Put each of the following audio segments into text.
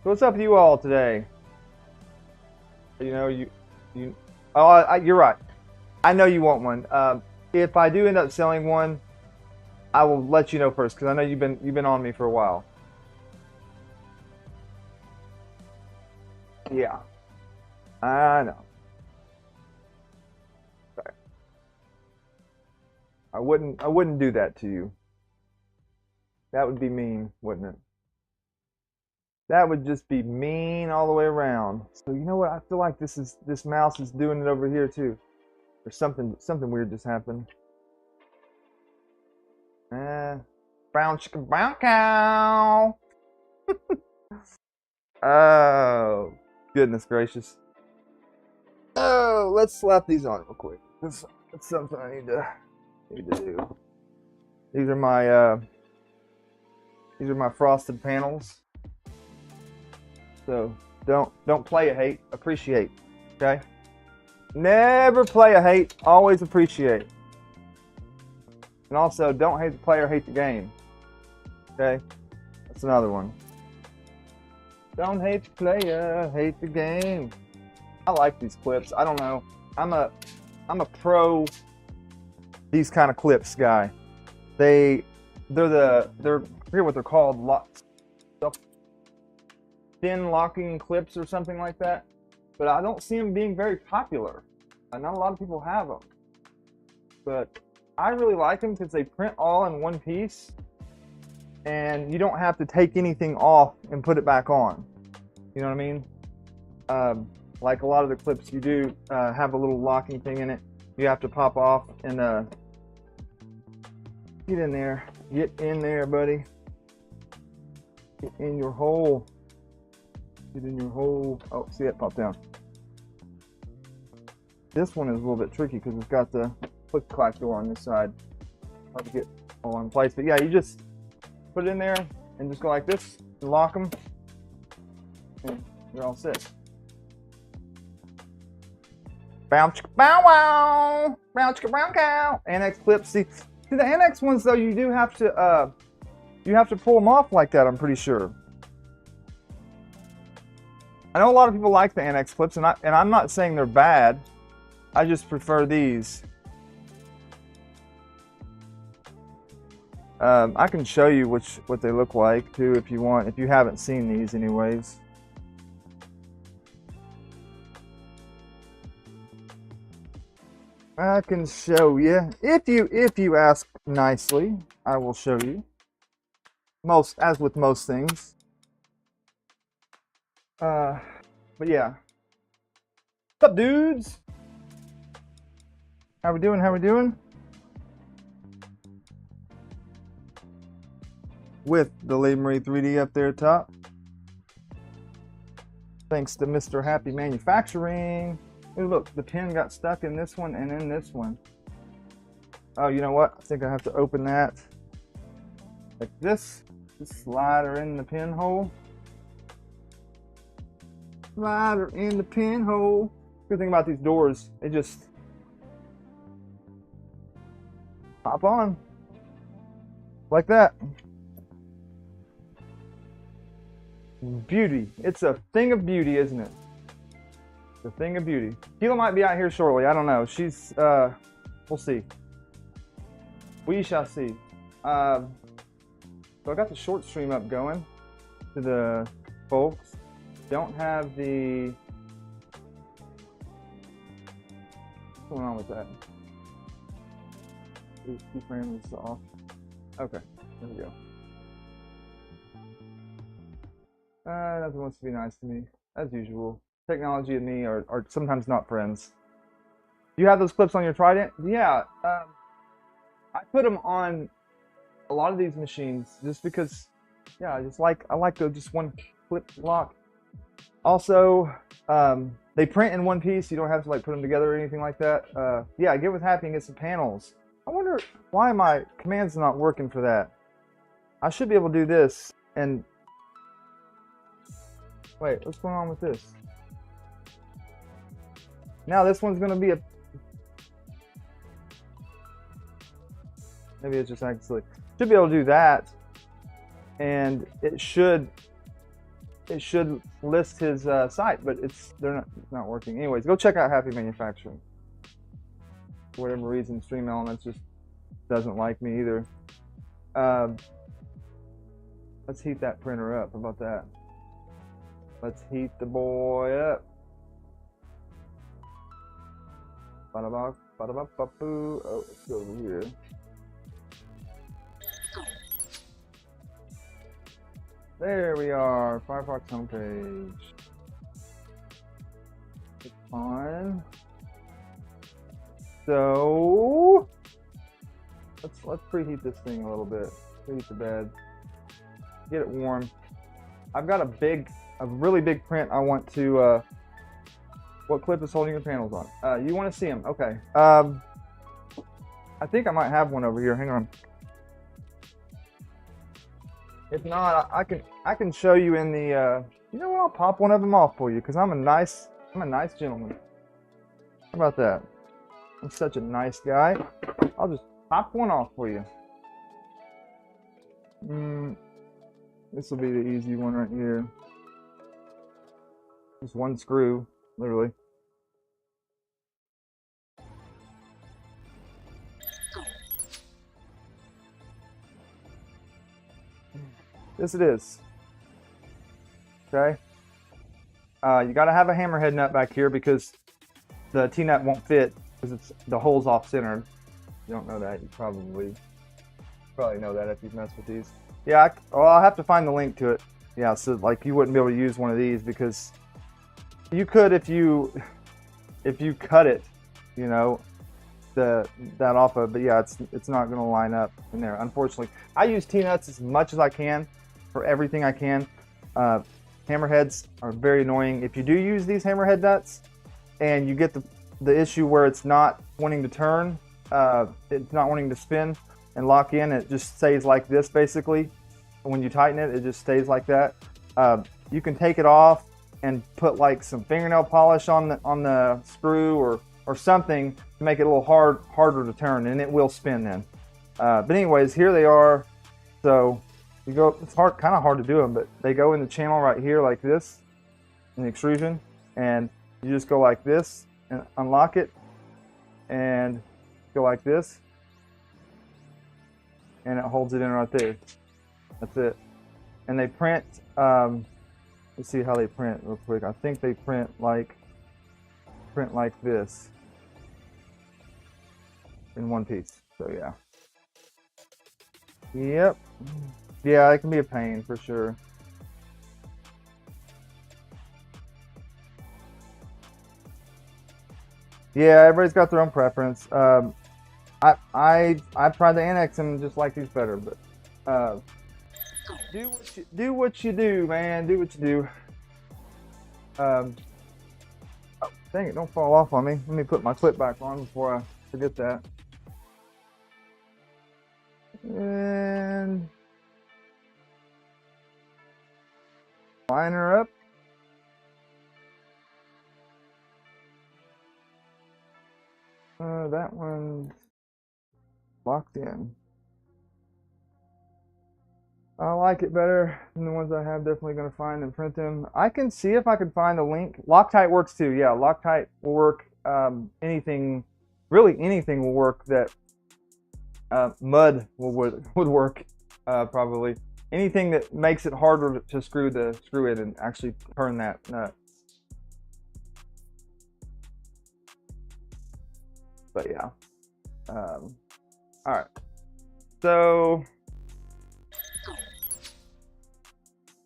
So what's up with you all today? You know, you're right. I know you want one. If I do end up selling one, I will let you know first because I know you've been on me for a while. Yeah, I know. Okay. I wouldn't do that to you. That would be mean, wouldn't it? That would just be mean all the way around. So you know what? I feel like this mouse is doing it over here too. Or something weird just happened. Brown chicken brown cow. Oh, goodness gracious. Oh, let's slap these on real quick. That's something I need to do. These are my frosted panels. So don't play a hate, appreciate. Okay? Never play a hate, always appreciate. And also don't hate the player, hate the game. Okay? That's another one. Don't hate the player, hate the game. I like these clips. I don't know. I'm a pro these kind of clips guy. They're I forget what they're called, thin locking clips or something like that. But I don't see them being very popular. Not a lot of people have them. But I really like them because they print all in one piece and you don't have to take anything off and put it back on. You know what I mean? Like a lot of the clips you do have a little locking thing in it. You have to pop off and get in there. Get in there, buddy. Get in your hole. Get in your hole. Oh, see it pop down. This one is a little bit tricky because it's got the click clack door on this side. Hard to get all in place. But yeah, you just put it in there and just go like this and lock them. And you're all set. Bow bow wow. Bow brown cow. Annex clips. See the annex ones though, you do have to pull them off like that, I'm pretty sure. I know a lot of people like the annex clips, and I'm not saying they're bad. I just prefer these. I can show you what they look like too if you want, if you haven't seen these anyways. I can show you if you ask nicely. I will show you. As with most things. But yeah. What's up, dudes? How we doing? How we doing? With the Lady Marie 3D up there top. Thanks to Mr. Happy Manufacturing. Ooh, look, the pin got stuck in this one and in this one. Oh, you know what? I think I have to open that like this. Just slide her in the pinhole. Slide her in the pinhole. Good thing about these doors, they just pop on like that. Beauty. It's a thing of beauty, isn't it? The thing of beauty. Keela might be out here shortly. I don't know. She's we'll see. We shall see. So I got the short stream up going to the folks. Don't have the. What's going on with that? These two frames is off. Okay, there we go. Nothing wants to be nice to me, as usual. Technology and me are sometimes not friends. Do you have those clips on your Trident? Yeah, I put them on a lot of these machines just because, yeah, I like the just one clip lock. Also, they print in one piece. You don't have to like put them together or anything like that. Yeah, get with Happy and get some panels. I wonder why my command's not working for that. I should be able to do this and wait, what's going on with this? Now this one's gonna be a. Maybe it's just acting silly. Should be able to do that, and it should it should list his site, but it's not working. Anyways, go check out Happy Manufacturing. For whatever reason, Stream Elements just doesn't like me either. Let's heat that printer up. How about that? Let's heat the boy up. Bada-bop, bada-bop-bop-boo. Oh, let's go over here. There we are, Firefox homepage. It's on. So let's preheat this thing a little bit. Preheat the bed. Get it warm. I've got a really big print I want to what clip is holding your panels on? You want to see them? Okay. I think I might have one over here. Hang on. If not, I can show you in the. You know what? I'll pop one of them off for you because I'm a nice gentleman. How about that? I'm such a nice guy. I'll just pop one off for you. This will be the easy one right here. Just one screw, literally. Yes, it is. Okay. You got to have a hammerhead nut back here because the T-nut won't fit because the hole's off-centered. You don't know that, you probably know that if you've messed with these. Yeah, well, I'll have to find the link to it. Yeah, so like you wouldn't be able to use one of these because you could if you cut it, you know, that off of. But yeah, it's not going to line up in there. Unfortunately, I use T-nuts as much as I can for everything I can. Hammerheads are very annoying. If you do use these hammerhead nuts and you get the issue where it's not wanting to turn, it's not wanting to spin and lock in, it just stays like this basically. When you tighten it, it just stays like that. You can take it off and put like some fingernail polish on the screw or something to make it a little harder to turn, and it will spin then. But anyways, here they are. So you go. It's kind of hard to do them, but they go in the channel right here like this in the extrusion, and you just go like this and unlock it, and go like this, and it holds it in right there. That's it. And they print. Let's see how they print real quick. I think they print like this in one piece. So yeah. Yep. Yeah, it can be a pain for sure. Yeah, everybody's got their own preference. I've tried the annex and just like these better, but do what you do, man. Do what you do. Oh, dang it! Don't fall off on me. Let me put my clip back on before I forget that. And line her up. That one's locked in. I like it better than the ones I have. Definitely going to find and print them. I can see if I can find a link. Loctite works too. Yeah, Loctite will work. Anything, really anything will work that mud would work probably. Anything that makes it harder to screw in and actually turn that nut. But yeah. All right. So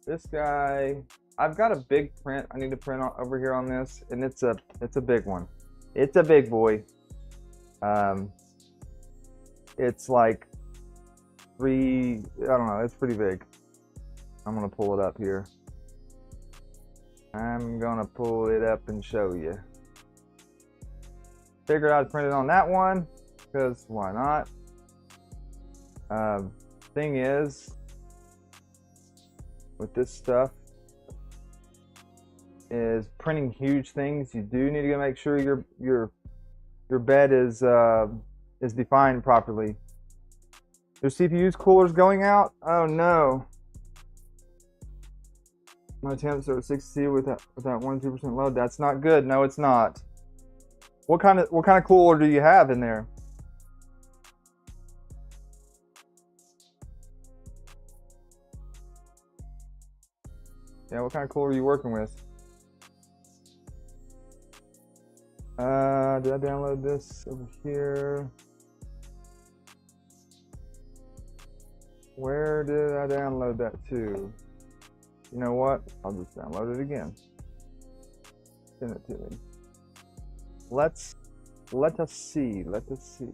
this guy, I've got a big print I need to print over here on this, and it's a big one. It's a big boy. It's like I don't know, it's pretty big. I'm gonna pull it up here. I'm gonna pull it up and show you. Figured I'd print it on that one, because why not? Thing is, with this stuff, is printing huge things. You do need to make sure your bed is defined properly. Your CPU's cooler's going out. Oh no! My temps are 60 with that 1-2% load. That's not good. No, it's not. What kind of cooler do you have in there? Yeah, what kind of cooler are you working with? Did I download this over here? Where did I download that to? You know what? I'll just download it again. Send it to me. Let us see. Let us see.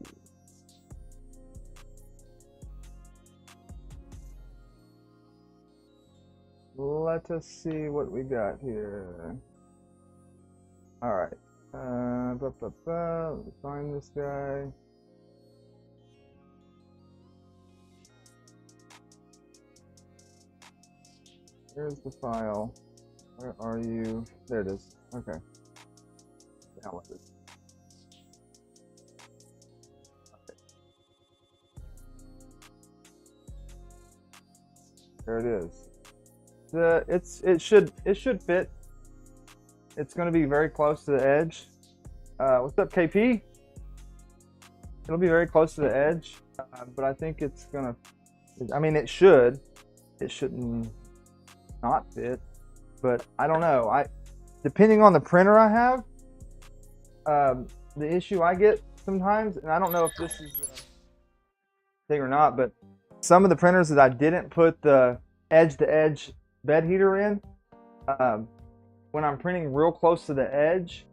Let us see what we got here. All right. Let me find this guy. Here's the file. Where are you? There it is. Okay. Download it. Okay. There it is. It should fit. It's going to be very close to the edge. What's up, KP? It'll be very close to the edge, but I think it's gonna. I mean, it should. It shouldn't not fit, but I don't know. Depending on the printer I have, the issue I get sometimes, and I don't know if this is a thing or not, but some of the printers that I didn't put the edge-to-edge bed heater in, when I'm printing real close to the edge,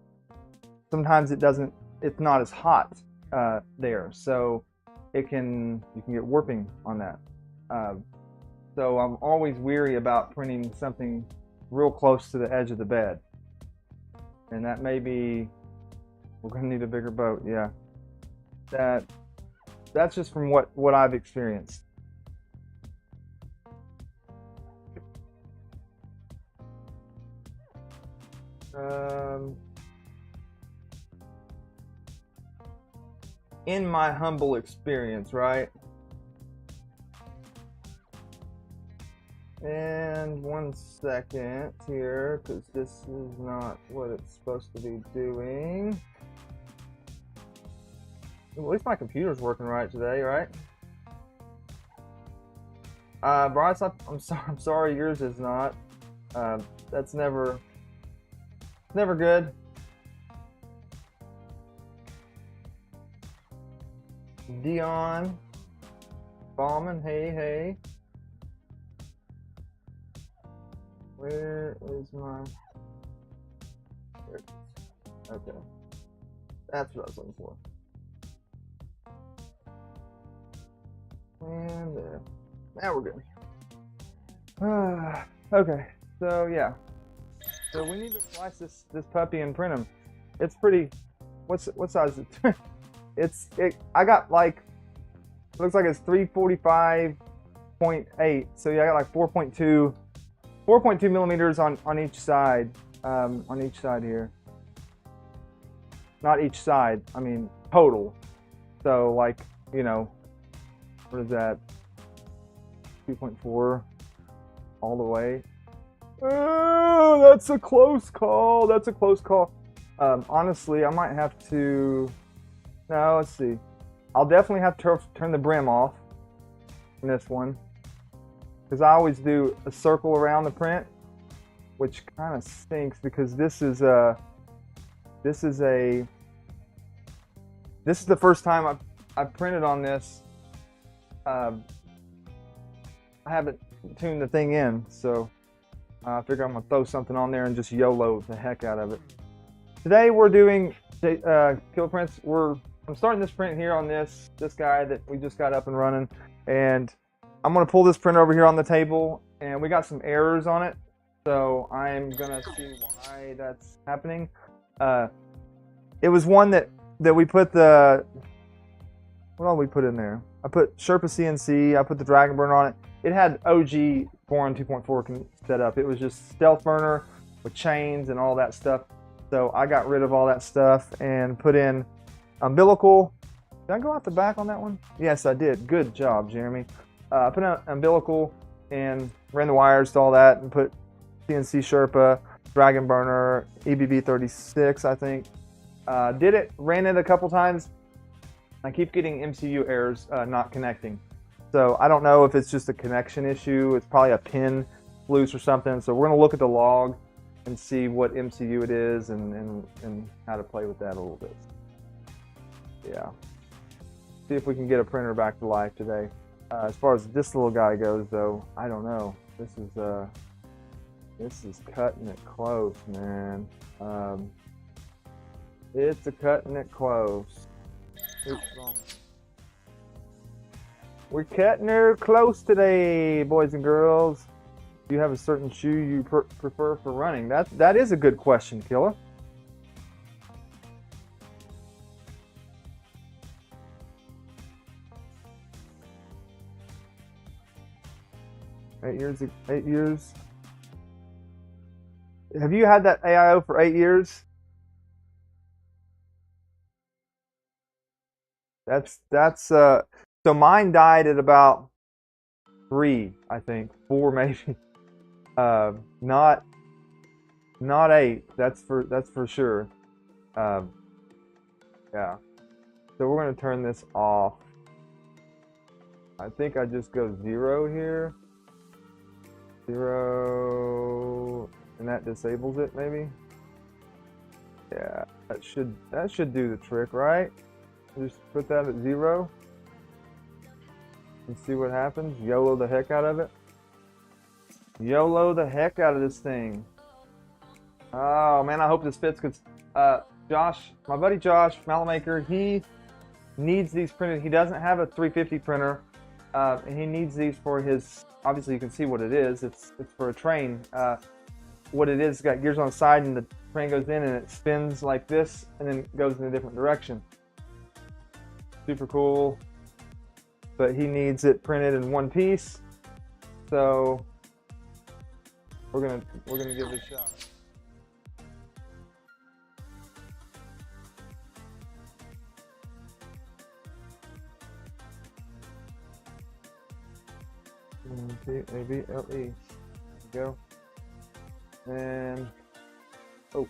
sometimes it's not as hot there, so you can get warping on that. So I'm always weary about printing something real close to the edge of the bed. And that may be, we're gonna need a bigger boat, yeah. That's just from what I've experienced. In my humble experience, right? And 1 second here, because this is not what it's supposed to be doing. At least my computer's working right today, right? Bryce, I'm sorry yours is not. That's never good. Dion Bauman, hey. Where is my... There it is. Okay. That's what I was looking for. And there. Now we're good. Okay, so yeah. So we need to slice this puppy and print him. It's pretty... What size is it? I got like... It looks like it's 345.8. So yeah, I got like 4.2 millimeters on each side. On each side here. Not each side, I mean total. So like, you know, what is that? 2.4 all the way. Oh, that's a close call. That's a close call. Honestly, I might have to... No, let's see. I'll definitely have to turn the brim off in this one, because I always do a circle around the print, which kind of stinks because this is the first time I've printed on this. I haven't tuned the thing in, so I figure I'm gonna throw something on there and just YOLO the heck out of it. Today we're doing killer prints. I'm starting this print here on this guy that we just got up and running, and I'm gonna pull this printer over here on the table, and we got some errors on it, so I'm gonna see why that's happening. It was one that we put what all we put in there? I put Sherpa CNC, I put the Dragon Burner on it. It had OG Voron 2.4 set up. It was just stealth burner with chains and all that stuff. So I got rid of all that stuff and put in umbilical. Did I go out the back on that one? Yes, I did. Good job, Jeremy. I put in umbilical and ran the wires to all that and put CNC Sherpa, Dragon Burner, EBB 36, I think. Ran it a couple times. I keep getting MCU errors not connecting. So I don't know if it's just a connection issue. It's probably a pin loose or something. So we're going to look at the log and see what MCU it is and how to play with that a little bit. Yeah. See if we can get a printer back to life today. As far as this little guy goes, though, I don't know. This is cutting it close, man. It's a cutting it close. Oops, wrong. We're cutting her close today, boys and girls. Do you have a certain shoe you prefer for running? That is a good question, Killer. Eight years. Have you had that AIO for 8 years? So mine died at about 3, I think, 4 maybe. Not 8. That's for sure. Yeah. So we're gonna turn this off. I think I just go 0 here. 0, and that disables it maybe. Yeah, that should do the trick, right? Just put that at 0 and see what happens. YOLO the heck out of it. YOLO the heck out of this thing. Oh man, I hope this fits, because Josh, my buddy Josh, Malamaker, he needs these printed. He doesn't have a 350 printer, and he needs these for his, obviously you can see what it is. It's for a train. What it is, it's got gears on the side, and the train goes in and it spins like this and then goes in a different direction. Super cool. But he needs it printed in one piece, so we're gonna give it a shot. A-B-L-E. There you go. And oh,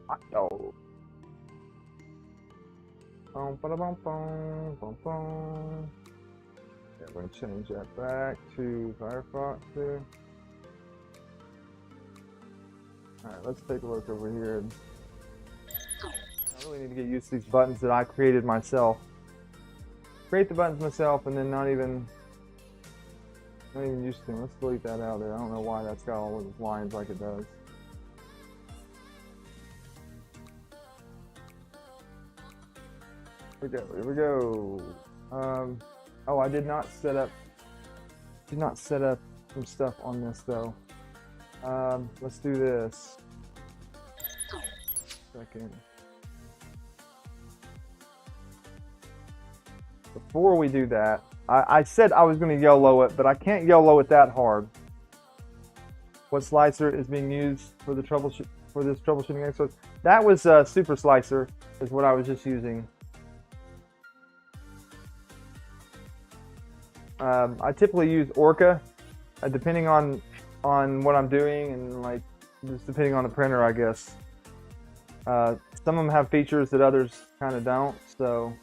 hot dog. Yeah, we're going to change that back to Firefox there. Alright, let's take a look over here. I really need to get used to these buttons that I created myself. Create the buttons myself and then not even used to them. Let's delete that out there. I don't know why that's got all of those lines like it does. Here we go. Oh, I did not set up some stuff on this though. Let's do this. Second. Before we do that, I said I was going to YOLO it, but I can't YOLO it that hard. What slicer is being used for the this troubleshooting exercise? That was Super Slicer, is what I was just using. I typically use Orca, depending on what I'm doing and like just depending on the printer, I guess. Some of them have features that others kind of don't, so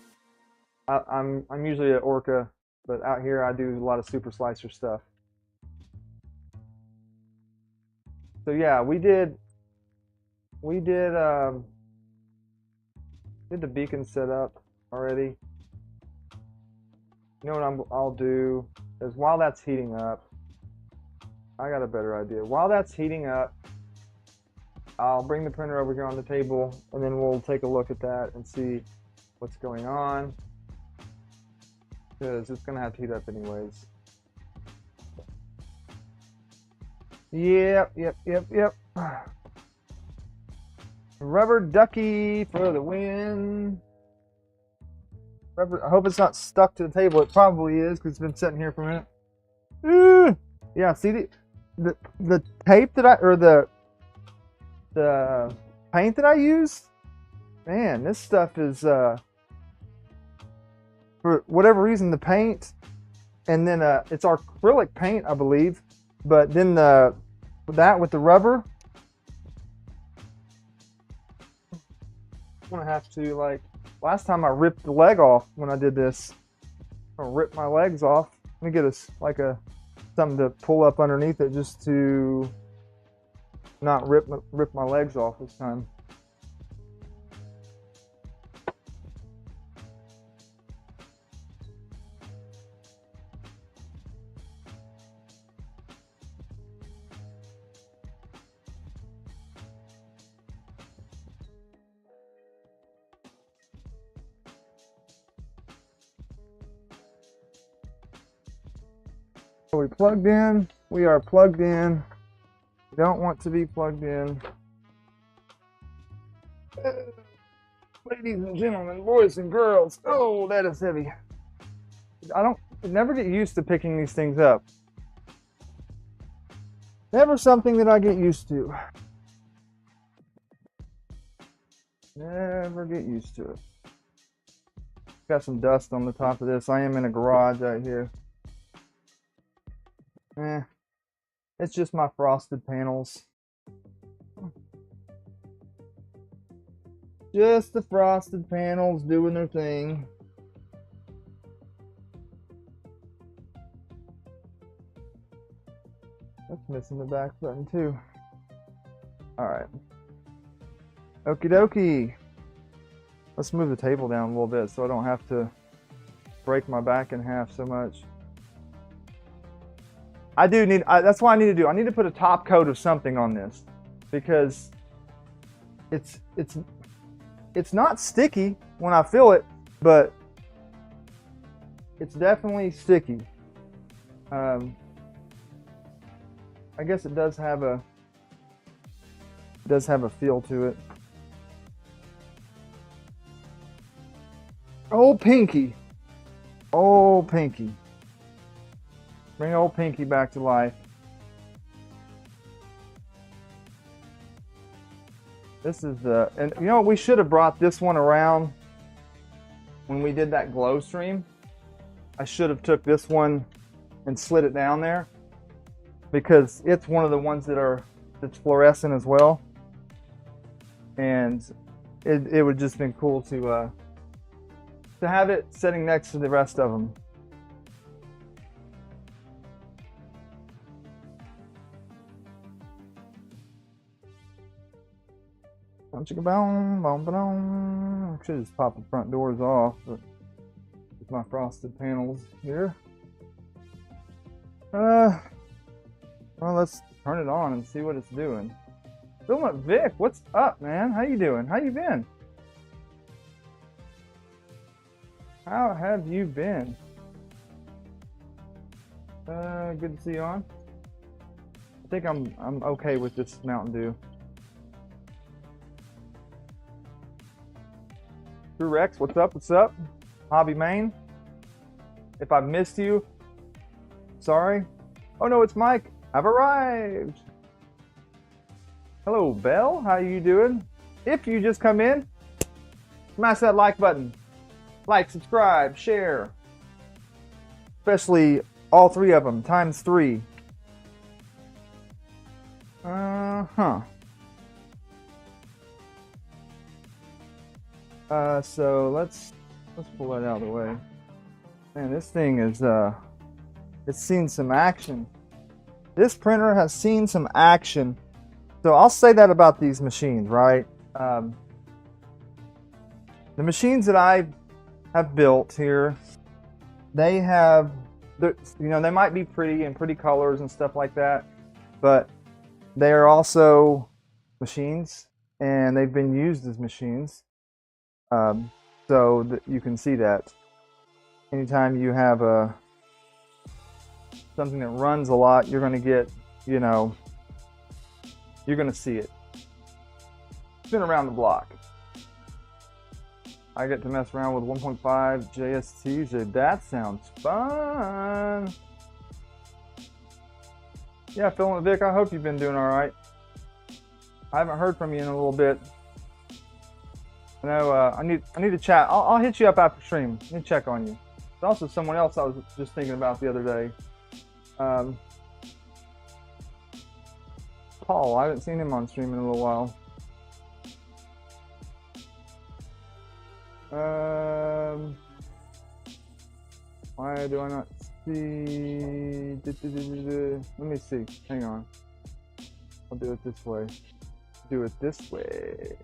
I'm usually at Orca, but out here I do a lot of Super Slicer stuff. So yeah, we did the beacon setup already. You know what I'll do is, while that's heating up, I got a better idea. While that's heating up, I'll bring the printer over here on the table, and then we'll take a look at that and see what's going on, because it's gonna have to heat up anyways. Yep. Rubber ducky for the win. I hope it's not stuck to the table. It probably is, because it's been sitting here for a minute. Yeah, see the tape that the paint that I used? Man, this stuff is for whatever reason, the paint, and then it's acrylic paint, I believe, But then with the rubber, I'm gonna have to, like, last time I ripped the leg off when I did this. I'm gonna rip my legs off. Let me get us like something to pull up underneath it just to not rip my legs off this time. Are we plugged in? We are plugged in. We don't want to be plugged in. Ladies and gentlemen, boys and girls. Oh, that is heavy. I never get used to picking these things up. Never something that I get used to. Never get used to it. Got some dust on the top of this. I am in a garage out here. It's just my frosted panels. Just the frosted panels doing their thing. That's missing the back button too. Alright. Okie dokie. Let's move the table down a little bit so I don't have to break my back in half so much. That's what I need to do. I need to put a top coat of something on this because it's not sticky when I feel it, but it's definitely sticky. I guess it does have a feel to it. Oh, Pinky. Oh, Pinky. Bring old Pinky back to life. This is and you know what, we should have brought this one around when we did that glow stream. I should have took this one and slid it down there because it's one of the ones that's fluorescent as well. And it would just been cool to have it sitting next to the rest of them. I should just pop the front doors off, but with my frosted panels here. Well, let's turn it on and see what it's doing. Filament Vic, what's up, man? How you doing? How you been? How have you been? Good to see you on. I think I'm okay with this Mountain Dew. Drew Rex, what's up? What's up? Hobby Main. If I've missed you, sorry. Oh no, it's Mike. I've arrived. Hello, Belle. How you doing? If you just come in, smash that like button. Like, subscribe, share. Especially all three of them, times 3. So let's pull that out of the way. Man, this thing is it's seen some action. This printer has seen some action. So I'll say that about these machines, right? The machines that I have built here, they have, you know, they might be pretty and pretty colors and stuff like that, but they are also machines, and they've been used as machines. So that you can see that anytime you have something that runs a lot, you're going to get, you know, you're going to see it. It's been around the block. I get to mess around with 1.5 JSTs. That sounds fun. Yeah, Filament Vic, I hope you've been doing all right. I haven't heard from you in a little bit. I know I need to chat. I'll hit you up after stream. Let me check on you. There's also someone else I was just thinking about the other day. Paul. I haven't seen him on stream in a little while. Why do I not see? Let me see. Hang on. I'll do it this way. Do it this way.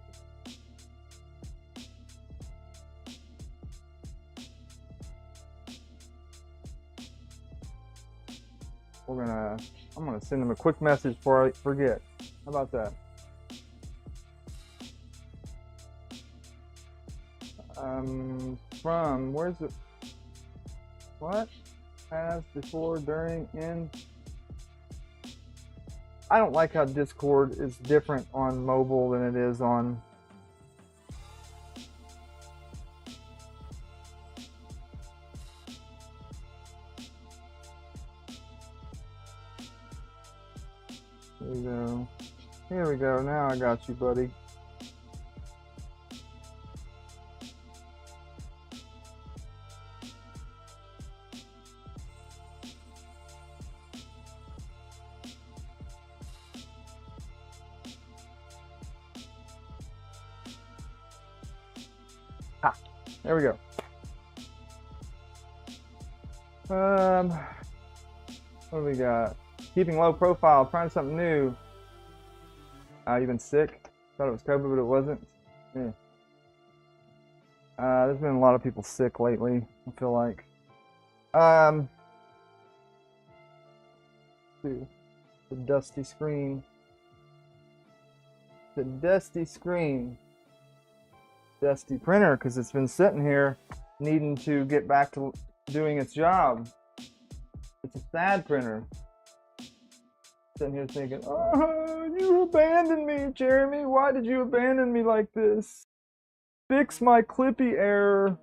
I'm gonna send him a quick message before I forget. How about that? Where's it? What? As, before, during, in. I don't like how Discord is different on mobile than it is on. Here we go. Here we go. Now I got you, buddy. There we go. What do we got? Keeping low profile, trying something new. You've been sick? Thought it was COVID, but it wasn't. Yeah. There's been a lot of people sick lately, I feel like. The dusty screen. The dusty screen. Dusty printer, because it's been sitting here needing to get back to doing its job. It's a sad printer. Sitting here thinking, oh, you abandoned me, Jeremy. Why did you abandon me like this? Fix my Klippy error.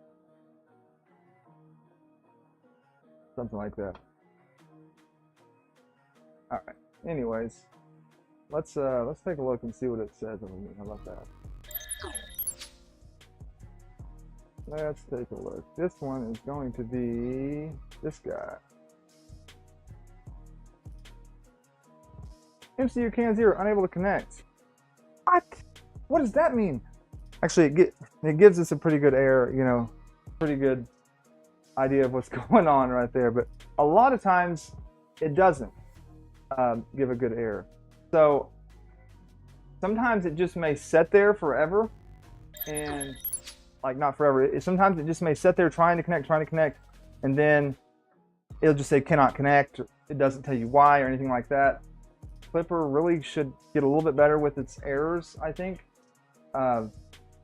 Something like that. All right. Anyways, let's take a look and see what it says over here. How about that? Let's take a look. This one is going to be this guy. MCU can 0, unable to connect. What? What does that mean? Actually, it gives us a pretty good error, you know, pretty good idea of what's going on right there. But a lot of times it doesn't give a good error. So sometimes it just may sit there forever, and like not forever. Sometimes it just may sit there trying to connect, and then it'll just say cannot connect. It doesn't tell you why or anything like that. Klipper really should get a little bit better with its errors, I think,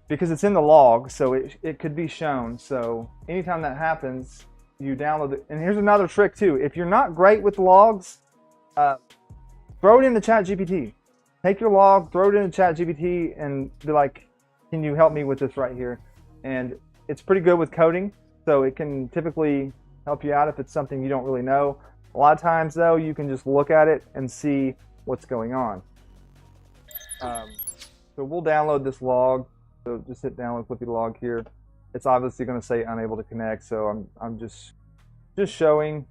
because it's in the log, so it could be shown. So anytime that happens, you download it. And here's another trick too. If you're not great with logs, throw it in the ChatGPT. Take your log, throw it in the ChatGPT, and be like, can you help me with this right here? And it's pretty good with coding, so it can typically help you out if it's something you don't really know. A lot of times, though, you can just look at it and see what's going on. So we'll download this log. So just hit download klippy.log here. It's obviously going to say unable to connect, so I'm just showing.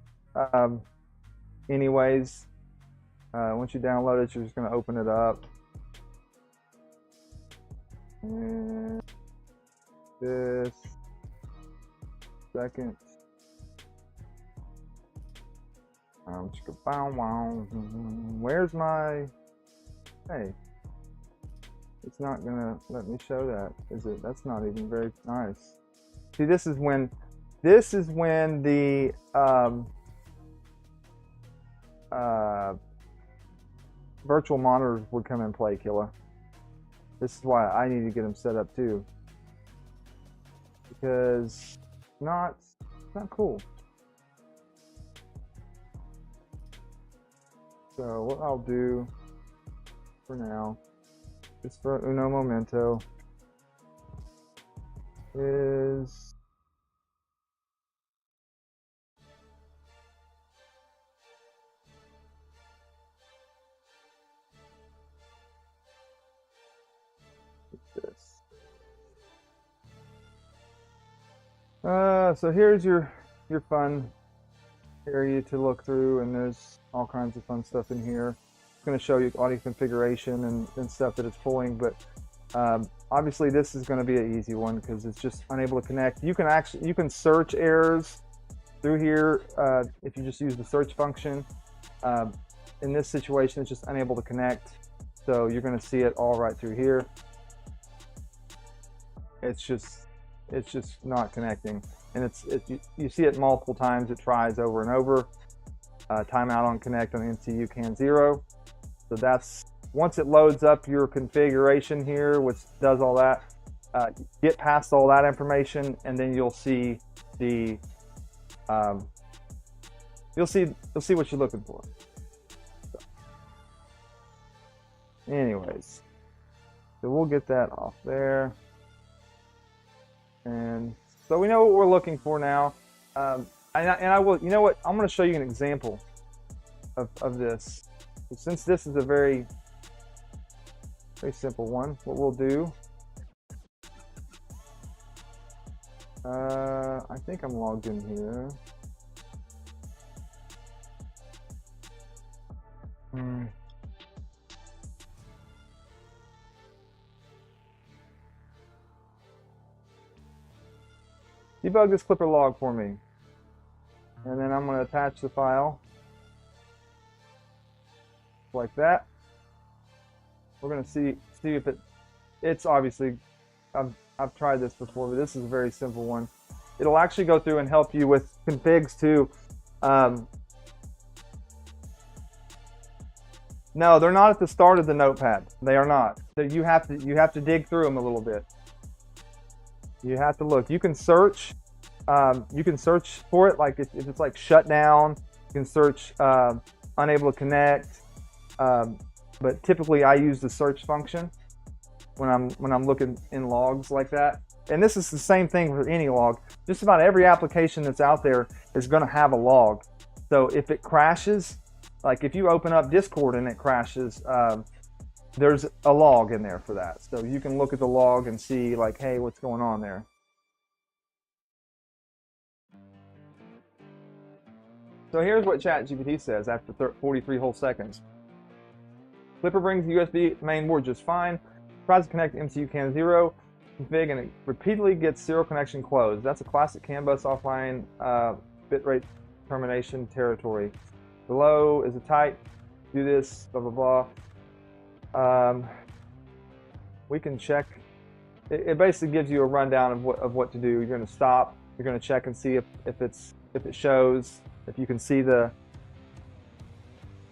Anyways, once you download it, you're just going to open it up. And this second. Where's my? Hey, it's not gonna let me show that, is it? That's not even very nice. See, this is when the virtual monitors would come in play, Killa. This is why I need to get them set up too, because it's not cool. So what I'll do for now, just for uno momento, is this. So here's your fun area to look through, and there's all kinds of fun stuff in here. going to show you audio configuration and stuff that it's pulling, but obviously this is going to be an easy one because it's just unable to connect. You can search errors through here if you just use the search function. In this situation, it's just unable to connect, so you're going to see it all right through here. It's just not connecting, and you see it multiple times. It tries over and over. Timeout on connect on MCU can 0. So that's, once it loads up your configuration here, which does all that, get past all that information, and then you'll see the you'll see what you're looking for. So, anyways, so we'll get that off there, and so we know what we're looking for now. And I will, you know what, I'm going to show you an example of this. Since this is a very simple one, what we'll do, I think I'm logged in here. Debug this Klipper log for me. And then I'm going to attach the file like that. We're going to see if it's obviously, I've tried this before, but this is a very simple one. It'll actually go through and help you with configs too. No, they're not at the start of the notepad. They are not. You have to dig through them a little bit. You have to look. You can search. You can search for it, like if it's like shut down. You can search unable to connect. But typically, I use the search function when I'm looking in logs like that. And this is the same thing for any log. Just about every application that's out there is going to have a log. So if it crashes, like if you open up Discord and it crashes, there's a log in there for that. So you can look at the log and see, like, hey, what's going on there. So here's what ChatGPT says after 43 whole seconds. Klipper brings the USB main board just fine. Tries to connect MCU can 0 config and it repeatedly gets 0 connection closed. That's a classic CAN bus offline bitrate termination territory. Below is a type. Do this, blah blah blah. We can check. It basically gives you a rundown of what to do. You're going to stop. You're going to check and see if it shows, if you can see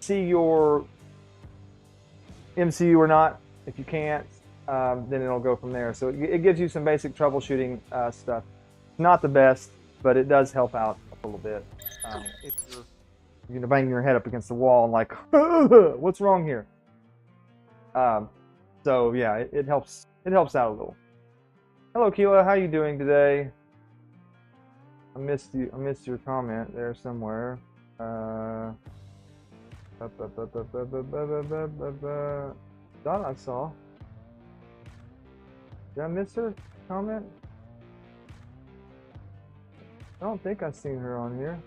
your MCU or not. If you can't, then it'll go from there. So it gives you some basic troubleshooting stuff. Not the best, but it does help out a little bit. If you're gonna bang your head up against the wall and like, what's wrong here? So yeah, it helps out a little. Hello, Keela, how you doing today? I missed your comment there somewhere. Thought I saw. Did I miss her comment? I don't think I've seen her on here.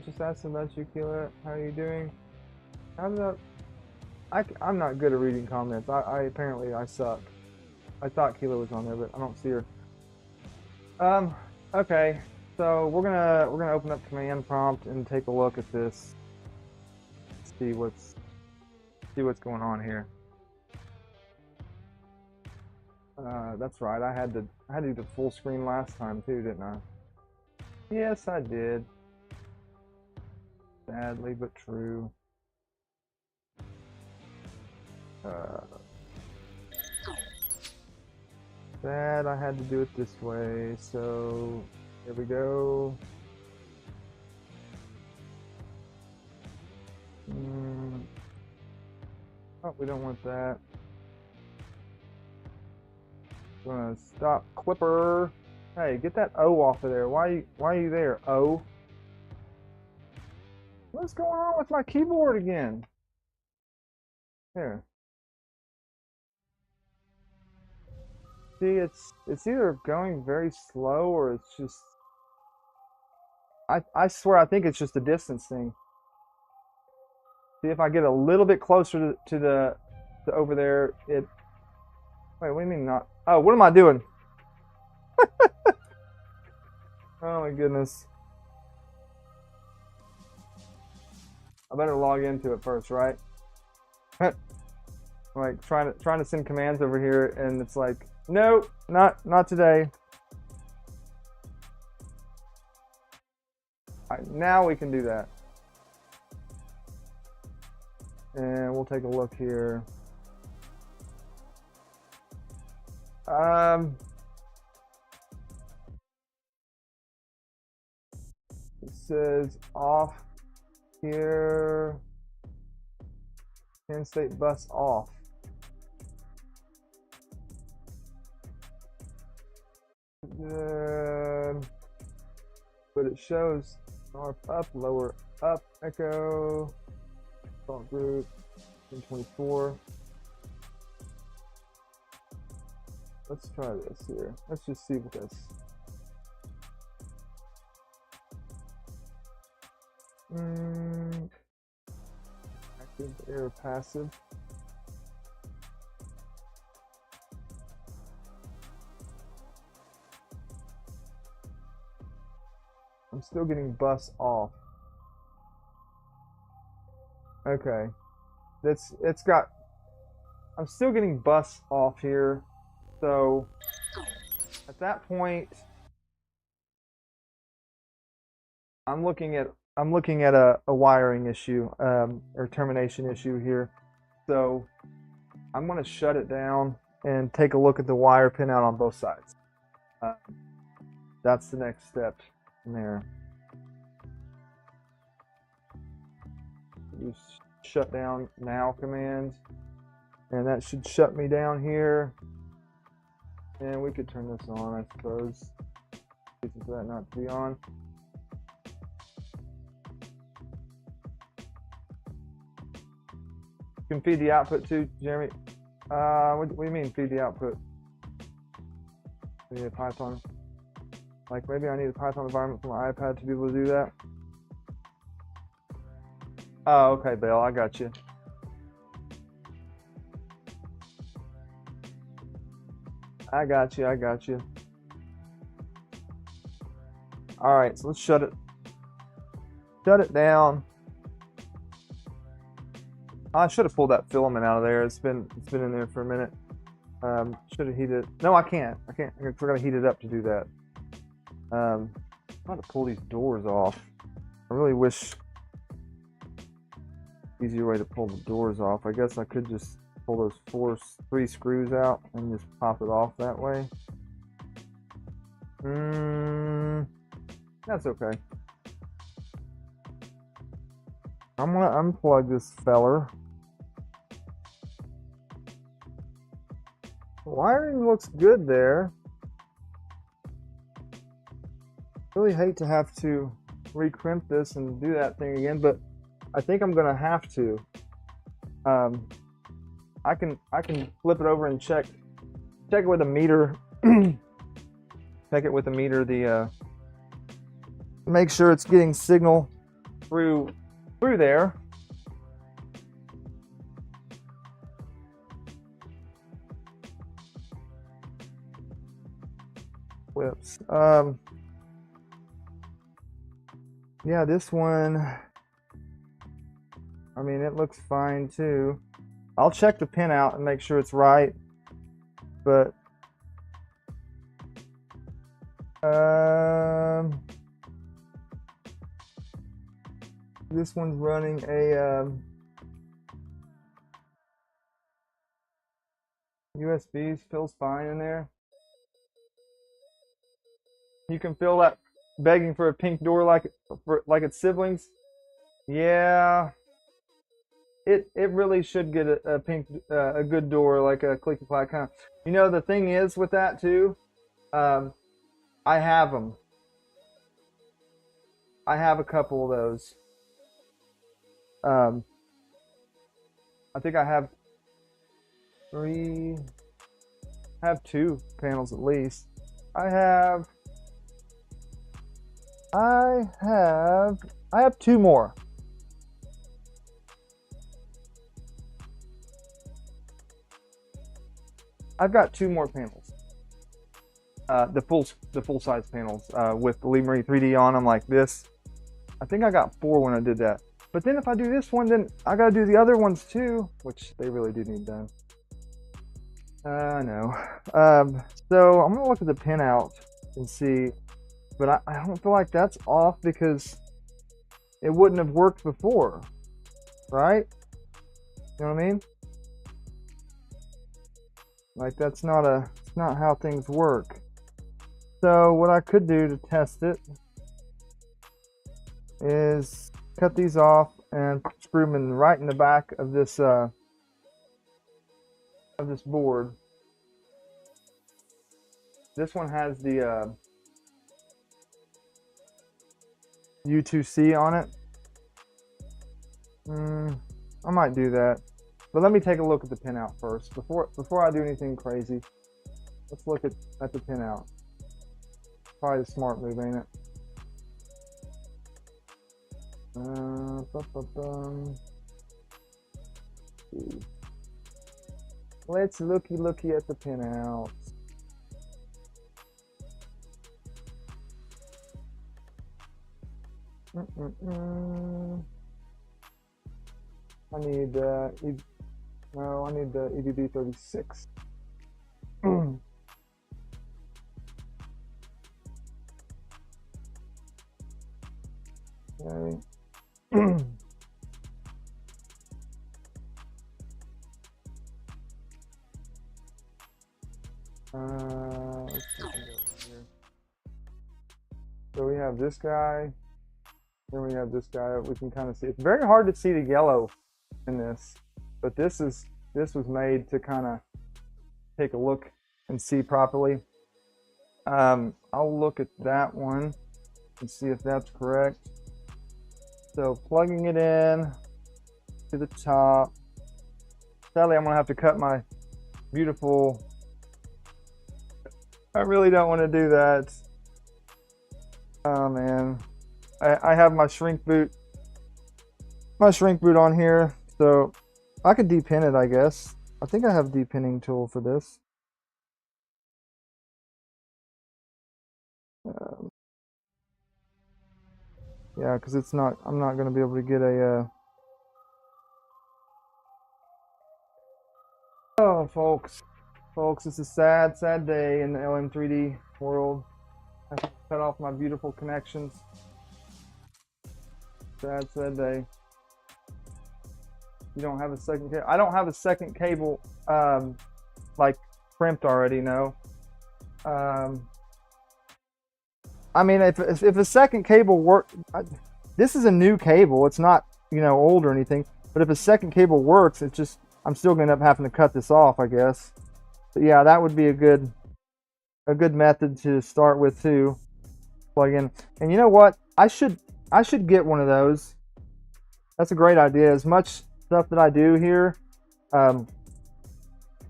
Just asking about you, Keela. How are you doing? I'm not good at reading comments. Apparently I suck. I thought Keela was on there, but I don't see her. Okay. So we're gonna open up command prompt and take a look at this. See what's going on here. That's right. I had to do the full screen last time too, didn't I? Yes, I did. Sadly, but true. Sad I had to do it this way, so here we go. Oh, we don't want that. I'm gonna stop Klipper. Hey, get that O off of there. Why are you there, O? What's going on with my keyboard again? There. See, it's either going very slow or it's just. I swear I think it's just a distance thing. See if I get a little bit closer to over there. Wait, what do you mean not? Oh, what am I doing? Oh my goodness. I better log into it first, right? Like trying to send commands over here, and it's like, nope, not today. All right, now we can do that. And we'll take a look here. It says off here. In-state bus off. But it shows north up, lower up, echo, default group, 24. Let's try this here. Let's just see what this. Active, error, passive. I'm still getting bus off. Okay. I'm still getting bus off here. So at that point, I'm looking at a wiring issue or termination issue here. So I'm going to shut it down and take a look at the wire pin out on both sides. That's the next step in there. Use shut down now command, and that should shut me down here. And we could turn this on, I suppose. Reason for that not to be on. You can feed the output too, Jeremy. What do you mean feed the output? We need a Python. Like maybe I need a Python environment for my iPad to be able to do that. Oh, okay, Bill, I got you. I got you. All right, so let's shut it down. I should have pulled that filament out of there. It's been in there for a minute. Should have heated. No, I can't. I forgot to heat it up to do that. I'm about to pull these doors off. I really wish easier way to pull the doors off. I guess I could just pull those three screws out and just pop it off that way. That's okay. I'm gonna unplug this feller. The wiring looks good there. Really hate to have to recrimp this and do that thing again, but I think I'm gonna have to. I can flip it over and check it with a meter. Check it with a meter. Make sure it's getting signal through there. Whips. Yeah, this one. I mean, it looks fine too. I'll check the pin out and make sure it's right. But this one's running a USBs. Feels fine in there. You can feel that begging for a pink door like its siblings. Yeah. It really should get a pink a good door like a clicky-clack kind of. You know, the thing is with that too, I have them. I have a couple of those. I think I have three. I have two panels at least. I have two more. I've got 2 more panels. The full size panels with the Libre 3D on them like this. I think I got 4 when I did that. But then if I do this one, then I gotta do the other ones too, which they really do need done. I know. So I'm gonna look at the pinout and see, but I don't feel like that's off because it wouldn't have worked before, right? You know what I mean? Like that's not how things work. So what I could do to test it is cut these off and screw them in right in the back of this board. This one has the U2C on it. I might do that, but let me take a look at the pinout first before I do anything crazy. Let's look at the pinout. Probably the smart move, ain't it? Let's looky at the pinout. I need the EBB 36. Okay. Let's see over here. So we have this guy, then we have this guy. We can kind of see. It's very hard to see the yellow in this, but this was made to kind of take a look and see properly. I'll look at that one and see if that's correct. So plugging it in to the top. Sadly, I'm gonna have to cut my beautiful. I really don't want to do that. Oh man, I have my shrink boot on here, so I could depin it, I guess. I think I have a depinning tool for this. Yeah, because it's not. I'm not going to be able to get a. Oh, folks, it's a sad day in the LM3D world. I have to cut off my beautiful connections. Sad day. You don't have a second cable. I don't have a second cable, like crimped already. No. I mean, if a second cable works, this is a new cable. It's not, old or anything. But if a second cable works, it's just I'm still going to end up having to cut this off, I guess. But yeah, that would be a good method to start with too. Plug in, and you know what? I should get one of those. That's a great idea. As much stuff that I do here, I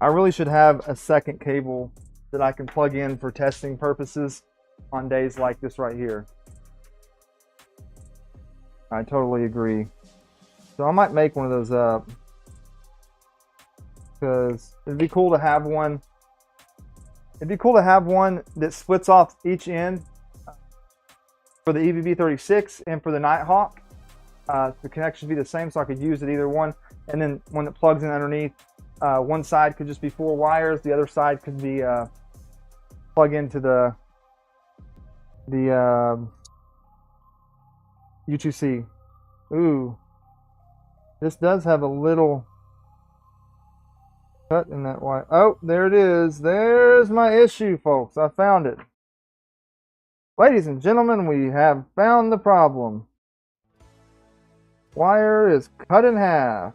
really should have a second cable that I can plug in for testing purposes on days like this right here. I totally agree. So I might make one of those up because it'd be cool to have one. It'd be cool to have one that splits off each end for the EBB 36 and for the Nighthawk. The connection would be the same, so I could use it either one. And then when it plugs in underneath, one side could just be 4 wires. The other side could be plug into the U2C. Ooh, this does have a little cut in that wire. Oh, there it is. There's my issue, folks. I found it. Ladies and gentlemen, we have found the problem. Wire is cut in half.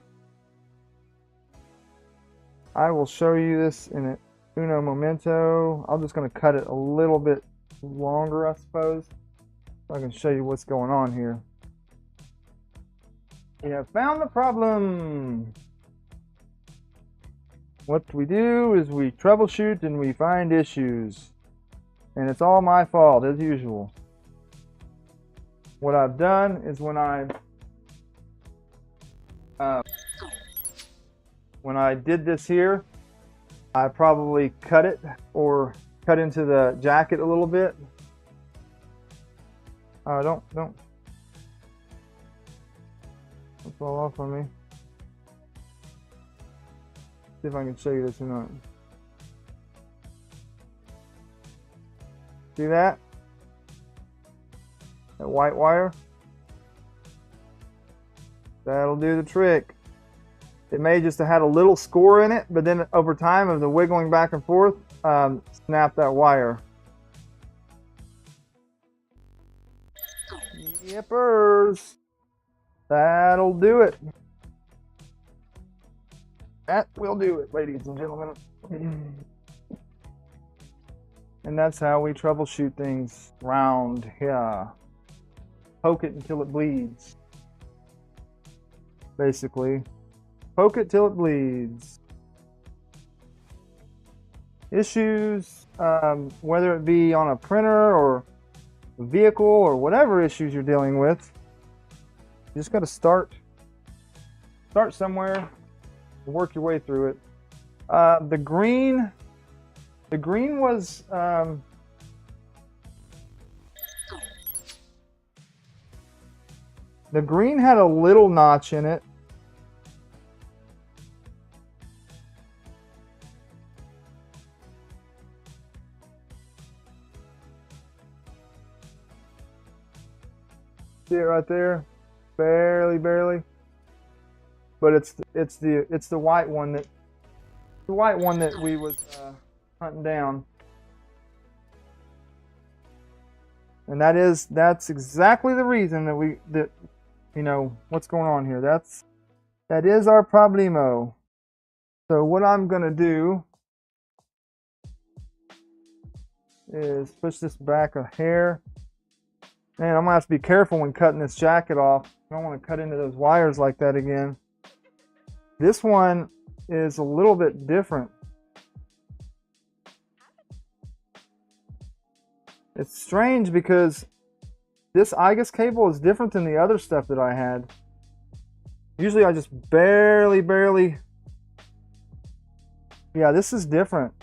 I will show you this in uno momento. I'm just going to cut it a little bit longer, I suppose, so I can show you what's going on here. We have found the problem. What we do is we troubleshoot and we find issues, and it's all my fault as usual. What I've done is when I did this here, I probably cut it or cut into the jacket a little bit. Don't fall off on me. See if I can show you this or not. See that? That white wire? That'll do the trick. It may just have had a little score in it, but then over time of the wiggling back and forth, snap that wire. Yippers. That'll do it. That will do it, ladies and gentlemen. And that's how we troubleshoot things round here. Poke it until it bleeds. Basically. Poke it till it bleeds. Issues, whether it be on a printer or a vehicle or whatever issues you're dealing with, you just got to start somewhere and work your way through it. The green was the green had a little notch in it. See it right there, barely. But it's the white one that we was hunting down, and that's exactly the reason that you know what's going on here. That is our problemo. So what I'm gonna do is push this back a hair. Man, I'm gonna have to be careful when cutting this jacket off. I don't want to cut into those wires like that again. This one is a little bit different. It's strange because this IGUS cable is different than the other stuff that I had. Usually I just barely. Yeah, this is different.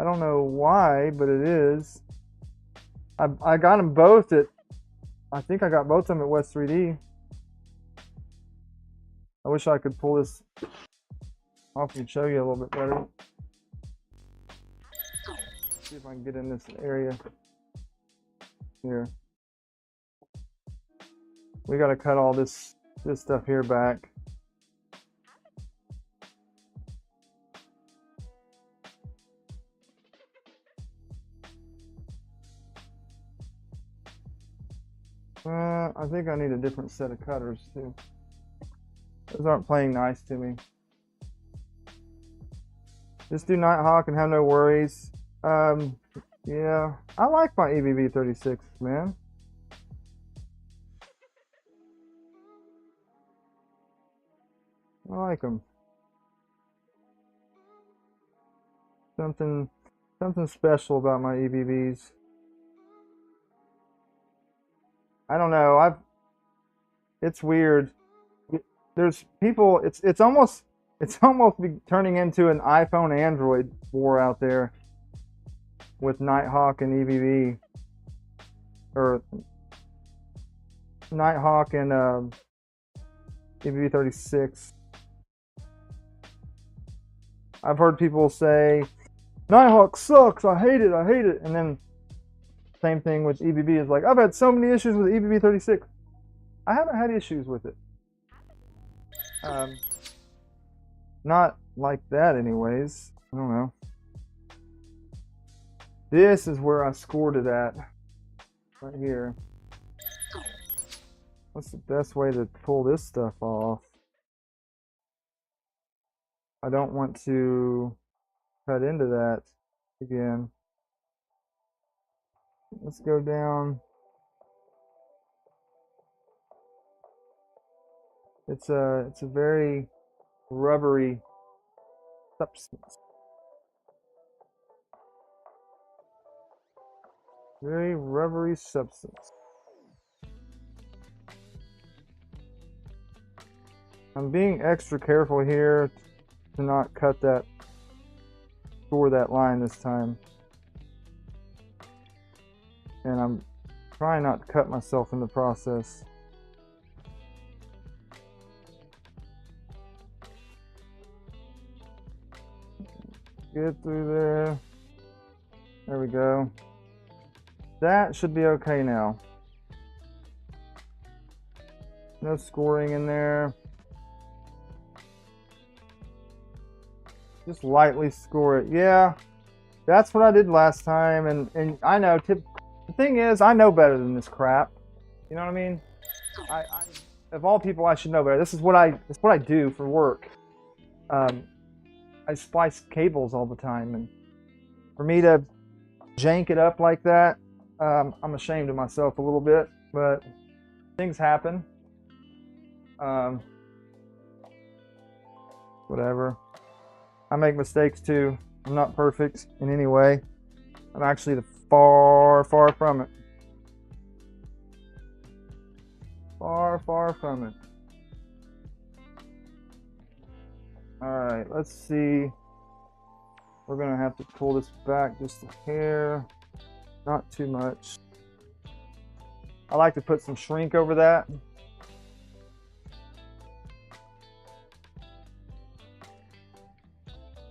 I don't know why, but it is. I got them both at, I think I got both of them at West 3D. I wish I could pull this off and show you a little bit better. See if I can get in this area here. We got to cut all this stuff here back. I think I need a different set of cutters too. Those aren't playing nice to me. Just do Nighthawk and have no worries. Yeah, I like my EBB 36, man. I like them. Something special about my EBBs. I don't know. It's weird. There's people. It's almost turning into an iPhone Android war out there with Nighthawk and EBB, or Nighthawk and EBB 36. I've heard people say Nighthawk sucks. I hate it. And then same thing with EBB is like, I've had so many issues with EBB 36. I haven't had issues with it. Not like that anyways. I don't know. This is where I scored it at. Right here. What's the best way to pull this stuff off? I don't want to cut into that again. Let's go down. It's a very rubbery substance. Very rubbery substance. I'm being extra careful here to not cut that, score that line this time. And I'm trying not to cut myself in the process. Get through there. There we go. That should be okay now. No scoring in there. Just lightly score it. Yeah, that's what I did last time. And I know, the thing is, I know better than this crap. You know what I mean? I of all people, I should know better. This is what I do for work. I splice cables all the time, and for me to jank it up like that, I'm ashamed of myself a little bit, but things happen. Whatever. I make mistakes too. I'm not perfect in any way. I'm actually far from it. Far from it. Alright, let's see. We're gonna have to pull this back just a hair. Not too much. I like to put some shrink over that.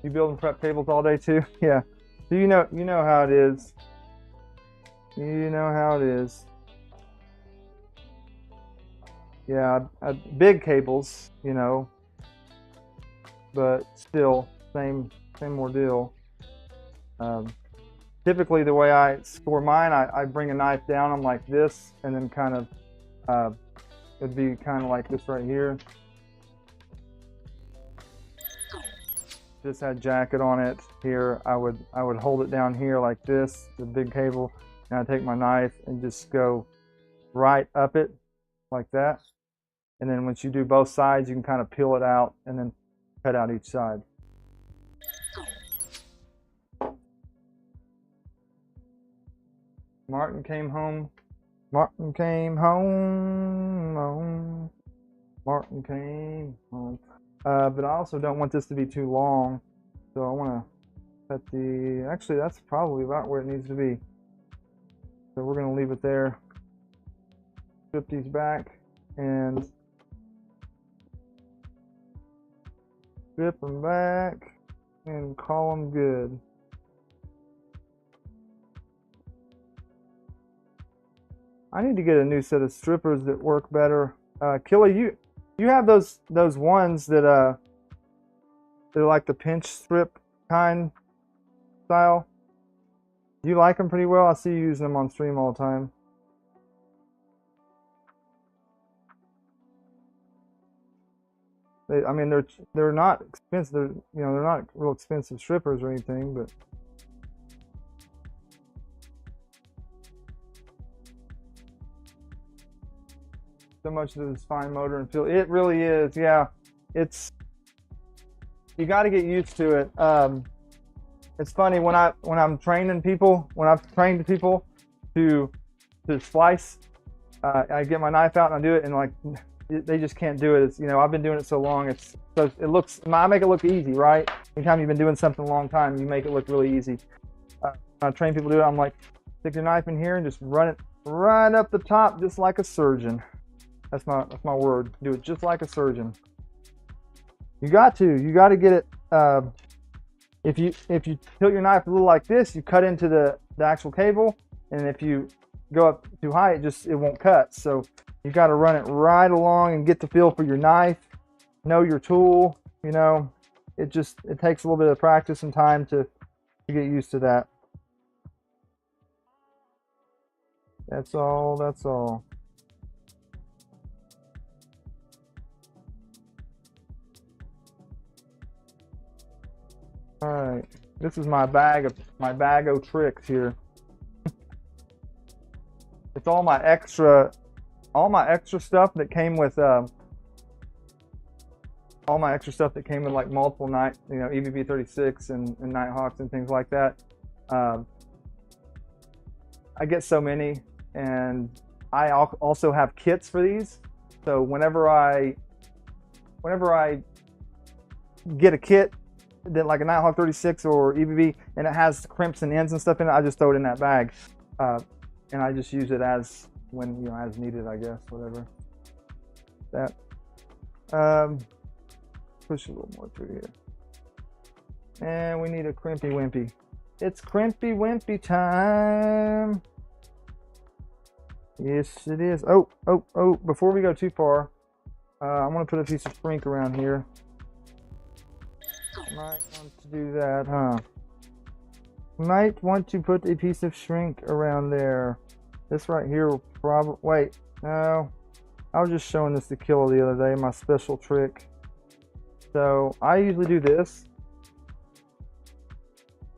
You building prep tables all day too? Yeah. So you know how it is. You know how it is. Yeah, big cables, you know, but still same ordeal. Typically the way I score mine, I bring a knife down on like this, and then kind of it'd be kind of like this right here. This had jacket on it here. I would hold it down here like this, the big cable, and I take my knife and just go right up it like that. And then once you do both sides, you can kind of peel it out and then cut out each side. Martin came home. Martin came home. Martin came home. But I also don't want this to be too long, so I want to cut the, actually that's probably about where it needs to be. So we're going to leave it there. Strip these back and strip them back and call them good. I need to get a new set of strippers that work better. Killy, you have those ones that they're like the pinch strip kind style. You like them pretty well. I see you using them on stream all the time. I mean, they're not expensive. They're not real expensive strippers or anything, but so much of this fine motor and feel. It really is, yeah. You got to get used to it. It's funny when I'm training people, when I've trained people to splice, I get my knife out and I do it, and like they just can't do it. It's, I've been doing it so long. I make it look easy, right? Anytime you've been doing something a long time, you make it look really easy. When I train people to do it, I'm like, stick your knife in here and just run it right up the top, just like a surgeon. That's my word. Do it just like a surgeon. You got to get it. If you tilt your knife a little like this, you cut into the actual cable, and if you go up too high, it won't cut. So you got to run it right along and get the feel for your knife. Know your tool. It takes a little bit of practice and time to get used to that. That's all. That's all. All right, this is my bag of tricks here. It's all my extra stuff that came with like multiple night, EVP 36 and Nighthawks and things like that. I get so many, and I also have kits for these. So whenever I get a kit that like a Nighthawk 36 or EBB, and it has crimps and ends and stuff in it, I just throw it in that bag, and I just use it as when, you know, as needed, I guess, whatever. That push a little more through here, and we need a crimpy wimpy. It's crimpy wimpy time. Yes, it is. Oh, before we go too far, I'm gonna put a piece of shrink around here. Might want to do that, huh? Might want to put a piece of shrink around there. This right here will probably, wait, no. I was just showing this to Killa the other day, my special trick. So I usually do this.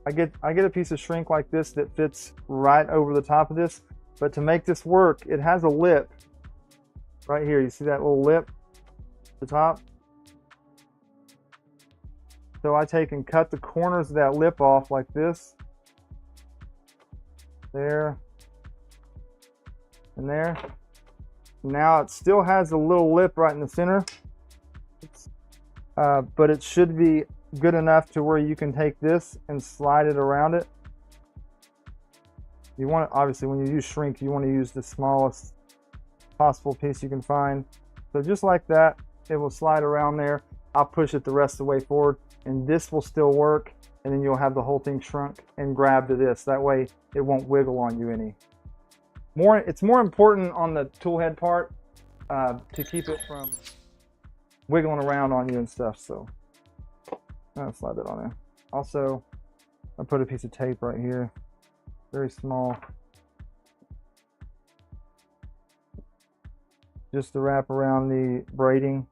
I get a piece of shrink like this that fits right over the top of this. But to make this work, it has a lip right here. You see that little lip at the top? So I take and cut the corners of that lip off like this. There. And there. Now it still has a little lip right in the center. But it should be good enough to where you can take this and slide it around it. You want, obviously, when you use shrink, you want to use the smallest possible piece you can find. So just like that, it will slide around there. I'll push it the rest of the way forward, and this will still work, and then you'll have the whole thing shrunk and grab to this. That way it won't wiggle on you any. It's more important on the tool head part to keep it from wiggling around on you and stuff. So I'll slide that on there. Also, I put a piece of tape right here, very small, just to wrap around the braiding.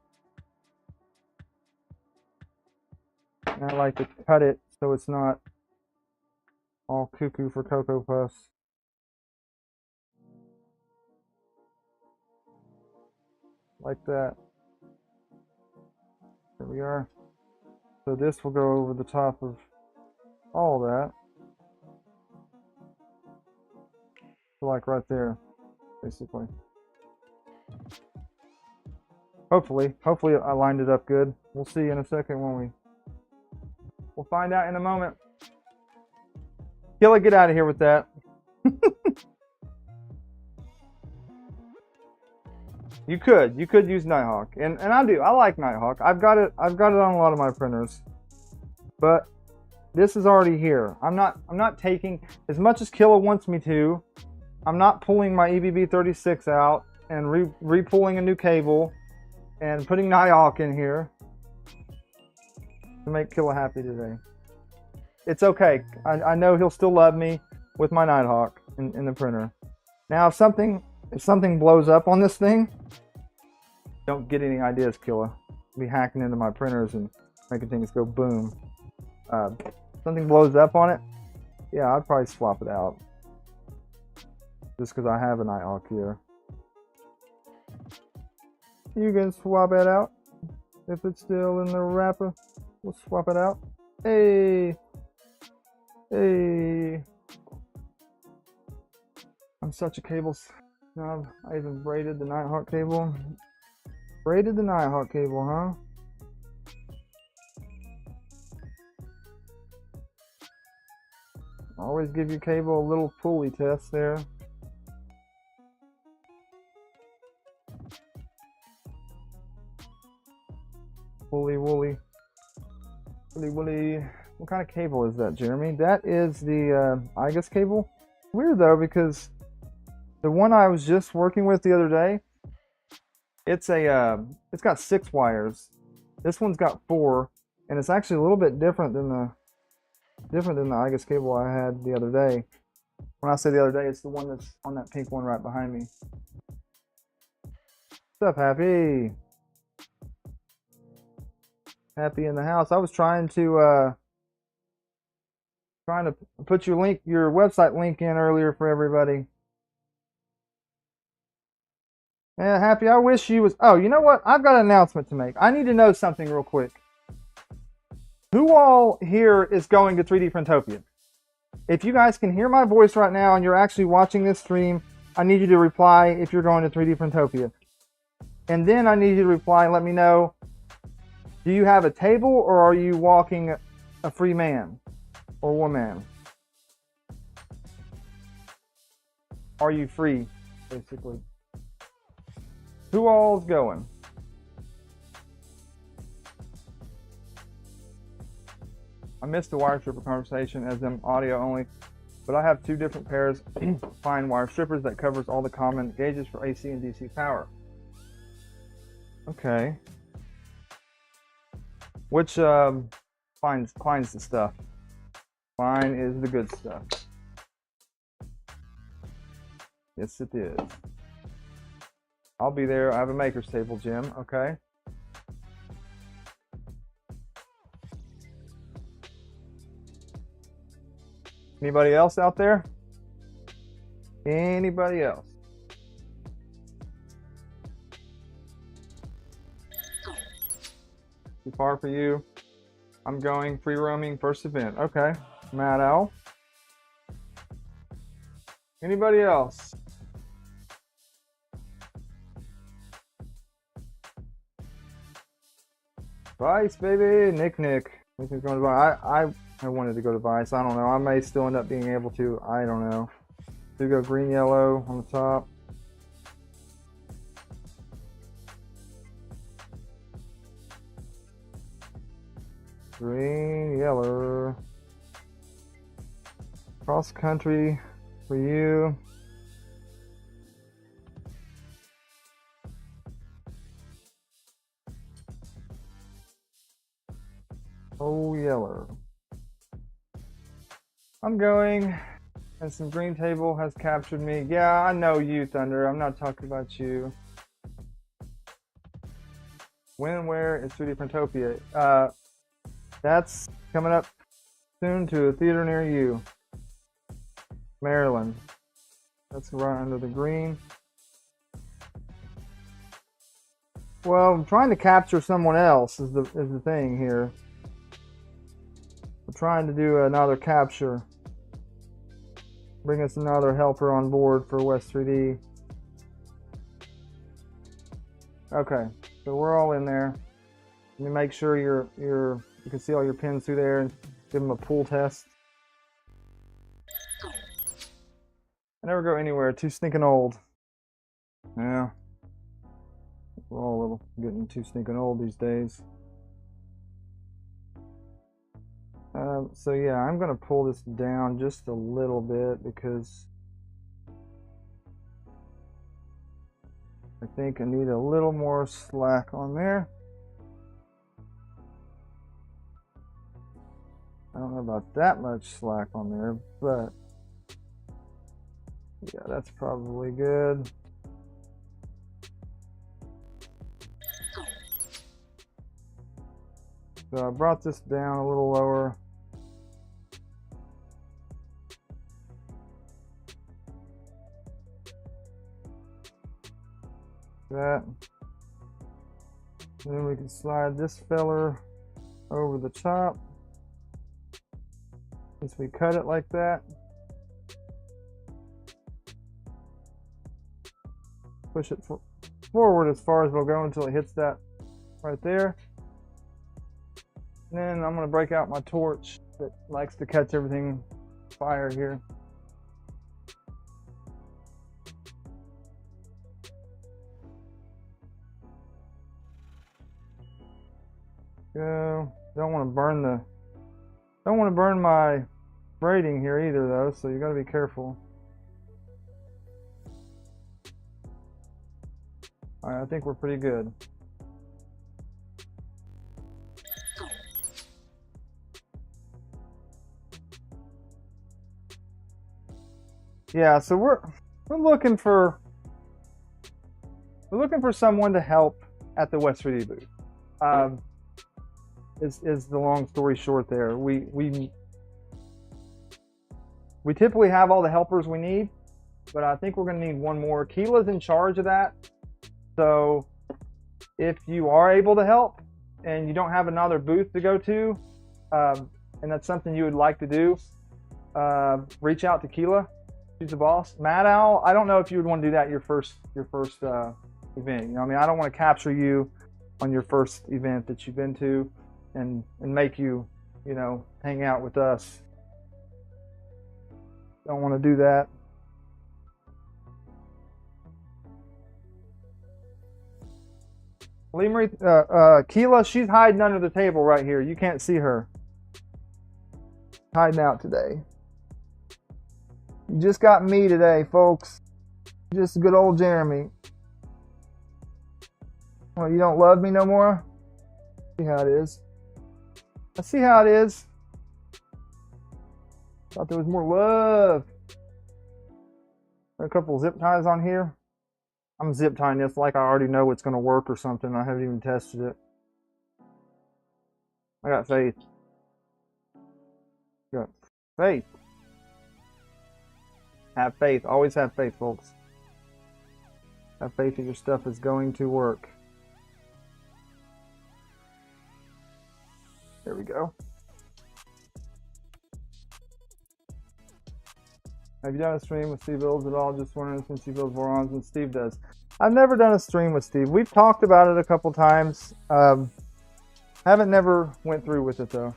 And I like to cut it so it's not all cuckoo for Cocoa Puffs. Like that. There we are. So this will go over the top of all that. So like right there, basically. Hopefully I lined it up good. We'll see in a second when we'll find out in a moment. Killa, get out of here with that. You could use Nighthawk, and I do. I like Nighthawk. I've got it on a lot of my printers, but this is already here. I'm not taking, as much as Killa wants me to, I'm not pulling my EBB 36 out and re-pulling a new cable and putting Nighthawk in here to make Killa happy today. It's okay. I know he'll still love me with my Nighthawk in the printer. Now, if something blows up on this thing, don't get any ideas, Killa. Be hacking into my printers and making things go boom. Something blows up on it, yeah, I'd probably swap it out. Just because I have a Nighthawk here. You can swap it out. If it's still in the wrapper, we'll swap it out. Hey! Hey! I'm such a cable snob. I even braided the Nighthawk cable. Braided the Nighthawk cable, huh? Always give your cable a little pulley test there. Woolly, woolly. Woolly, woolly. What kind of cable is that, Jeremy? That is the IGUS cable. Weird though, because the one I was just working with the other day, it's got 6 wires. This one's got 4, and it's actually a little bit different than the IGUS cable I had the other day. When I say the other day, it's the one that's on that pink one right behind me. What's up, Happy? Happy in the house. I was trying to put your website link in earlier for everybody. Yeah, Happy, I wish you was... Oh, you know what? I've got an announcement to make. I need to know something real quick. Who all here is going to 3D Printopia? If you guys can hear my voice right now and you're actually watching this stream, I need you to reply if you're going to 3D Printopia. And then I need you to reply and let me know Do you have a table, or are you walking a free man or woman? Are you free, basically? Who all's going? I missed the wire stripper conversation as I'm audio only, but I have 2 different pairs of fine wire strippers that covers all the common gauges for AC and DC power. Okay. Which Klein's the stuff. Klein is the good stuff. Yes, it is. I'll be there. I have a maker's table, Jim. Okay. Anybody else out there? Anybody else? Too far for you? I'm going free roaming first event. Okay. Mad Owl. Anybody else? Vice, baby. Nick is going to buy. I wanted to go to Vice. I don't know. I may still end up being able to. I don't know. Do go green, yellow on the top. Green, yellow. Cross country for you. Oh, yellow. I'm going, and some green table has captured me. Yeah, I know you, Thunder. I'm not talking about you. When and where is 3D Printopia? That's coming up soon to a theater near you. Maryland. That's right under the green. Well, I'm trying to capture someone else is the thing here. We're trying to do another capture. Bring us another helper on board for West 3D. Okay, so we're all in there. Let me make sure you can see all your pins through there and give them a pull test. I never go anywhere, too stinking old. Yeah. We're all a little getting too stinking old these days. So yeah, I'm gonna pull this down just a little bit because I think I need a little more slack on there. I don't know about that much slack on there, but yeah, that's probably good. So I brought this down a little lower. That. Then we can slide this feller over the top. Since we cut it like that. Push it forward as far as we'll go until it hits that right there. And then I'm going to break out my torch that likes to catch everything fire here. Go. Don't want to burn my braiding here either though, so you got to be careful. All right, I think we're pretty good. Yeah, so we're looking for someone to help at the West 3D booth. Is the long story short there. We typically have all the helpers we need, but I think we're going to need one more. Keela's in charge of that. So if you are able to help and you don't have another booth to go to, and that's something you would like to do, reach out to Keela. She's the boss. Mad Owl, I don't know if you would want to do that your first event. You know, I mean, I don't want to capture you on your first event that you've been to, and make you, you know, hang out with us. Don't want to do that. Keela, she's hiding under the table right here. You can't see her. Hiding out today. You just got me today, folks. Just good old Jeremy. Well, you don't love me no more? See how it is. I see how it is. Thought there was more love. A couple zip ties on here. I'm zip tying this like I already know it's going to work or something. I haven't even tested it. I got faith. Got faith. Have faith. Always have faith, folks. Have faith that your stuff is going to work. There we go. Have you done a stream with Steve Ills at all? Just wondering since you build Vorons and Steve does. I've never done a stream with Steve. We've talked about it a couple times. Haven't never went through with it though.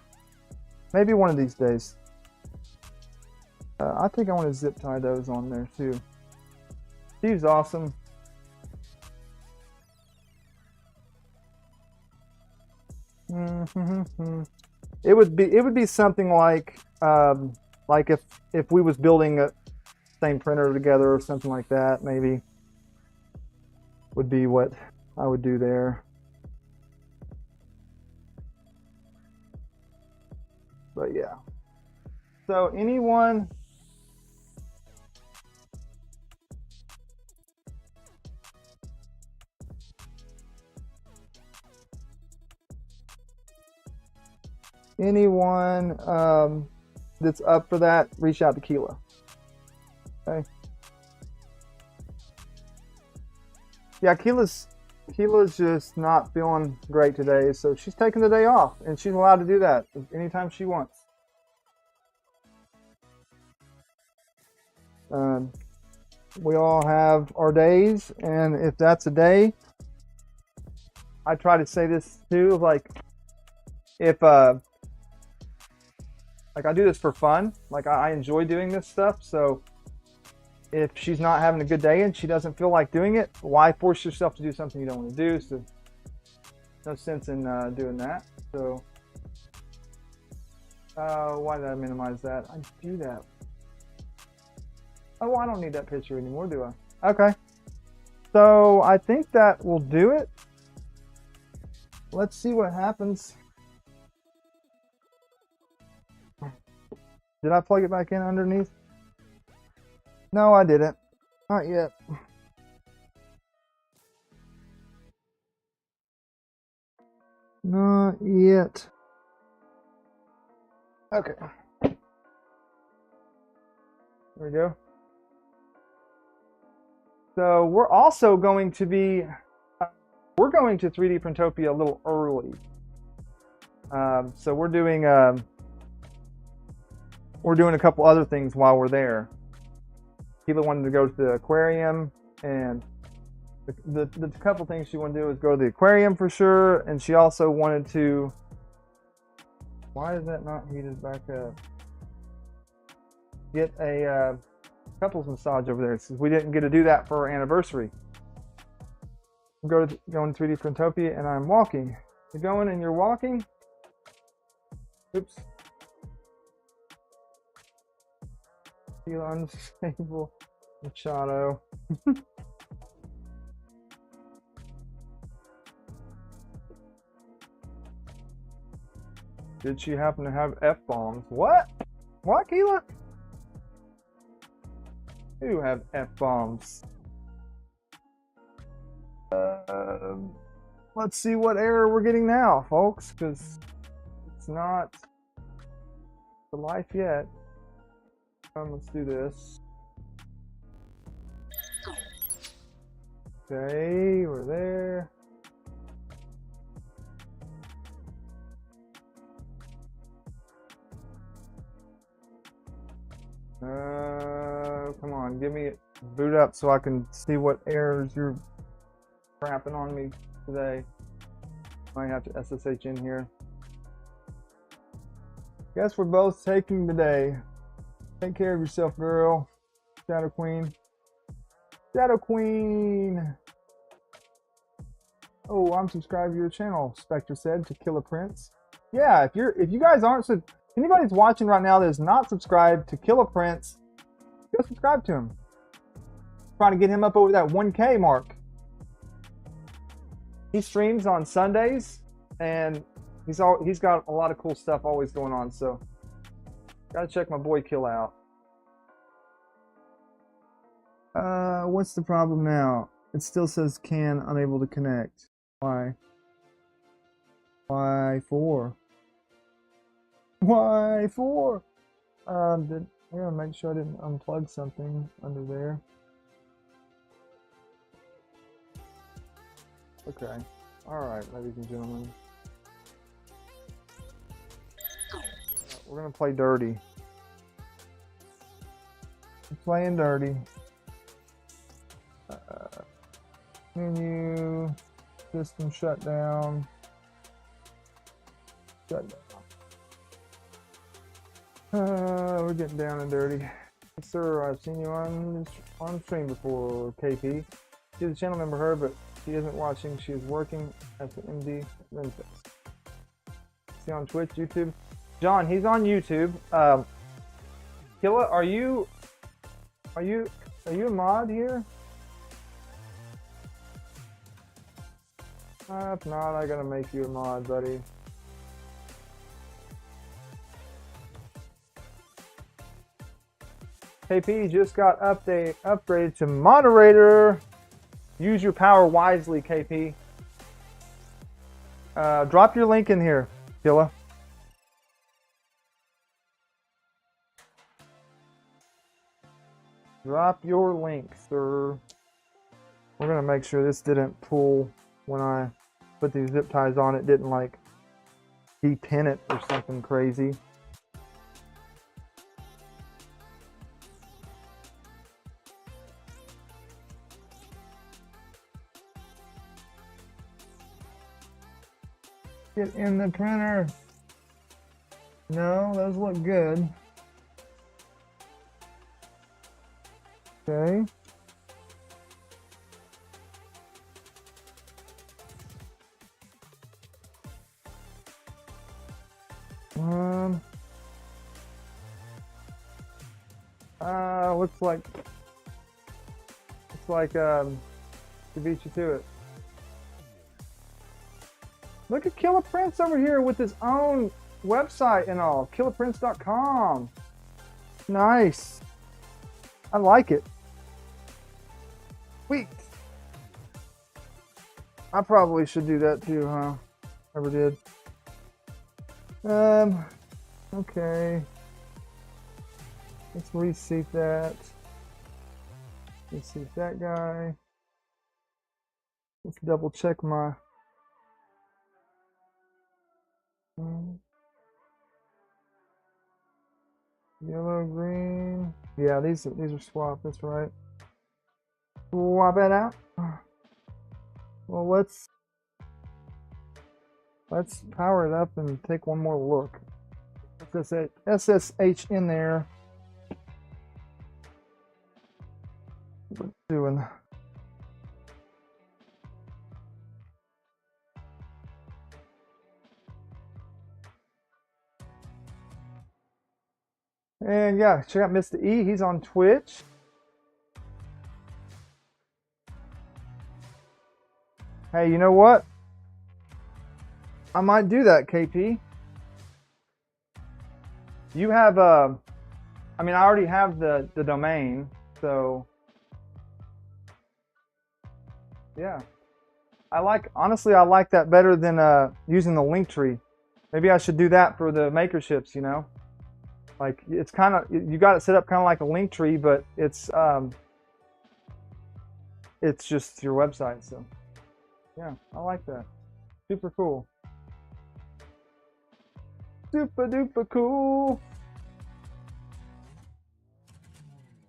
Maybe one of these days. I think I want to zip tie those on there too. Steve's awesome. It would be something like if we was building a same printer together or something like that, maybe would be what I would do there. But yeah. So anyone that's up for that, reach out to Keela. Okay. Yeah, Keela's just not feeling great today, so she's taking the day off, and she's allowed to do that anytime she wants. We all have our days, and if that's a day, I try to say this too, like if like I do this for fun, like I enjoy doing this stuff, so if she's not having a good day and she doesn't feel like doing it, why force yourself to do something you don't want to do? So no sense in doing that. So why did I minimize that? I do that. Oh, I don't need that picture anymore, do I? Okay. So I think that will do it. Let's see what happens. Did I plug it back in underneath? No, I didn't. Not yet. Not yet. Okay. There we go. So we're also going to be, we're going to 3D Printopia a little early. So we're doing a couple other things while we're there. Keela wanted to go to the aquarium, and the couple things she wanted to do is go to the aquarium for sure, and she also wanted to, why is that not heated back up? Get a couples massage over there, since we didn't get to do that for our anniversary. I'm going to 3D Printopia, and I'm walking. You're going and you're walking? Oops. Unstable Machado. Did she happen to have F-bombs? What? What, Keela? Who have F-bombs? Let's see what error we're getting now, folks, because it's not the life yet. Let's do this. Okay, we're there. Come on, give me boot up so I can see what errors you're crapping on me today. Might have to SSH in here. Guess we're both taking the day. Take care of yourself, girl. Shadow Queen. Shadow Queen! Oh, I'm subscribed to your channel, Spectre said to Killer Prince. Yeah, if you guys aren't, if anybody's watching right now that is not subscribed to Killer Prince, go subscribe to him. Trying to get him up over that 1K mark. He streams on Sundays, and he's got a lot of cool stuff always going on. So, gotta check my boy Kill out. What's the problem now? It still says can unable to connect. Why? Why for? Why for? I gotta make sure I didn't unplug something under there. Okay. Alright, ladies and gentlemen. We're gonna play dirty. We're playing dirty. Menu. System shutdown. Shutdown. We're getting down and dirty. Yes, sir, I've seen you on stream before, KP. She's a channel member, her, but she isn't watching. She is working at the MD Renfest. See on Twitch, YouTube. John, he's on YouTube. Killa, are you a mod here? If not, I gotta make you a mod, buddy. KP just got upgraded to moderator. Use your power wisely, KP. Drop your link in here, Killa. Drop your link, sir. We're gonna make sure this didn't pull when I put these zip ties on. It didn't like depin it or something crazy. Get in the printer. No, those look good. Okay. Looks like to beat you to it. Look at Killer Prince over here with his own website and all. killerprince.com. Nice. I like it. Sweet. I probably should do that too, huh? Never did. Okay. Let's reseat that. Reseat that guy. Let's double check my yellow, green. Yeah, these are swapped. That's right. Swap it out. Well, let's power it up and take one more look. SSH in there. What it's doing? And yeah, check out Mr. E. He's on Twitch. Hey, you know what? I might do that, KP. You have I mean, I already have the domain, so yeah. Honestly, I like that better than using the link tree. Maybe I should do that for the makerships, you know? Like, it's kind of, you got it set up kind of like a link tree, but it's just your website. So yeah, I like that. Super cool. Super duper cool.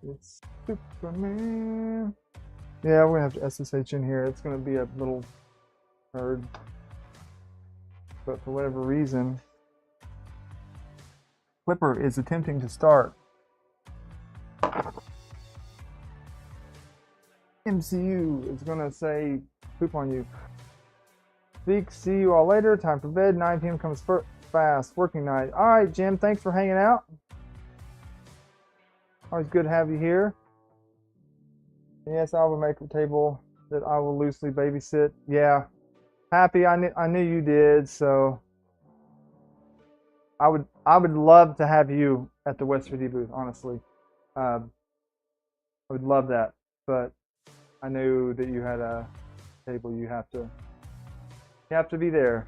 It's Superman. Yeah, we're gonna have to SSH in here. It's gonna be a little herd. but for whatever reason, Klipper is attempting to start. MCU is gonna say poop on you. Speak, see you all later. Time for bed. 9 p.m. comes fast. Working night. All right, Jim. Thanks for hanging out. Always good to have you here. Yes, I will make a table that I will loosely babysit. Yeah, Happy. I knew you did. So I would love to have you at the West 3D booth. Honestly, I would love that. But I knew that you had a table. You have to be there.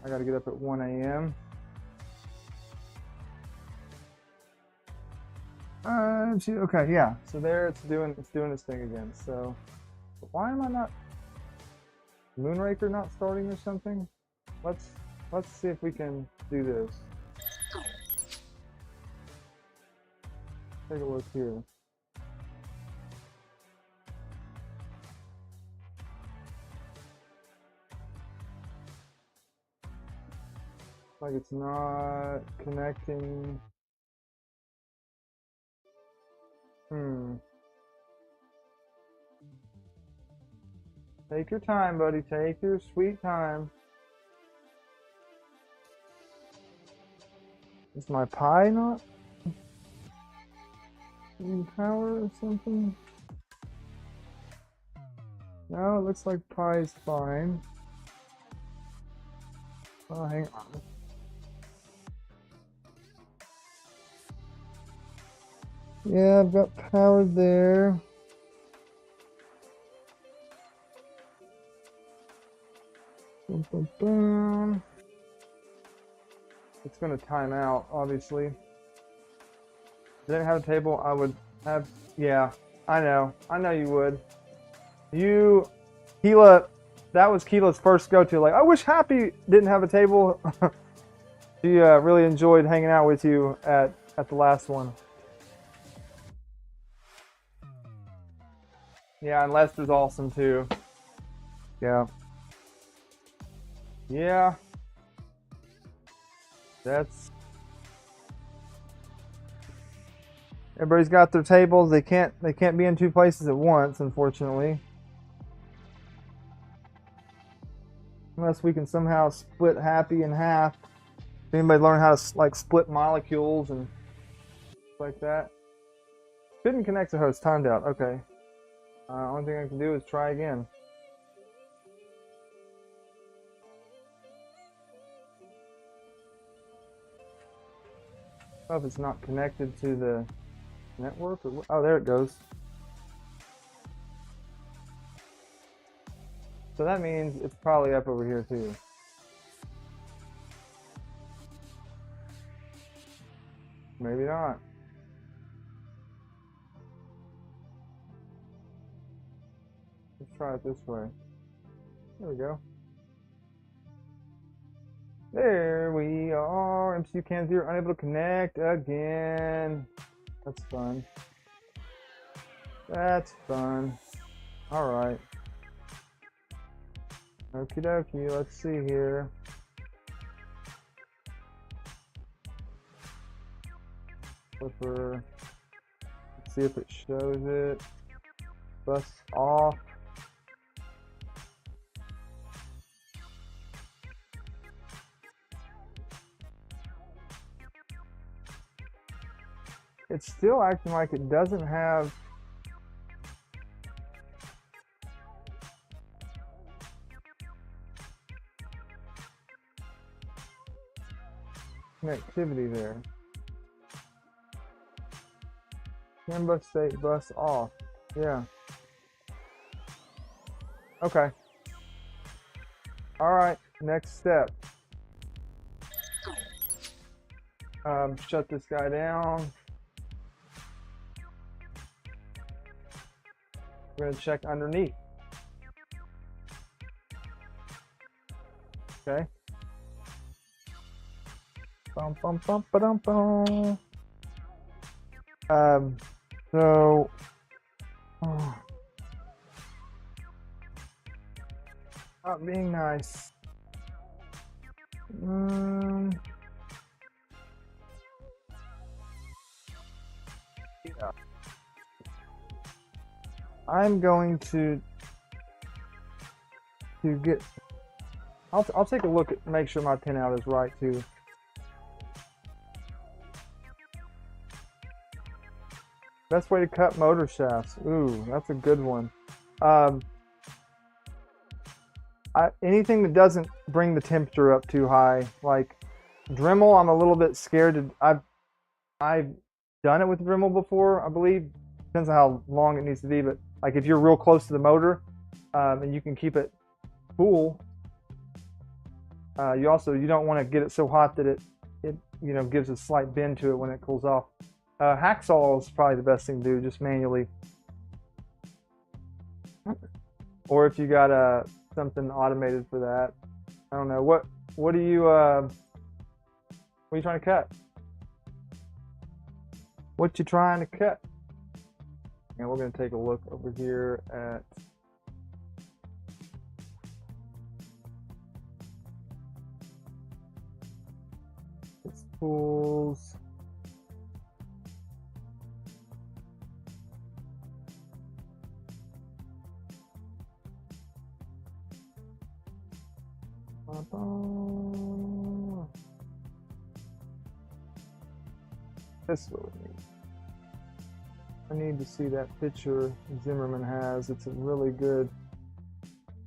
I got to get up at 1 a.m. Okay, yeah. So there, it's doing its thing again. So why am I not Moonraker not starting or something? Let's see if we can do this. Take a look here. Like it's not connecting. Take your time, buddy. Take your sweet time. Is my Pi not in power or something? No, it looks like Pi's fine. Oh, hang on. Yeah, I've got power there. Boom, boom, boom. It's going to time out, obviously. If I didn't have a table, I would have... Yeah, I know you would. Keela, that was Keela's first go-to. Like, I wish Happy didn't have a table. She really enjoyed hanging out with you at the last one. Yeah, and Lester's awesome too. Yeah. Yeah. Everybody's got their tables. They can't be in two places at once, unfortunately. Unless we can somehow split Happy in half. If anybody learn how to like split molecules and stuff like that. Couldn't connect to host. Timed out. Okay. Only thing I can do is try again. I don't know if it's not connected to the network or oh, there it goes. So that means it's probably up over here too. Maybe not. Let's try it this way. There we go. There we are. MCU cam 0 unable to connect again. That's fun. That's fun. Alright. Okie dokie, let's see here. Flipper. Let's see if it shows it. Bus off. It's still acting like it doesn't have connectivity there. CAN bus state bus off. Yeah. Okay. Alright, next step. Shut this guy down. We're going to check underneath. Okay. Bum, bum, bum, ba-dum, bum. So, Not being nice. Yeah. I'm going to get. I'll take a look at make sure my pinout is right too. Best way to cut motor shafts. Ooh, that's a good one. Anything that doesn't bring the temperature up too high, like Dremel, I'm a little bit scared to. I've done it with Dremel before, I believe. Depends on how long it needs to be, but like if you're real close to the motor, and you can keep it cool. You don't want to get it so hot that it gives a slight bend to it when it cools off. Hacksaw is probably the best thing to do, just manually. Or if you got something automated for that. I don't know. What are you trying to cut? What you trying to cut? And we're going to take a look over here at its tools. This is what we need. I need to see that picture Zimmerman has. It's a really good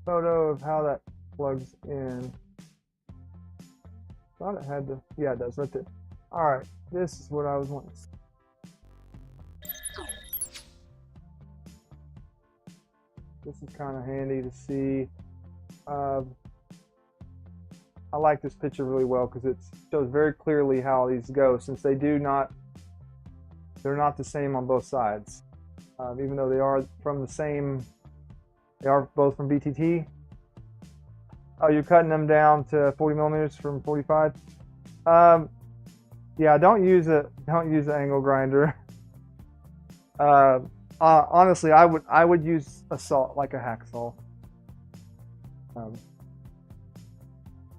photo of how that plugs in. Thought it had to, yeah, it does right there. All right, this is what I was wanting to see. This is kind of handy to see. I like this picture really well because it shows very clearly how these go, since they're not the same on both sides. Even though they are from the same, they are both from BTT. Oh, you're cutting them down to 40 millimeters from 45. Yeah, don't use an angle grinder. Honestly, I would use a saw, like a hacksaw.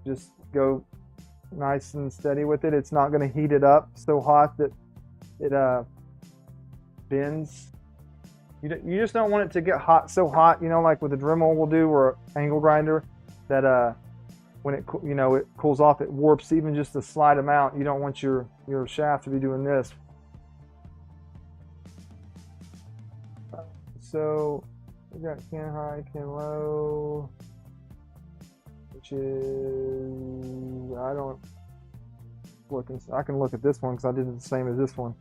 Just go nice and steady with it. It's not going to heat it up so hot that it bends. You just don't want it to get hot, so hot, like with a Dremel will do, or angle grinder, that when it it cools off, it warps even just a slight amount. You don't want your shaft to be doing this. So we got can high, can low, which is, I can look at this one because I did it the same as this one.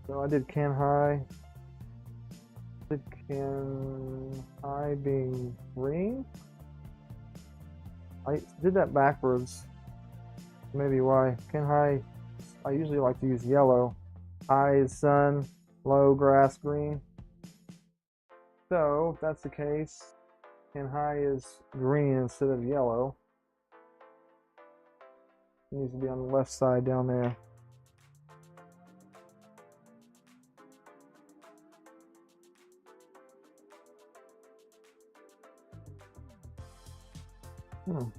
So I did can high. Did can high being green? I did that backwards. Maybe why. Can high, I usually like to use yellow. High is sun, low grass green. So if that's the case, can high is green instead of yellow. It needs to be on the left side down there. Green,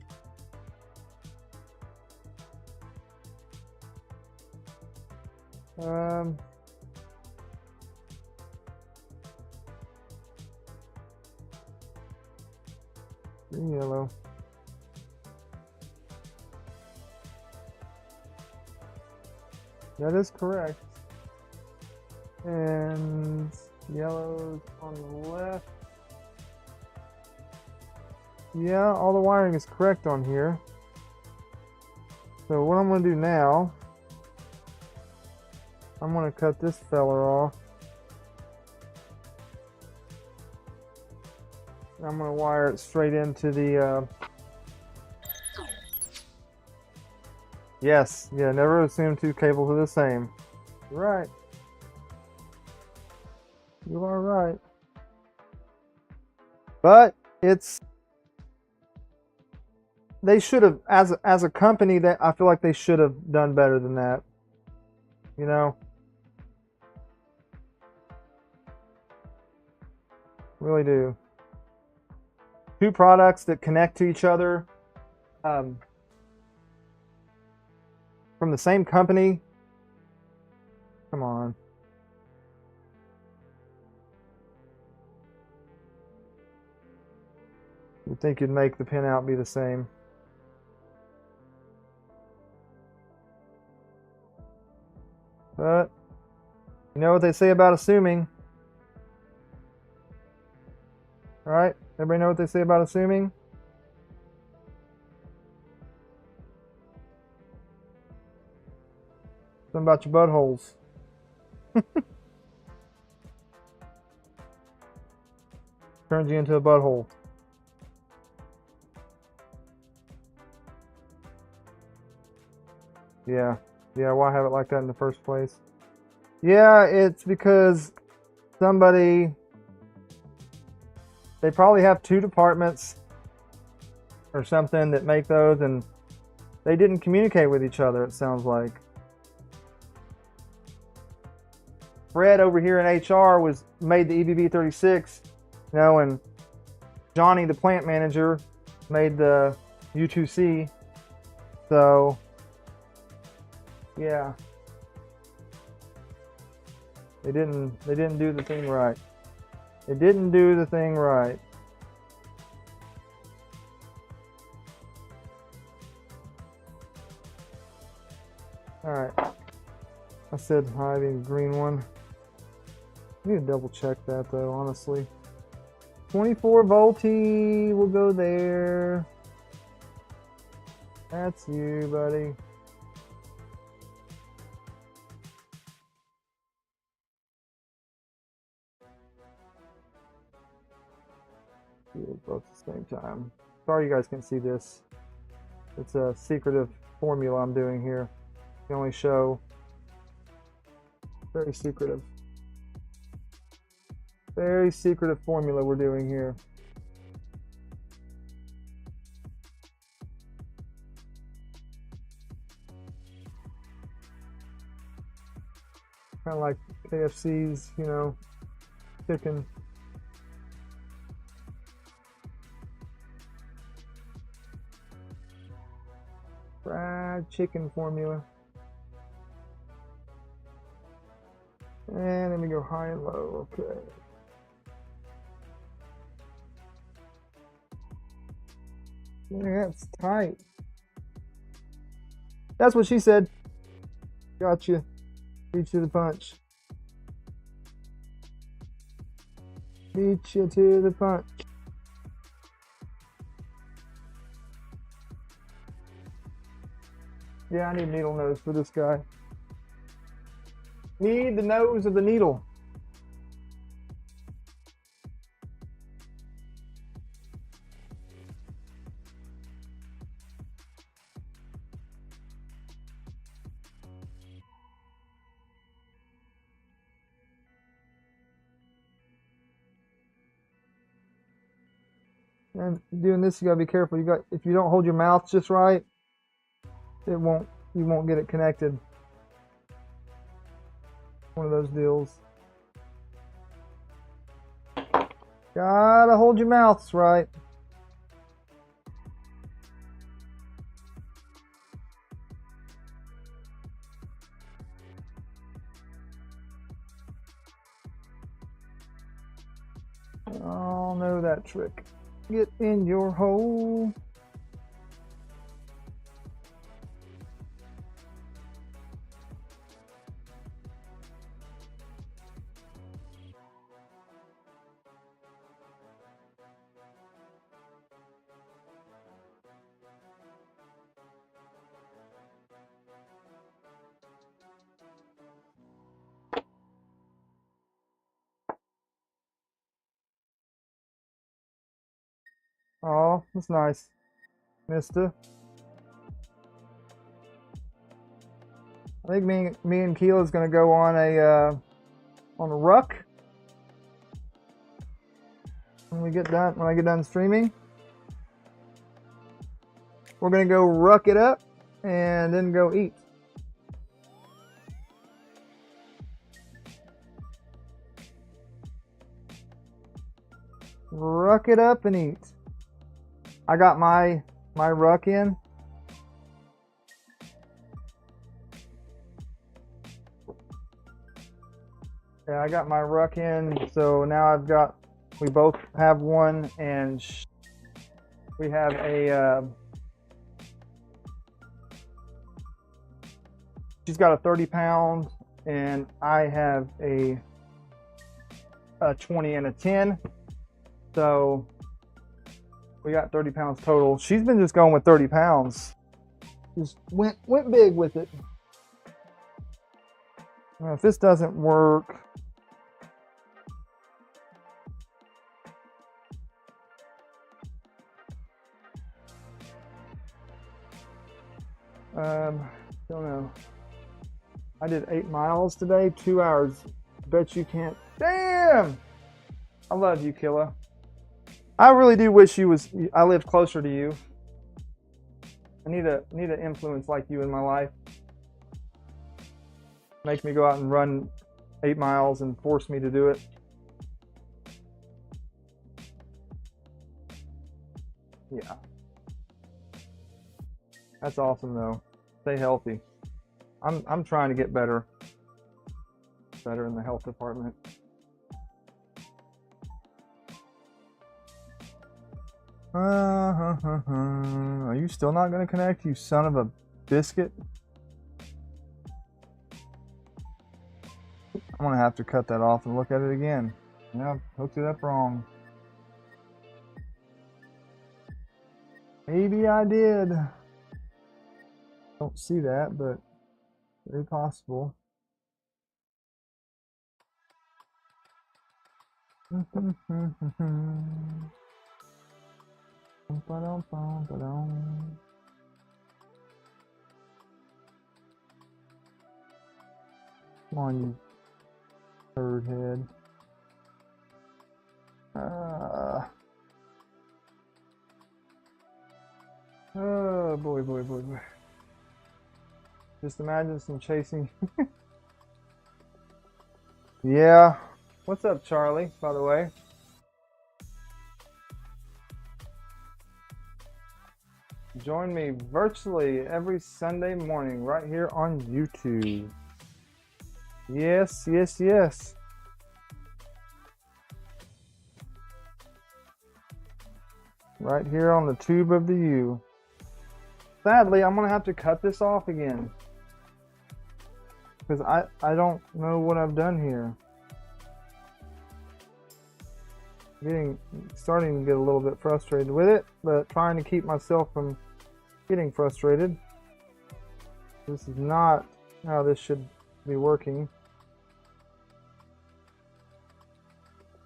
yellow. That is correct. And yellow's on the left. Yeah, all the wiring is correct on here. So what I'm going to do now, I'm going to cut this feller off. I'm going to wire it straight into the yes, yeah, never assume two cables are the same. Right. You are right. But they should have, as a company, that I feel like they should have done better than that. Really do. two products that connect to each other from the same company. Come on. You'd think you'd make the pinout be the same. But you know what they say about assuming. All right, everybody know what they say about assuming? Something about your buttholes. Turns you into a butthole. Yeah, why have it like that in the first place? Yeah, it's because somebody, they probably have two departments or something that make those, and they didn't communicate with each other, it sounds like. Fred over here in HR made the EBV36, you know, and Johnny, the plant manager, made the U2C. So yeah, they didn't do the thing right. They didn't do the thing right. All right, I said hiding green one. I need to double check that though, honestly. 24 volty, we'll go there. That's you, buddy. Both at the same time. Sorry you guys can't see this. It's a secretive formula I'm doing here. I can only show. Very secretive. Very secretive formula we're doing here. Kind of like KFC's, you know, chicken. Fried chicken formula. And then we go high and low. Okay. Yeah, that's tight. That's what she said. Gotcha. Beat you to the punch. Beat you to the punch. Yeah, I need needle nose for this guy. Need the nose of the needle. And doing this, you gotta be careful. If you don't hold your mouth just right, you won't get it connected. One of those deals. Gotta hold your mouths right. I'll know that trick. Get in your hole. Oh, that's nice, mister. I think me and Keela's gonna go on a ruck when I get done streaming. We're gonna go ruck it up and then go eat. Ruck it up and eat. I got my ruck in. Yeah, I got my ruck in, so now we both have one, and we have a, she's got a 30-pound, and I have a 20 and a 10, so we got 30 pounds total. She's been just going with 30 pounds. Just went big with it. Now, if this doesn't work, don't know. I did 8 miles today, 2 hours. Bet you can't. Damn! I love you, Killa. I really do wish I lived closer to you. I need an influence like you in my life. Make me go out and run 8 miles and force me to do it. Yeah. That's awesome though. Stay healthy. I'm trying to get better in the health department. Are you still not going to connect, you son of a biscuit? I'm going to have to cut that off and look at it again. Yeah, hooked it up wrong. Maybe I did. Don't see that, but very possible. Come on, you turd head. Oh boy. Just imagine some chasing. Yeah. What's up, Charlie, by the way? Join me virtually every Sunday morning right here on YouTube. Yes. Right here on the tube of the U. Sadly, I'm going to have to cut this off again. Because I don't know what I've done here. Starting to get a little bit frustrated with it, but trying to keep myself from getting frustrated. This is not how this should be working.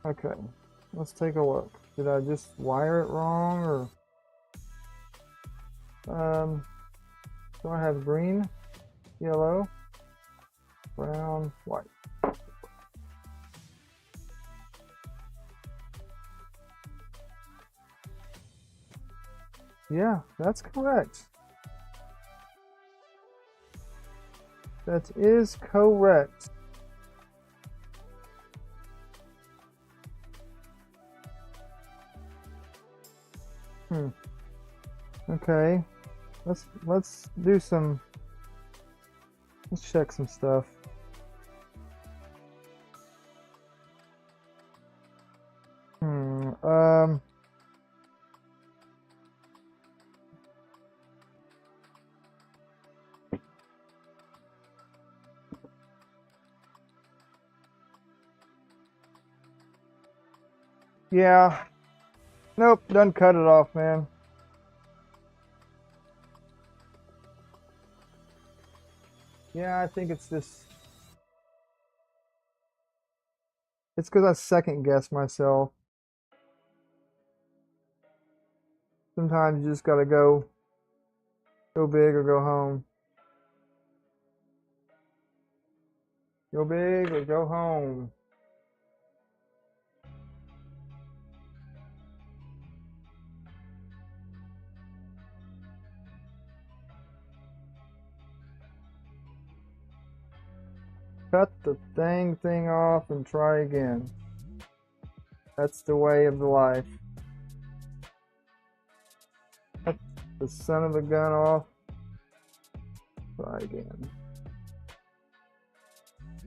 Okay, let's take a look. Did I just wire it wrong, or so I have green, yellow, brown, white. Yeah, that's correct. That is correct. Okay. Let's do some. Let's check some stuff. Yeah. Nope, done cut it off, man. Yeah, I think it's this. It's because I second guess myself. Sometimes you just gotta go big or go home. Go big or go home. Cut the thing off and try again. That's the way of the life. the son of a gun off. Try again.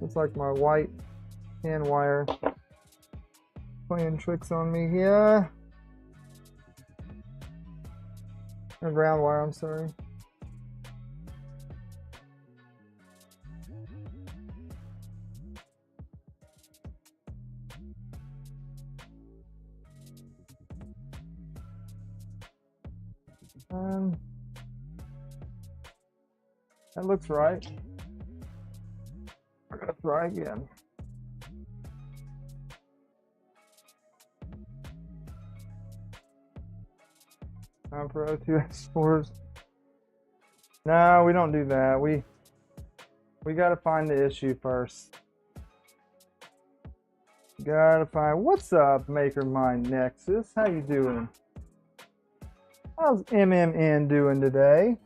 Looks like my white hand wire playing tricks on me here. Or ground wire, I'm sorry. That looks right. I'm gonna try again. Time for O2S4s. No, we don't do that. We gotta find the issue first. Gotta find. What's up, Maker Mind Nexus? How you doing? How's MMN doing today?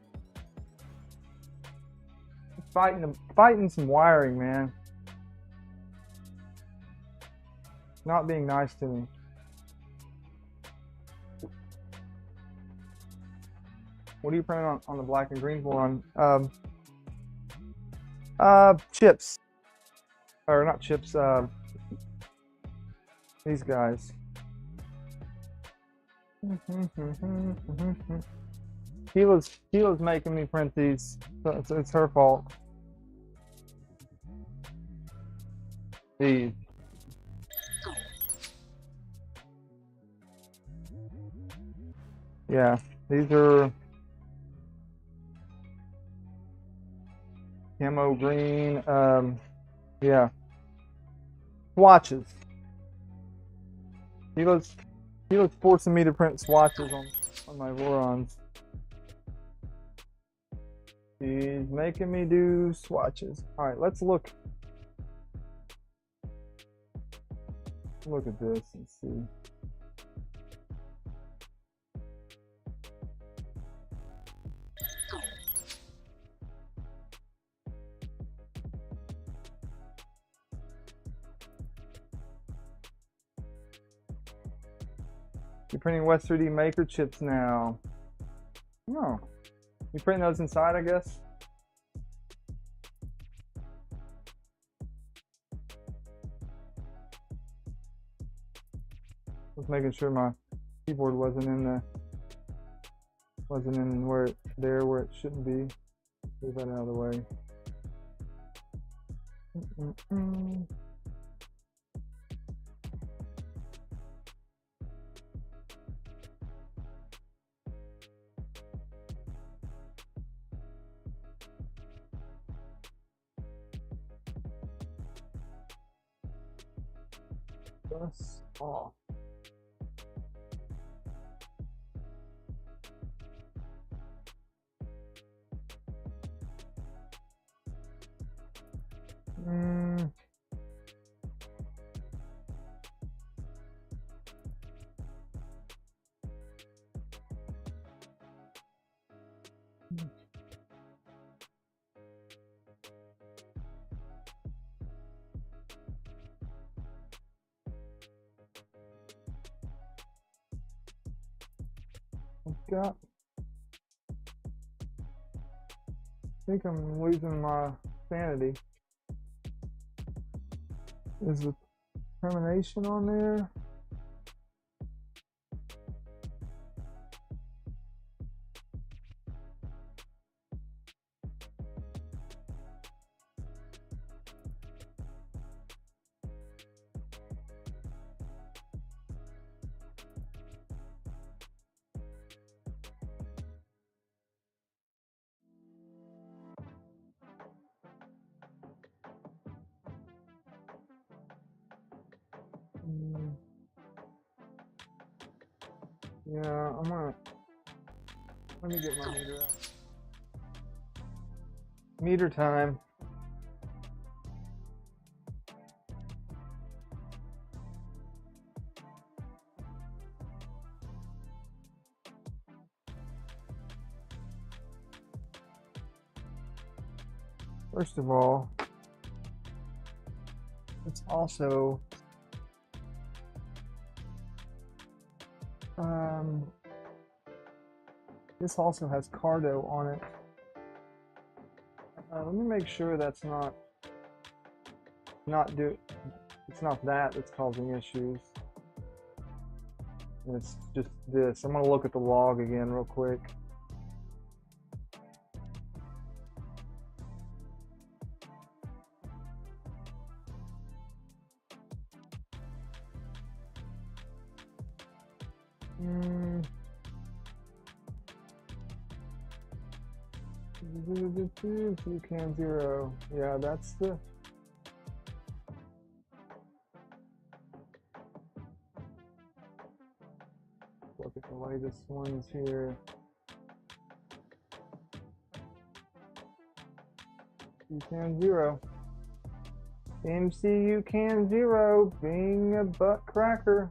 Fighting some wiring, man. Not being nice to me. What are you printing on the black and green one? Chips. Or not chips, these guys. Keela's making me print these, so it's her fault. These. Yeah, these are camo green. Yeah, swatches. Keela's forcing me to print swatches on my Vorons. He's making me do swatches. All right, let's look at this and see. You're printing West 3D Maker chips now. Oh, you printing those inside, I guess? Just making sure my keyboard wasn't in where it shouldn't be. Move that out of the way. Just off. I think I'm losing my sanity. Is the termination on there? Yeah, let me get my meter out. Meter time. First of all, it's also This also has Cardo on it. Let me make sure that's it's not that that's causing issues. And it's just this. I'm going to look at the log again real quick. Can 0. Yeah, that's the. Look at the latest ones here. Can 0. MCU can 0 being a butt cracker.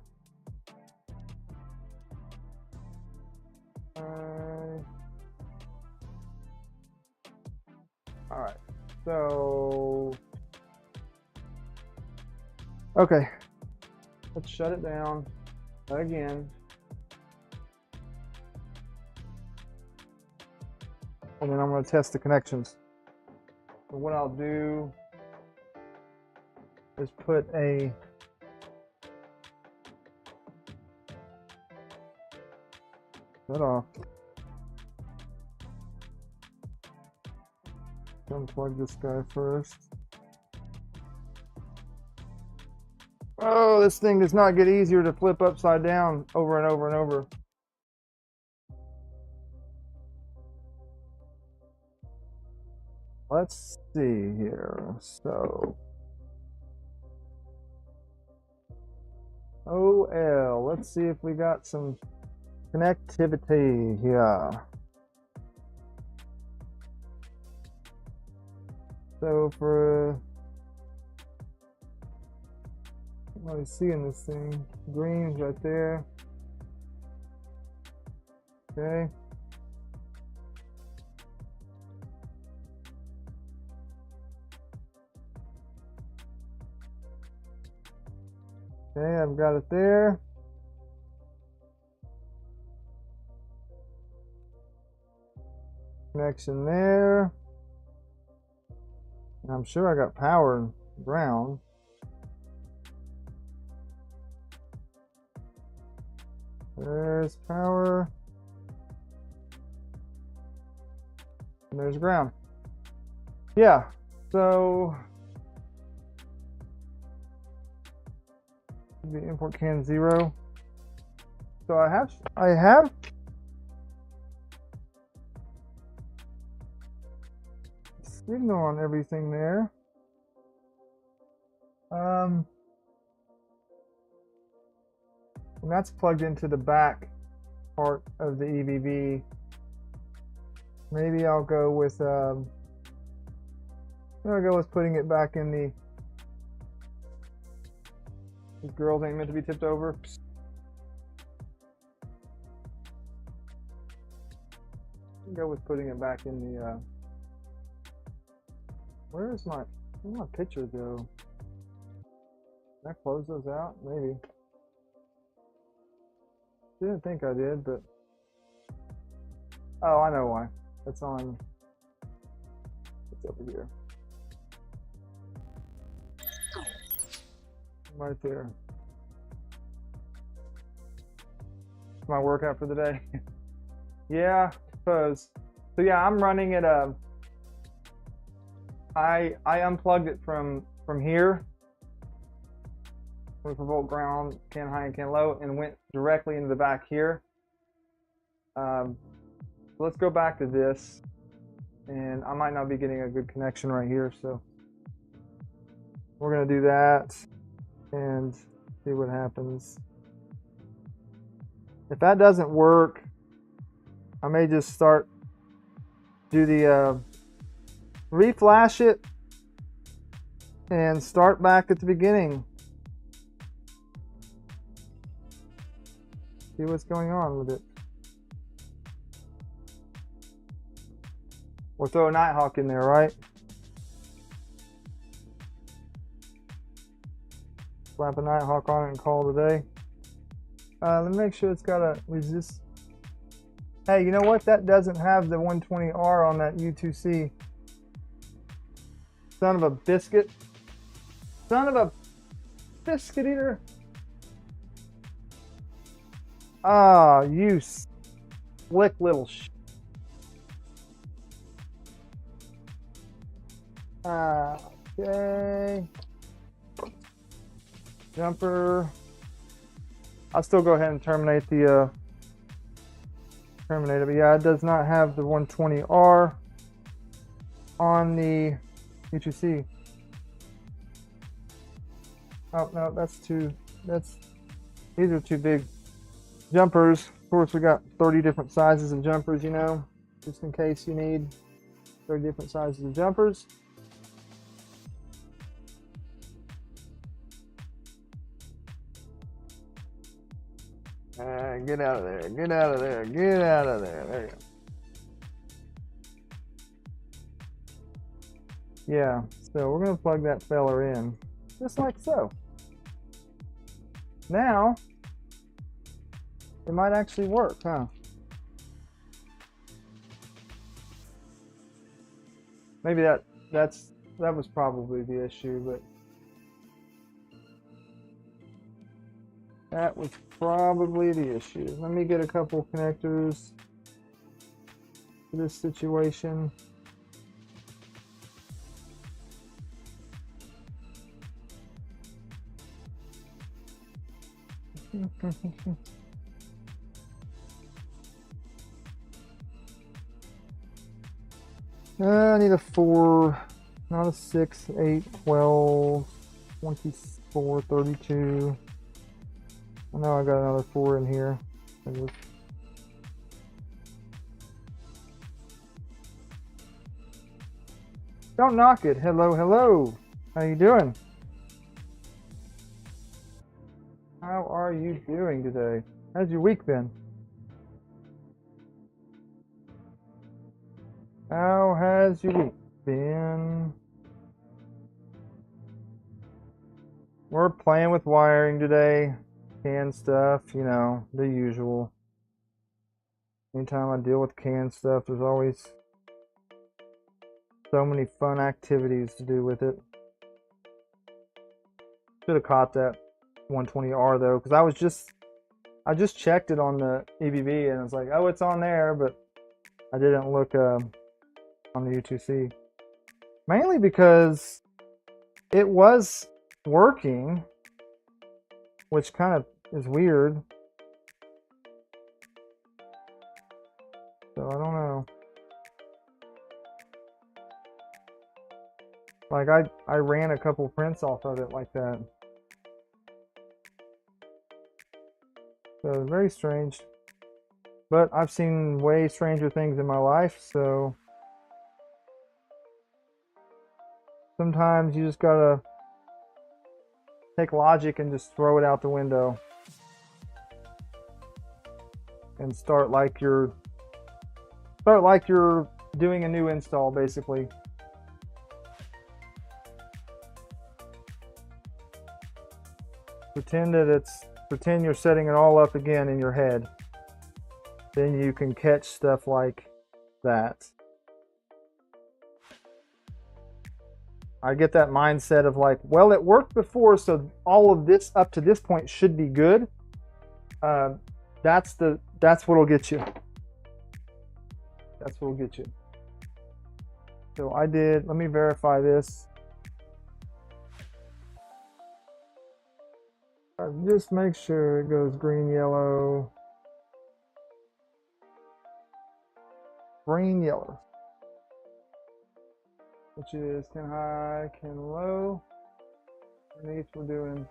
Alright, so okay, let's shut it down again. And then I'm going to test the connections. So what I'll do is put a shut off. Unplug this guy first. Oh, this thing does not get easier to flip upside down over and over and over. Let's see here. So, OL. Let's see if we got some connectivity here. So for what I see in this thing, green's right there. Okay. Okay, I've got it there. Connection there. I'm sure I got power and ground. There's power. And there's ground. Yeah, so the import can 0. So I have signal on everything there. And that's plugged into the back part of the EVB. Maybe I'll go with putting it back in the. These girls ain't meant to be tipped over. I'll go with putting it back in the. Where's my picture go? Can I close those out? Maybe. Didn't think I did, but oh, I know why. It's on. It's over here. Right there. My workout for the day. Yeah, I suppose. So yeah, I'm running it. I unplugged it from here, 24 volt ground, can high and can low, and went directly into the back here. So let's go back to this, and I might not be getting a good connection right here, so we're gonna do that and see what happens. If that doesn't work, I may just do the reflash it and start back at the beginning. See what's going on with it. We'll throw a Nighthawk in there, right? Slap a Nighthawk on it and call it a day. Let me make sure it's got a resist. Hey, you know what? That doesn't have the 120R on that U2C. Son of a biscuit. Son of a biscuit eater. Ah, you slick little okay. Jumper. I'll still go ahead and terminate the terminate it, but yeah, it does not have the 120R on the U2C. Oh no, these are too big jumpers. Of course, we got 30 different sizes of jumpers, you know, just in case you need 30 different sizes of jumpers. Get out of there, get out of there, get out of there. There you go. Yeah, so we're going to plug that feller in, just like so. Now, it might actually work, huh? Maybe that was probably the issue, but that was probably the issue. Let me get a couple connectors for this situation. I need a 4, not a 6, 8, 12, 24, 32. I know I got another 4 in here. Don't knock it. Hello, hello. How you doing? How are you doing today? How's your week been? How has your week been? We're playing with wiring today. Canned stuff, you know, the usual. Anytime I deal with canned stuff, there's always so many fun activities to do with it. Should have caught that 120R though, because I just checked it on the EBB and it's like, oh, it's on there, but I didn't look on the U2C. Mainly because it was working, which kind of is weird. So I don't know. Like I ran a couple prints off of it like that. So very strange. But I've seen way stranger things in my life, so sometimes you just gotta take logic and just throw it out the window and start like you're doing a new install, basically. Pretend you're setting it all up again in your head. Then you can catch stuff like that. I get that mindset of like, well, it worked before, so all of this up to this point should be good. That's what'll get you. That's what'll get you. So I did. Let me verify this. Just make sure it goes green, yellow, green, yellow. Which is can high, can low. Underneath we're doing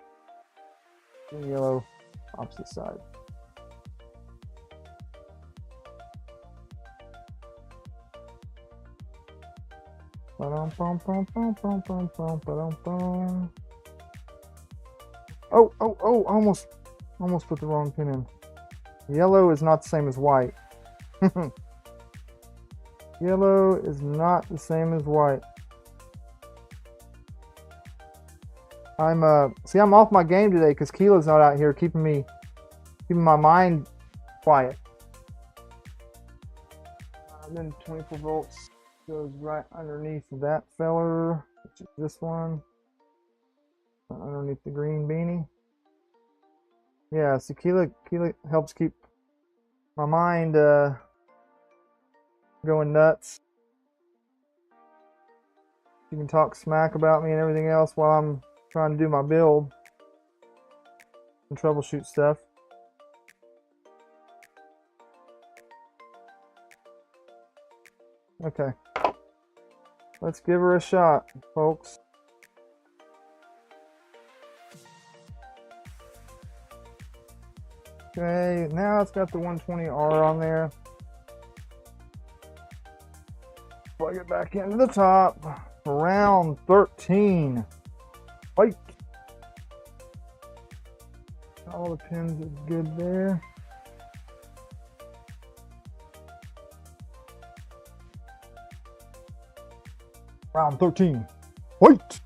green, yellow, opposite side. Oh, almost put the wrong pin in. Yellow is not the same as white. Yellow is not the same as white. I'm off my game today because Keela's not out here keeping my mind quiet. And then 24 volts goes right underneath that feller, which is this one, underneath the green beanie. Yeah, so Keela helps keep my mind going nuts. You can talk smack about me and everything else while I'm trying to do my build and troubleshoot stuff. Okay, let's give her a shot, folks. Okay, now it's got the 120R on there. Plug it back into the top. Round 13. Wait. All the pins are good there. Round 13. Wait.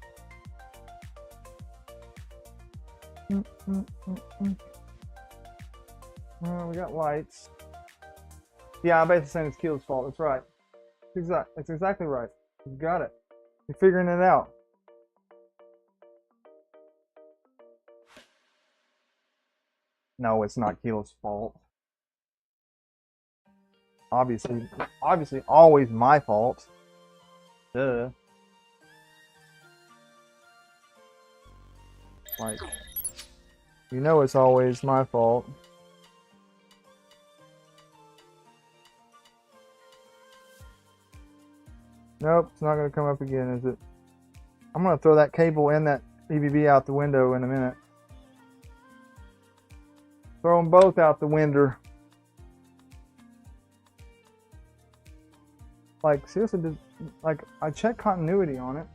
We got lights. Yeah, I'm basically saying it's Keela's fault. That's right. That's exactly right. You got it. You're figuring it out. No, it's not Keela's fault. Obviously, always my fault. Duh. Like, you know it's always my fault. Nope, it's not going to come up again, is it? I'm going to throw that cable and that EVB out the window in a minute. Throw them both out the window. Like, seriously, like, I checked continuity on it.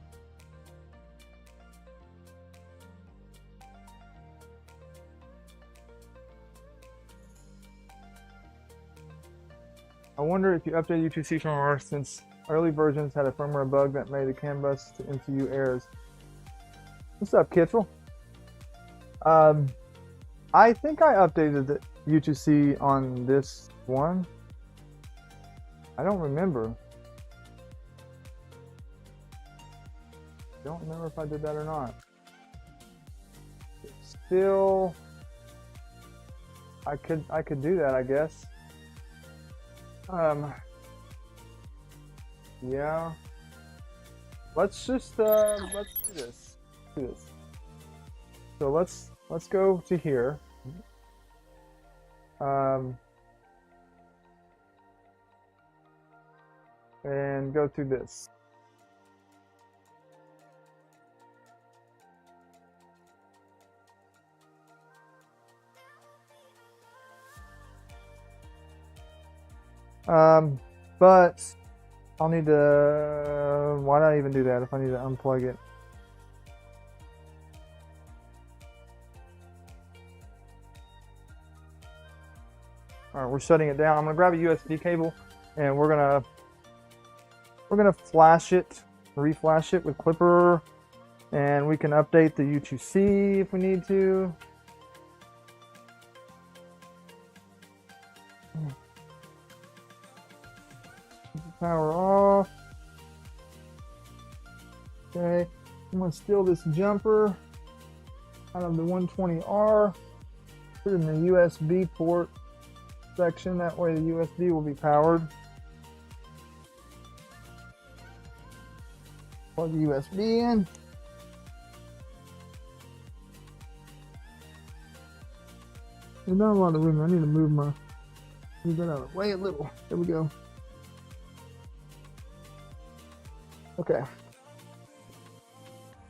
I wonder if you update U2C firmware since early versions had a firmware bug that made the CAN bus to MCU errors. What's up, Kittrell? I think I updated the U2C on this one. I don't remember. Don't remember if I did that or not. It's still, I could do that, I guess. Yeah. Let's just let's do this. So let's go to here. And go through this. But I'll need to, why not even do that if I need to unplug it? All right, we're shutting it down. I'm gonna grab a USB cable and we're gonna flash it, reflash it with Klipper, and we can update the U2C if we need to. Power off. Okay, I'm gonna steal this jumper out of the 120R, put it in the USB port section, that way the USB will be powered. Plug the USB in. There's not a lot of room. I need to move that out of the way a little. There we go. Okay.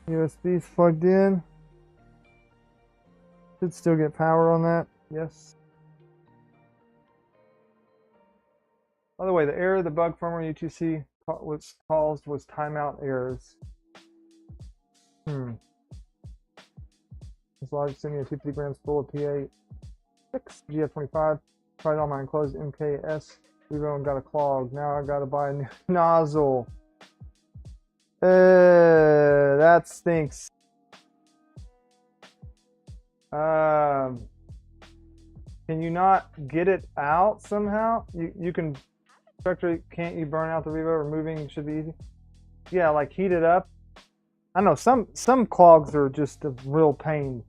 USB's plugged in. Should still get power on that. Yes. By the way, the error the bug firmware U2C was caused was timeout errors. This logic sent me a 250 grams full of PA6 GF25. Tried on my enclosed MKS Revo and got a clog. Now I gotta buy a new nozzle. That stinks. Can you not get it out somehow? You can Structure, can't you burn out the revo? Removing should be easy. Yeah, like heat it up. I know some clogs are just a real pain.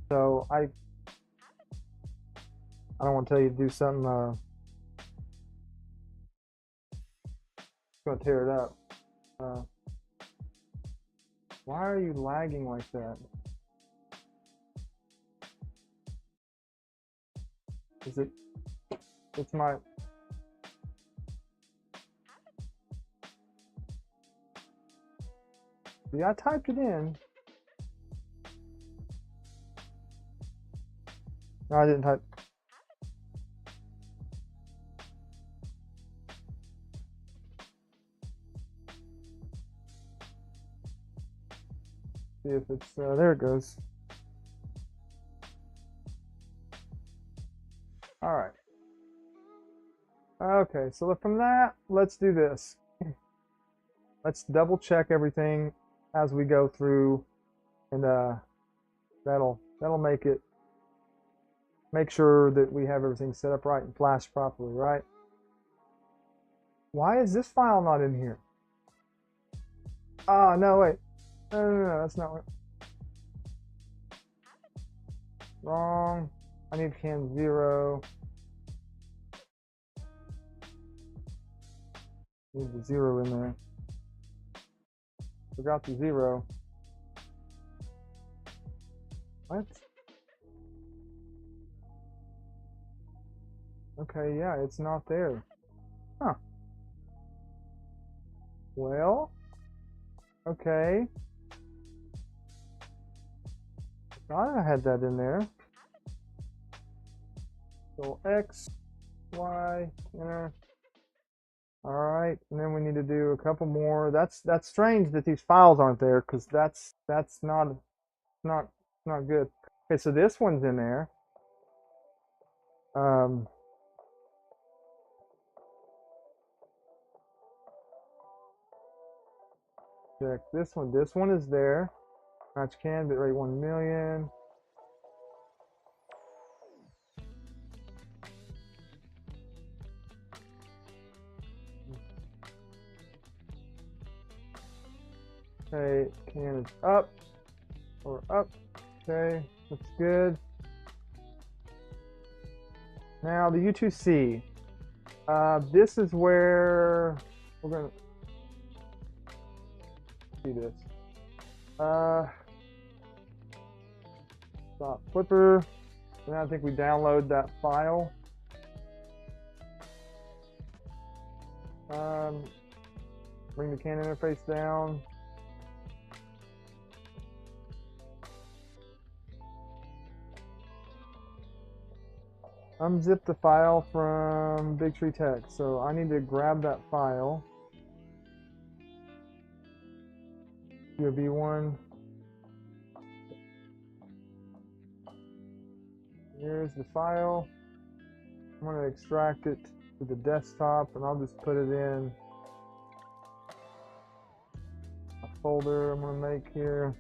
So I don't want to tell you to do something gonna tear it up. Why are you lagging like that? Is it? It's my. Yeah, I typed it in. No, I didn't type. See if it's there. It goes. All right. Okay, so from that, let's do this. Let's double check everything as we go through, and that'll make sure that we have everything set up right and flashed properly, right? Why is this file not in here? Ah, no, wait. No, that's not what. Wrong. I need can 0. Need the 0 in there. Forgot the 0. What? Okay, yeah, it's not there. Huh. Well, okay. I thought I had that in there. So X, Y, enter. All right, and then we need to do a couple more. That's strange that these files aren't there, because that's not good. Okay, so this one's in there. Check this one. This one is there. Match can, bitrate 1 million. Okay, can is up or up. Okay, looks good. Now the U2C. This is where we're gonna see this. Stop Klipper. And I think we download that file. Bring the CAN interface down. Unzip the file from Big Tree Tech. So I need to grab that file. UB1. Here's the file. I'm going to extract it to the desktop, and I'll just put it in a folder I'm going to make here.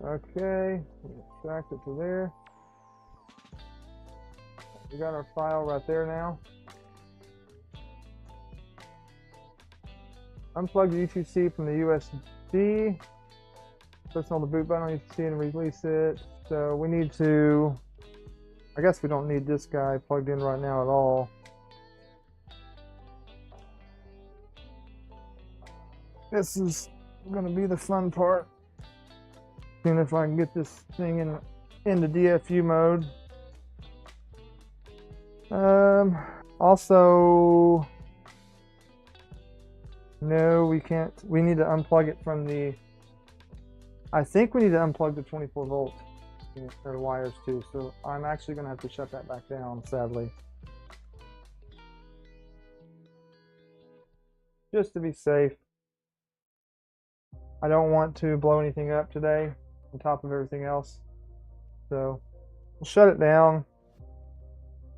Okay, extract it to there. We got our file right there now. Unplug the U2C from the USB. Press on the boot button on U2C and release it. So we need to, I guess we don't need this guy plugged in right now at all. This is going to be the fun part. Seeing if I can get this thing into DFU mode. Also, no, we can't. We need to unplug it from the. I think we need to unplug the 24 volt or wires too. So I'm actually going to have to shut that back down, sadly, just to be safe. I don't want to blow anything up today on top of everything else. So we'll shut it down.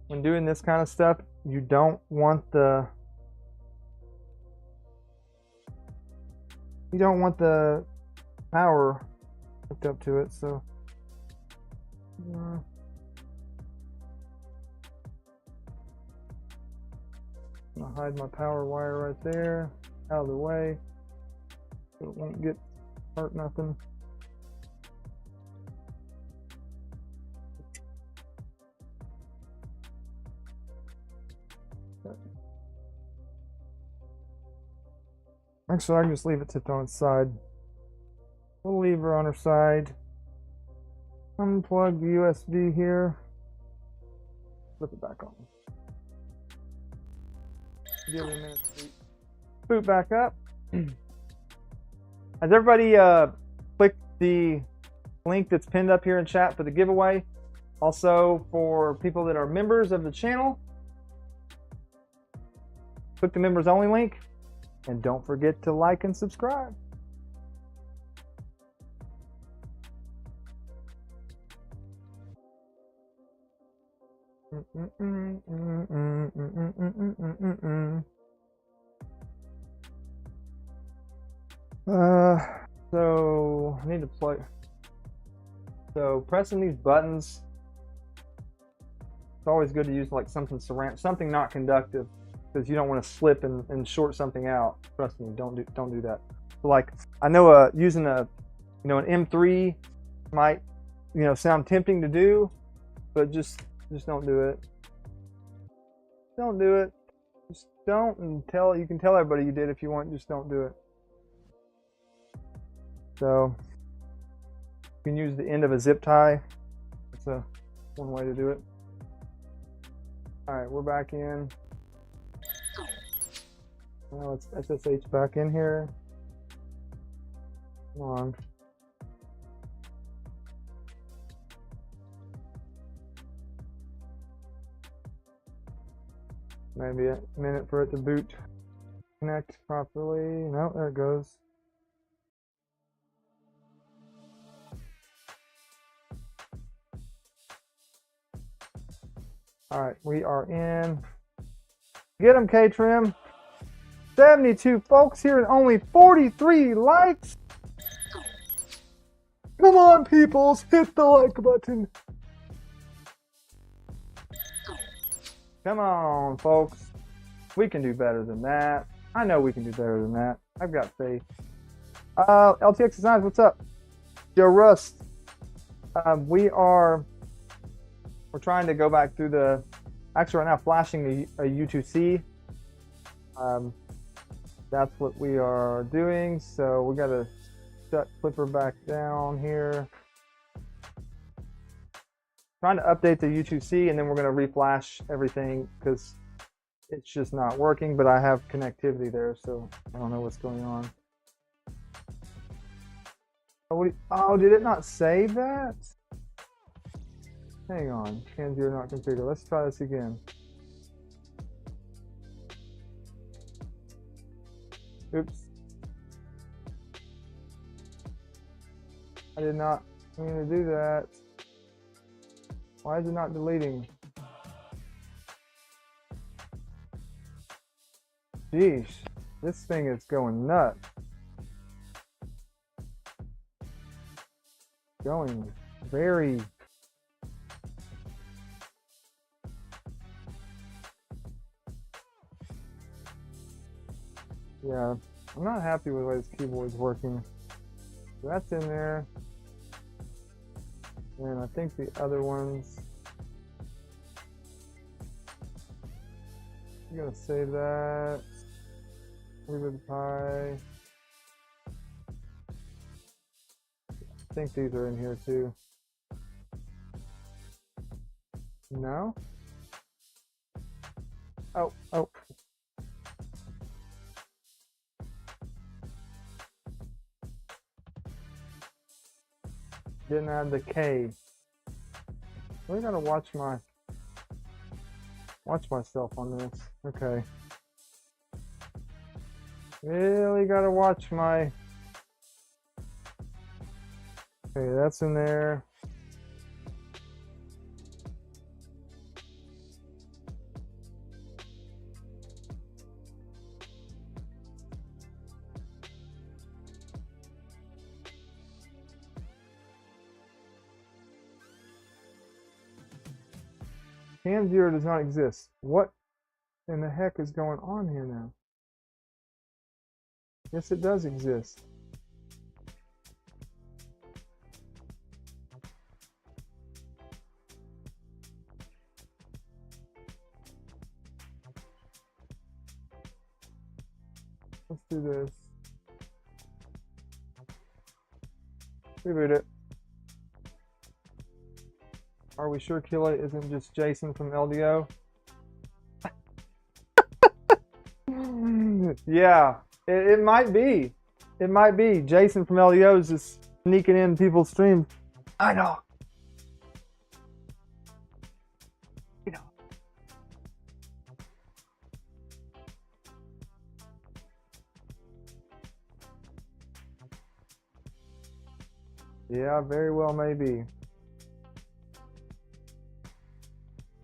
When doing this kind of stuff, you don't want the power hooked up to it, so I'm gonna hide my power wire right there, out of the way, so it won't get hurt nothing. Actually, I can just leave it tipped on its side. Little lever on her side. Unplug the USB here. Flip it back on. Give it a minute to boot back up. Has everybody clicked the link that's pinned up here in chat for the giveaway? Also, for people that are members of the channel, click the members only link. And don't forget to like and subscribe. So I need to plug. So pressing these buttons, it's always good to use like something not conductive, because you don't want to slip and short something out. Trust me, don't do that. So like I know using an M3 might sound tempting to do, but just don't do it. Don't do it. Just don't, and you can tell everybody you did if you want. Just don't do it. So you can use the end of a zip tie. That's one way to do it. All right, we're back in. Now let's SSH back in here. Come on. Maybe a minute for it to boot. Connect properly. No, there it goes. All right, we are in. Get them, K-Trim. 72 folks here and only 43 likes. Come on, peoples, hit the like button. Come on, folks. We can do better than that. I know we can do better than that. I've got faith. LTX Designs, what's up? Joe Rust. We're trying to go back through actually right now flashing a U2C. That's what we are doing. So we got to shut Klipper back down here. Trying to update the U2C, and then we're going to reflash everything because it's just not working, but I have connectivity there, so I don't know what's going on. Oh, did it not save that? Hang on, Scan 0 not configured. Let's try this again. Oops. I did not mean to do that. Why is it not deleting? Jeez, this thing is going nuts. Going very... Yeah, I'm not happy with the way this keyboard is working. So that's in there. And I think the other ones, I'm gonna save that. Leave it pie. I think these are in here too. No? Oh. Didn't add the K. I gotta watch myself on this. Okay. Really gotta watch my... Okay, that's in there. Cam 0 does not exist. What in the heck is going on here now? Yes, it does exist. Let's do this. Reboot it. Are we sure Killa isn't just Jason from LDO? Yeah, it might be. It might be. Jason from LDO is just sneaking in people's streams. I know. You know. Yeah, very well may be.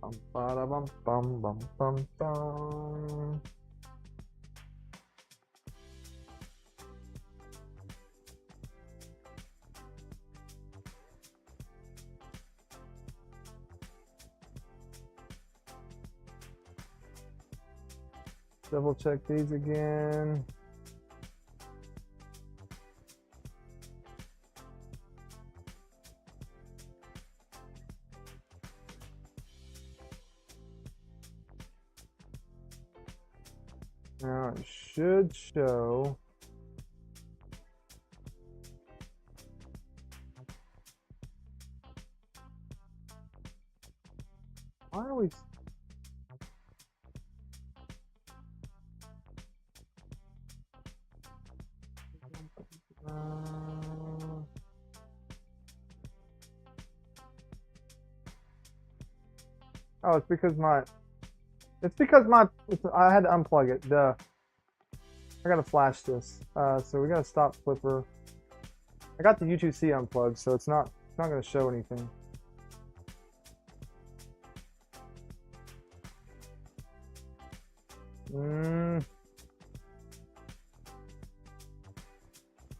Bum, ba, bum, bum, bum, bum, bum. Double check these again. Now it should show. Why are we? Oh, it's because I had to unplug it. Duh. I gotta flash this. So we gotta stop Klipper. I got the U2C unplugged, so it's not gonna show anything.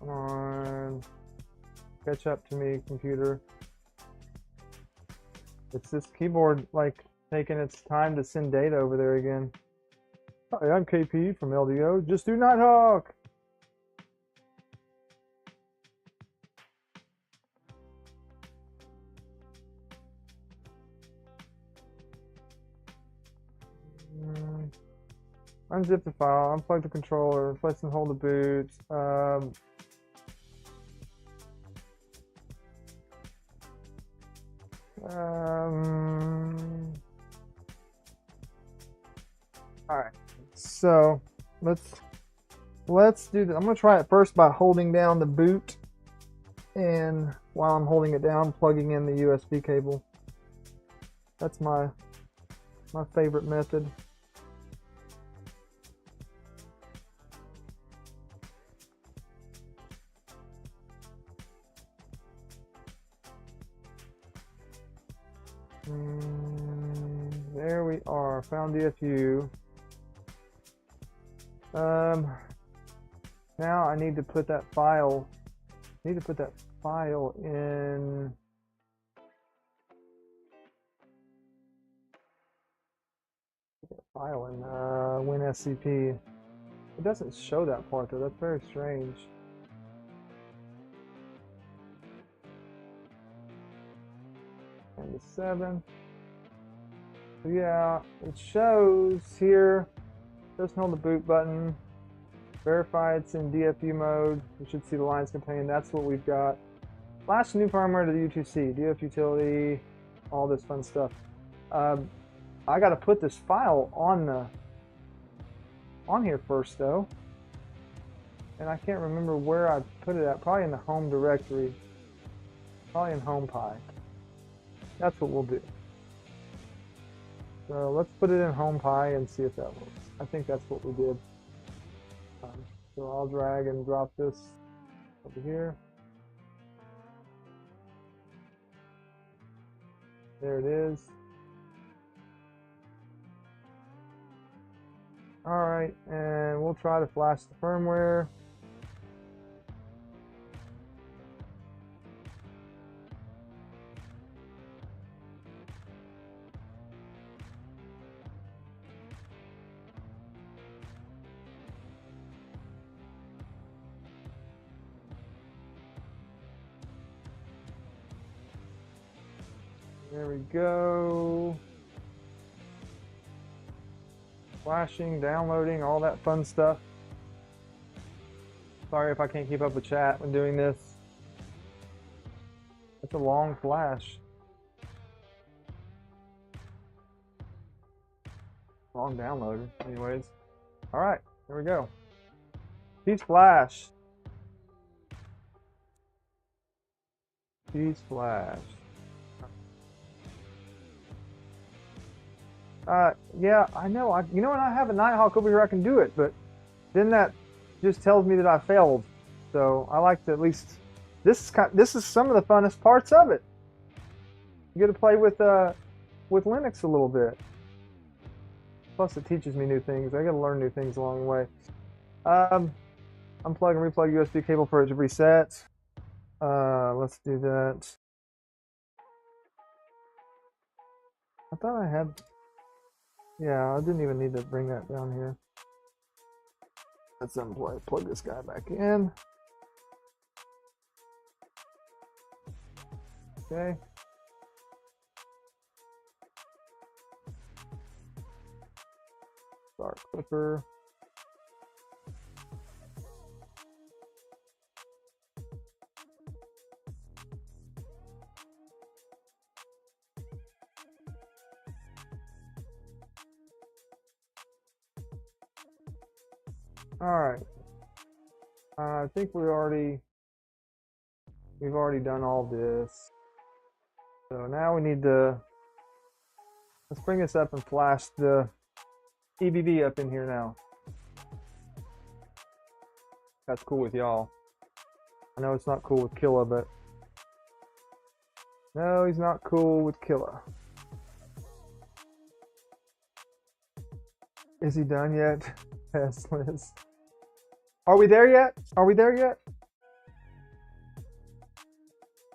Come on. Catch up to me, computer. It's this keyboard, like, taking its time to send data over there again. Hi, I'm KP from LDO. Just do not talk! Unzip the file, unplug the controller, press and hold the boot. Alright, so let's do this. I'm gonna try it first by holding down the boot, and while I'm holding it down, plugging in the USB cable. That's my favorite method. There we are. Found DFU. Now I need to put that file. In WinSCP. It doesn't show that part though. That's very strange. And the 7. So yeah, it shows here. Just hold the boot button. Verify it's in DFU mode. You should see the lines contained. That's what we've got. Flash new firmware to the U2C, DF utility, all this fun stuff. I got to put this file on here first though, and I can't remember where I put it at. Probably in the home directory. Probably in HomePy. That's what we'll do. So let's put it in HomePy and see if that works. I think that's what we did. So I'll drag and drop this over here. There it is. Alright, and we'll try to flash the firmware. There we go. Flashing, downloading, all that fun stuff. Sorry if I can't keep up with chat when doing this. It's a long flash. Long download, anyways. All right, here we go. Piece flash. Piece flash. Yeah, I know. You know, when I have a Nighthawk over here, I can do it, but then that just tells me that I failed. So I like to at least. This is some of the funnest parts of it. You get to play with Linux a little bit. Plus, it teaches me new things. I got to learn new things along the way. Unplug and replug USB cable for it to reset. Let's do that. I thought I had. Yeah, I didn't even need to bring that down here. Let's unplug. Plug this guy back in. Okay. Start Klipper. All right. I think we've already done all this. So now we need to, let's bring this up and flash the EBB up in here now. That's cool with y'all. I know it's not cool with Killa, but no, he's not cool with Killa. Is he done yet? Yes, Liz. Are we there yet? Are we there yet?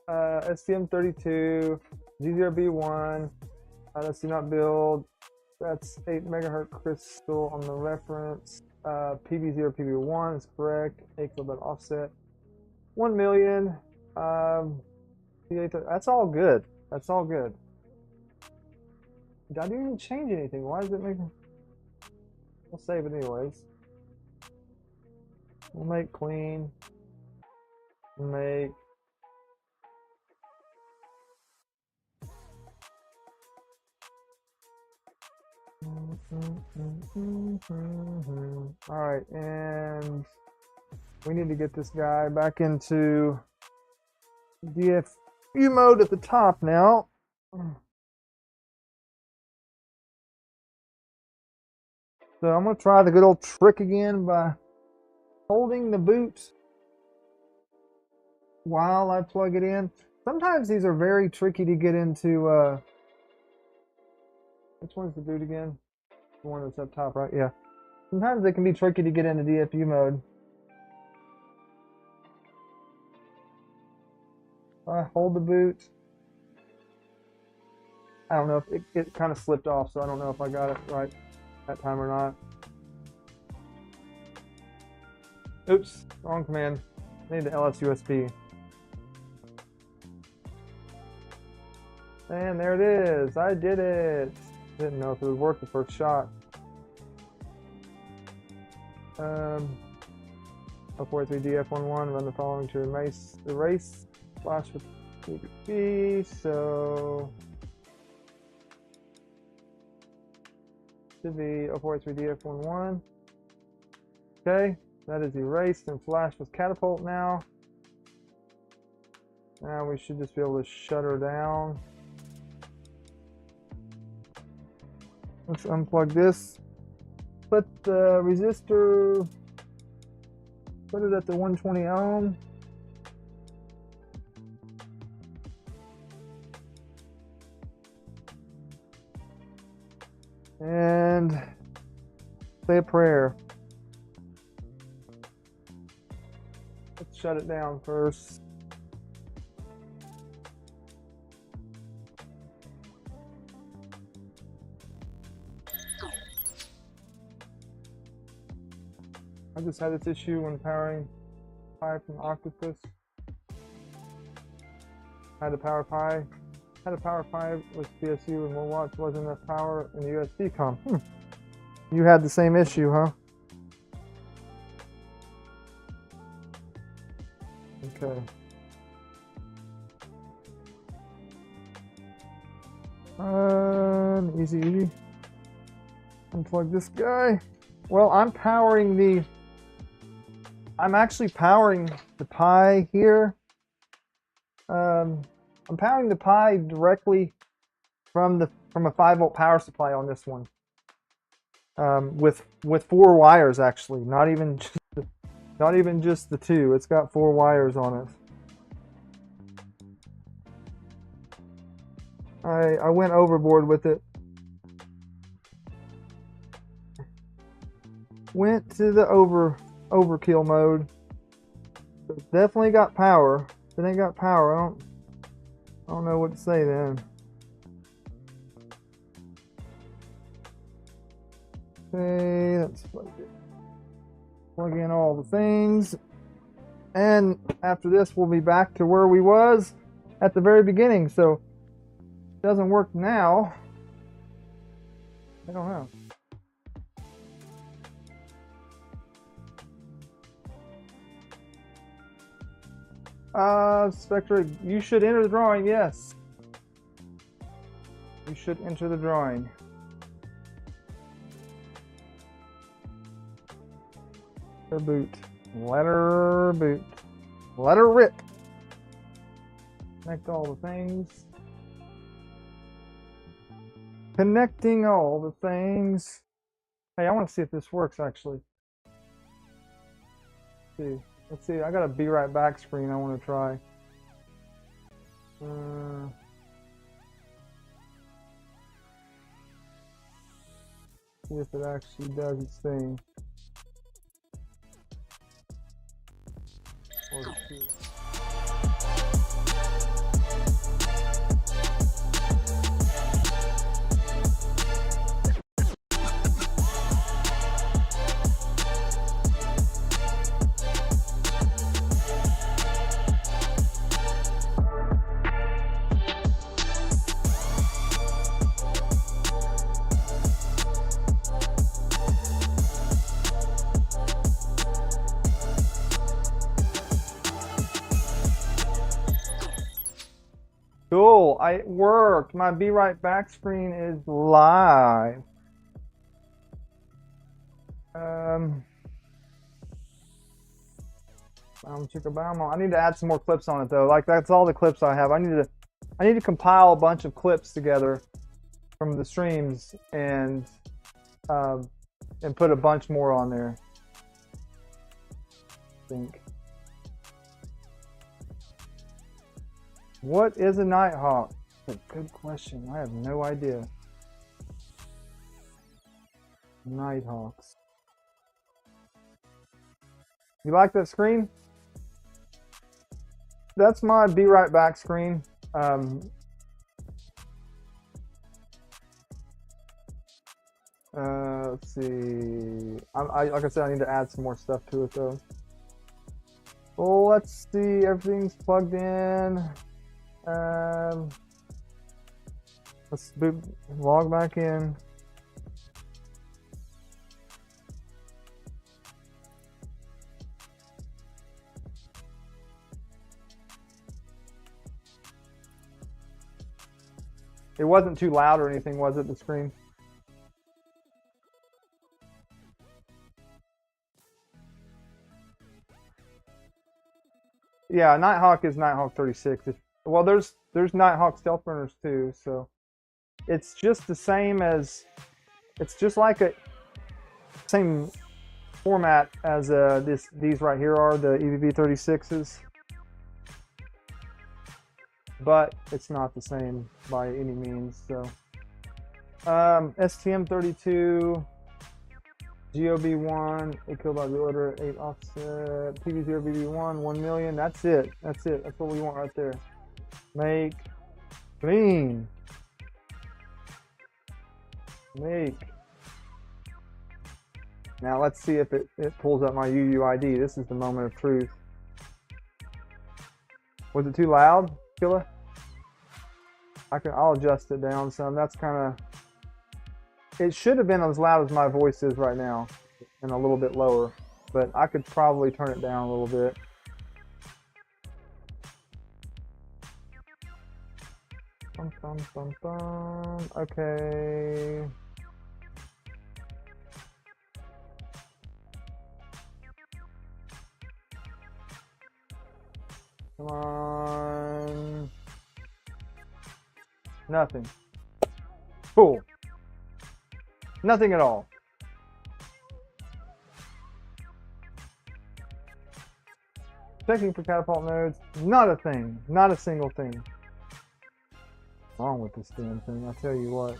STM32, G0B1, let's do not build, that's 8 megahertz crystal on the reference, PB0, PB1 is correct, 8 kilobit offset, 1 million, that's all good, that's all good. I didn't even change anything, why does it make, we'll save it anyways. We'll make clean, make all right, and we need to get this guy back into DFU mode at the top now. So I'm going to try the good old trick again by holding the boot while I plug it in. Sometimes these are very tricky to get into. Which one's the boot again? The one that's up top, right? Yeah. Sometimes they can be tricky to get into DFU mode. I hold the boot. I don't know if it kind of slipped off, so I don't know if I got it right that time or not. Oops, wrong command. I need the LS USB. And there it is. I did it. Didn't know if it would work the first shot. 043DF11, run the following to erase flash with PB. So should be 043DF11. Okay, that is erased and flashed with catapult now. Now we should just be able to shut her down. Let's unplug this. Put the resistor, put it at the 120 ohm. And say a prayer. Let's shut it down first. I just had this issue when powering Pi from Octopus. I had to power Pi Had a power 5 with CSU and 1 watts, wasn't enough power in the USB com. You had the same issue, huh? Okay. Easy. Unplug this guy. Well, I'm actually powering the Pi here. I'm powering the Pi directly from a 5-volt power supply on this one. With 4 wires actually, not even just the 2. It's got 4 wires on it. I went overboard with it. Went to the overkill mode. It's definitely got power. If it ain't got power, I don't know what to say then. Okay, let's plug in all the things. And after this, we'll be back to where we was at the very beginning. So it doesn't work now. I don't know. Spectre, you should enter the drawing, yes. You should enter the drawing. Let her boot. Let her rip. Connect all the things. Connecting all the things. Hey, I want to see if this works actually. Let's see. I got a be right back screen I want to try. See if it actually does its thing. Cool, it worked. My Be Right Back screen is live. I need to add some more clips on it though. Like that's all the clips I have. I need to compile a bunch of clips together from the streams and put a bunch more on there. I think. What is a Nighthawk? That's a good question. I have no idea. Nighthawks. You like that screen? That's my Be Right Back screen. Let's see. Like I said, I need to add some more stuff to it though. Well, let's see. Everything's plugged in. Let's log back in. It wasn't too loud or anything, was it, the screen? Yeah, Nighthawk is Nighthawk 36. Well, there's Nighthawk stealth burners too, so it's just the same as, it's just like a same format as these right here are the EVV 36s, but it's not the same by any means. So STM32, GOB1, 8 kilobyte reloader, 8 offset, PV0 BB1, 1 million. That's it. That's what we want right there. Make clean. Make. Now let's see if it pulls up my UUID. This is the moment of truth. Was it too loud, Killa? I'll adjust it down some. That's kind of, it should have been as loud as my voice is right now and a little bit lower, but I could probably turn it down a little bit. Okay. Come on. Nothing. Cool. Nothing at all. Checking for catapult nodes. Not a thing. Not a single thing. What's wrong with this damn thing? I'll tell you what.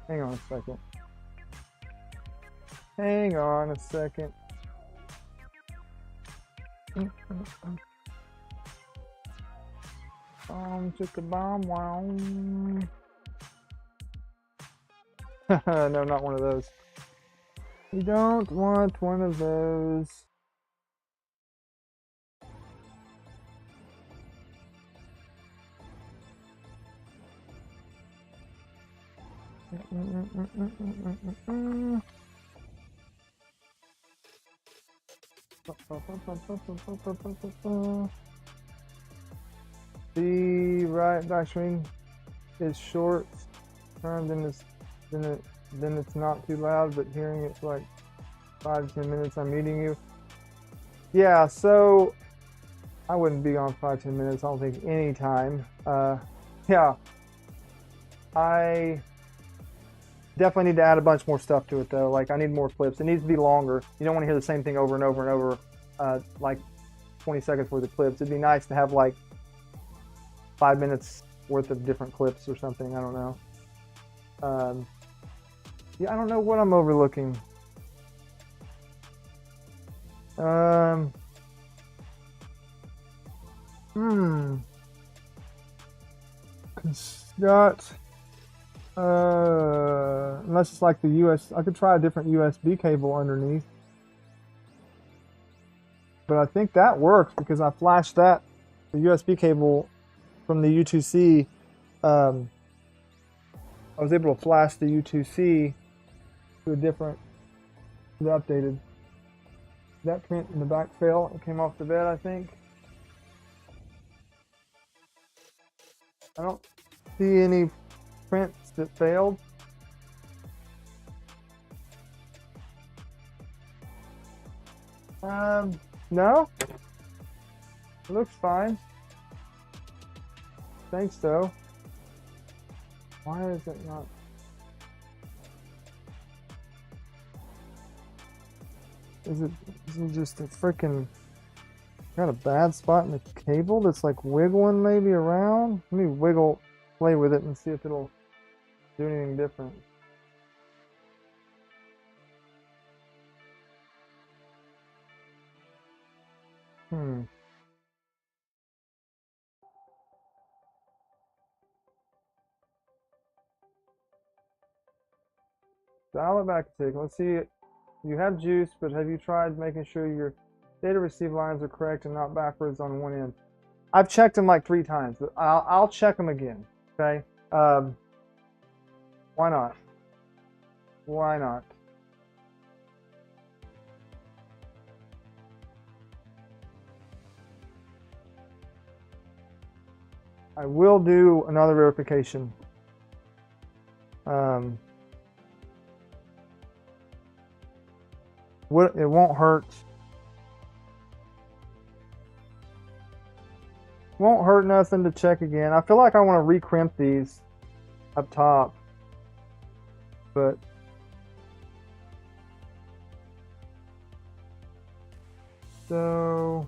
Hang on a second. Hang on a second. Chicka bomb wow. No, not one of those. You don't want one of those. The right backstring is short, then it's not too loud, but hearing it's like 5 to 10 minutes. I'm meeting you. Yeah, so I wouldn't be on 5 to 10 minutes. I don't think any time. Yeah, I definitely need to add a bunch more stuff to it though. Like I need more clips. It needs to be longer. You don't want to hear the same thing over and over and over, like 20 seconds worth of clips. It'd be nice to have like 5 minutes worth of different clips or something. I don't know. Yeah, I don't know what I'm overlooking. Got unless it's like the US, I could try a different USB cable underneath. But I think that works because I flashed that, the USB cable from the U2C. I was able to flash the U2C to a different, to the updated. That print in the back fell. It came off the bed, I think. I don't see any prints that failed. No. It looks fine. Thanks though. Why is it not? Is it just a freaking got a bad spot in the cable that's like wiggling maybe around? Let me play with it and see if it'll do anything different. Dial it back a tick. Let's see. You have juice, but have you tried making sure your data receive lines are correct and not backwards on one end? I've checked them like 3 times, but I'll check them again. Okay. Why not? Why not? I will do another verification. It won't hurt. Won't hurt nothing to check again. I feel like I want to recrimp these up top, but so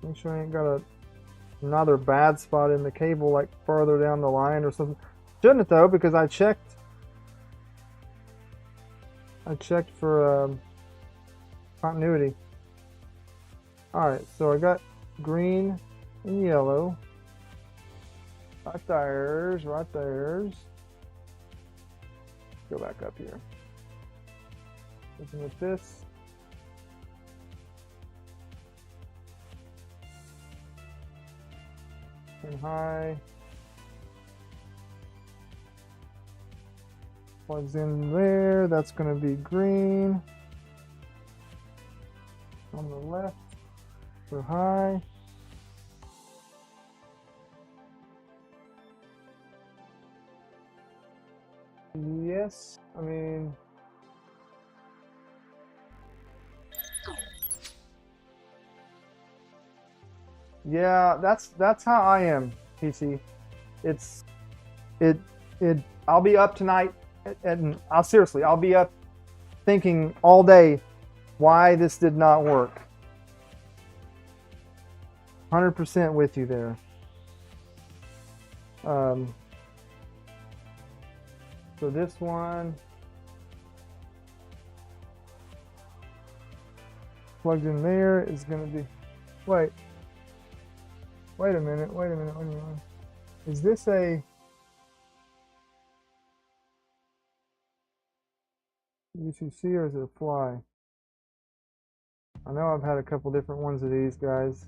make sure I ain't got another bad spot in the cable like further down the line or something. Shouldn't it though, because I checked for continuity. Alright, so I got green and yellow. Right there's. Go back up here. Looking at this. and high. Plugs in there. That's going to be green. On the left for high. Yes, I mean, yeah, that's how I am, PC. I'll be up tonight, and I'll be up thinking all day why this did not work. 100% with you there. So this one plugged in there is going to be, wait a minute. Is this a UCC or is it a fly? I know I've had a couple different ones of these guys.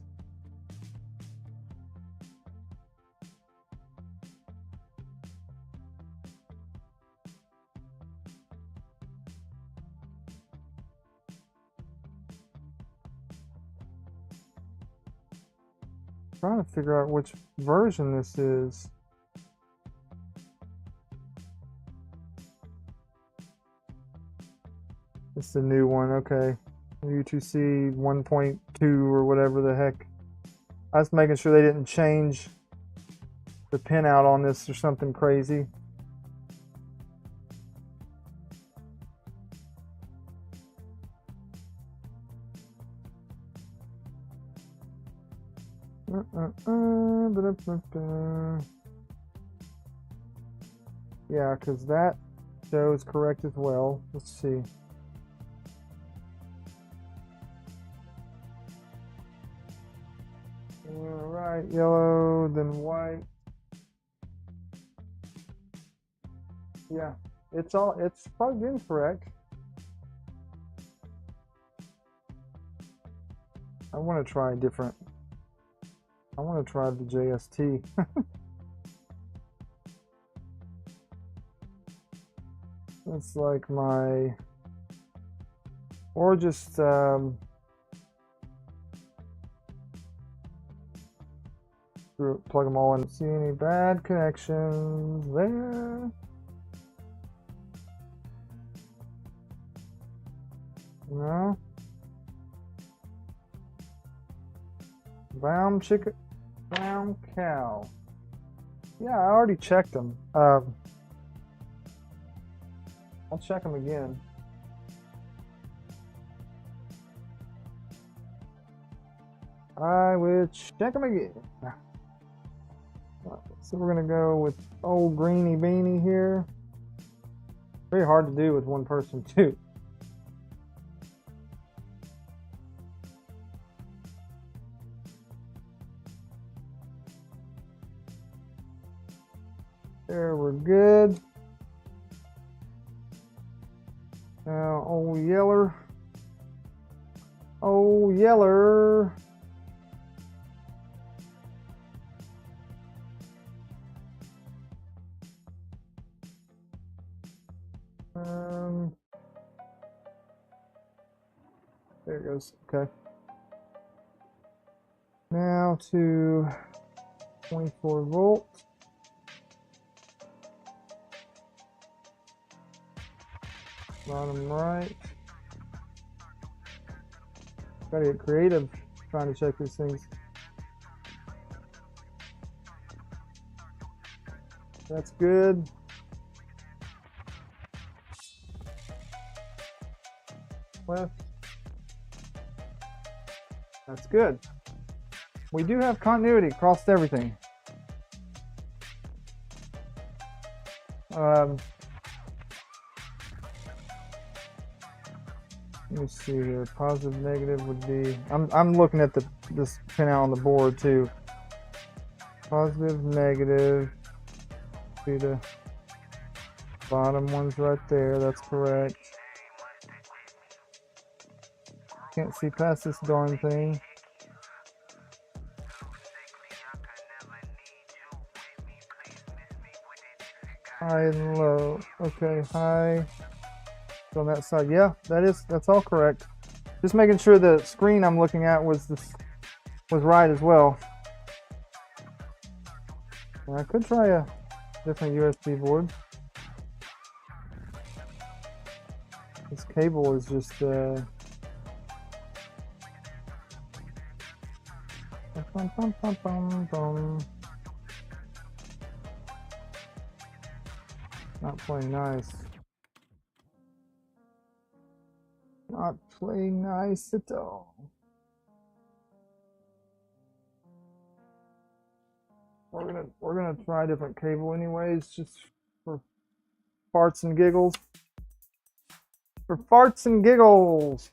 Trying to figure out which version this is. It's the new one, okay. U2C 1.2 or whatever the heck. I was making sure they didn't change the pinout on this or something crazy. Yeah, because that shows correct as well. Let's see. Alright, yellow, then white. Yeah, it's plugged in correct. I want to try different. I want to try the JST. It's like my, or just plug them all in. See any bad connections there? No. Brown chicken, brown cow. Yeah, I already checked them. I'll check them again. I will check them again. So we're gonna go with old Greeny Beanie here. Very hard to do with one person too. There, we're good. Now, old Yeller. Oh, Yeller. There it goes. Okay. Now to 24 volts. Bottom right. Gotta get creative trying to check these things. That's good. Left. That's good. We do have continuity across everything. Let me see here. Positive, negative would be. I'm looking at this pinout on the board too. Positive, negative. See the bottom ones right there. That's correct. Can't see past this darn thing. High and low. Okay, high. On that side. Yeah, that's all correct. Just making sure the screen I'm looking at was right as well. And I could try a different USB board. This cable is just not playing nice. Not playing nice at all. We're gonna try a different cable anyways, just for farts and giggles. For farts and giggles.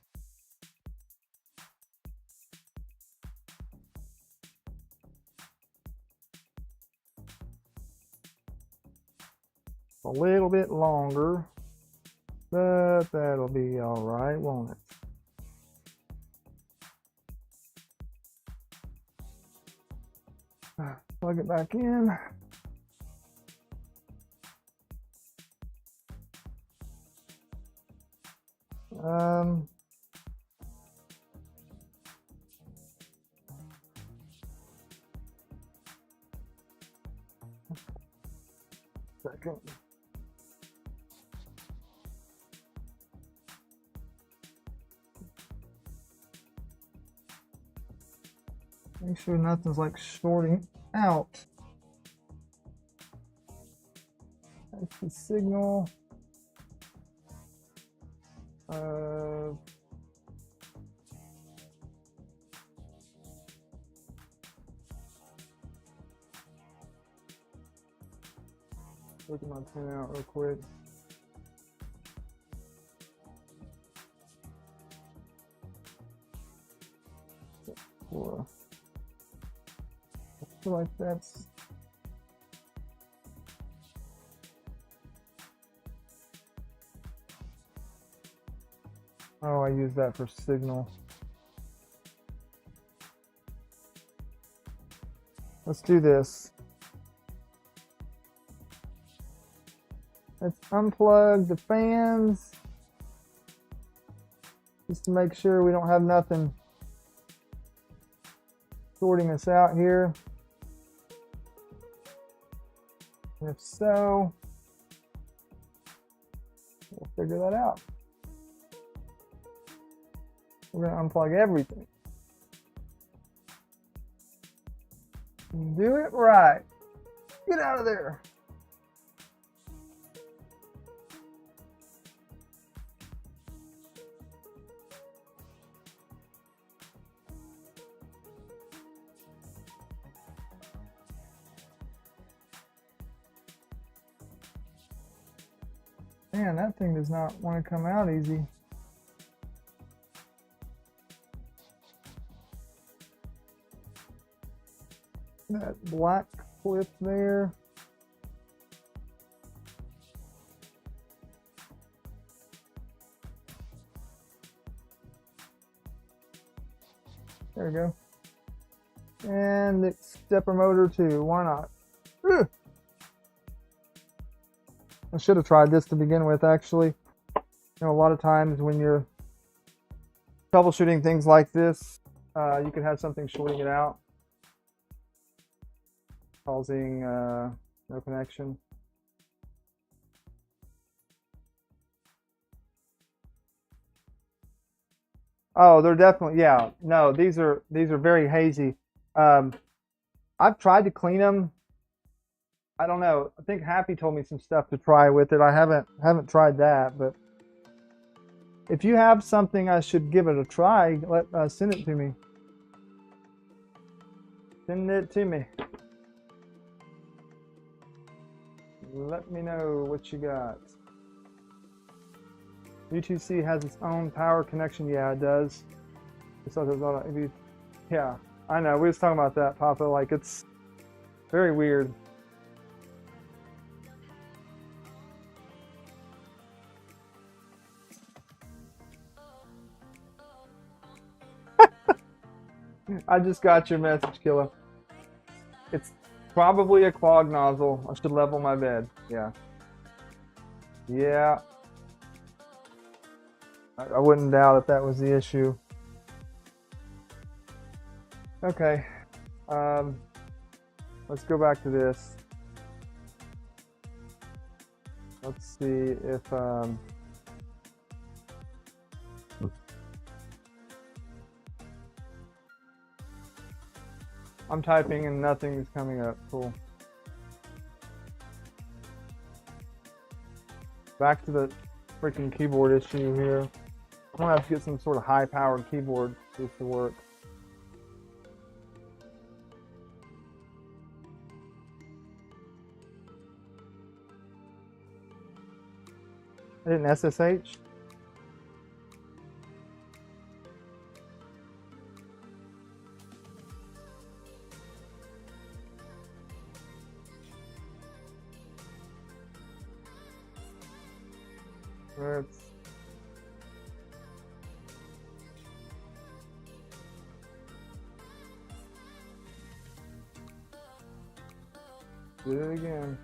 A little bit longer, but that'll be all right, won't it? Plug it back in. Second. Make sure nothing's like shorting out. That's the signal. Look at my pin out real quick. I feel like that's oh, I use that for signal. Let's do this. Let's unplug the fans just to make sure we don't have nothing sorting us out here. And if so, we'll figure that out. We're going to unplug everything. Do it right. Get out of there. Man, that thing does not want to come out easy. That black clip there. There we go. And the stepper motor too. Why not? Ugh. I should have tried this to begin with, actually. You know, a lot of times when you're troubleshooting things like this, you can have something shorting it out, causing no connection. Oh, they're definitely, yeah. No, these are very hazy. I've tried to clean them. I don't know. I think Happy told me some stuff to try with it. I haven't tried that, but if you have something I should give it a try, send it to me. Send it to me. Let me know what you got. U2C has its own power connection. Yeah, it does. Yeah, I know. We was talking about that, Papa. Like, it's very weird. I just got your message, Killa. It's probably a clog nozzle. I should level my bed. Yeah. Yeah. I wouldn't doubt if that was the issue. Okay. Let's go back to this. Let's see if I'm typing and nothing is coming up. Cool. Back to the freaking keyboard issue here. I'm gonna have to get some sort of high-powered keyboard for this to work. I didn't SSH. Let's do it again.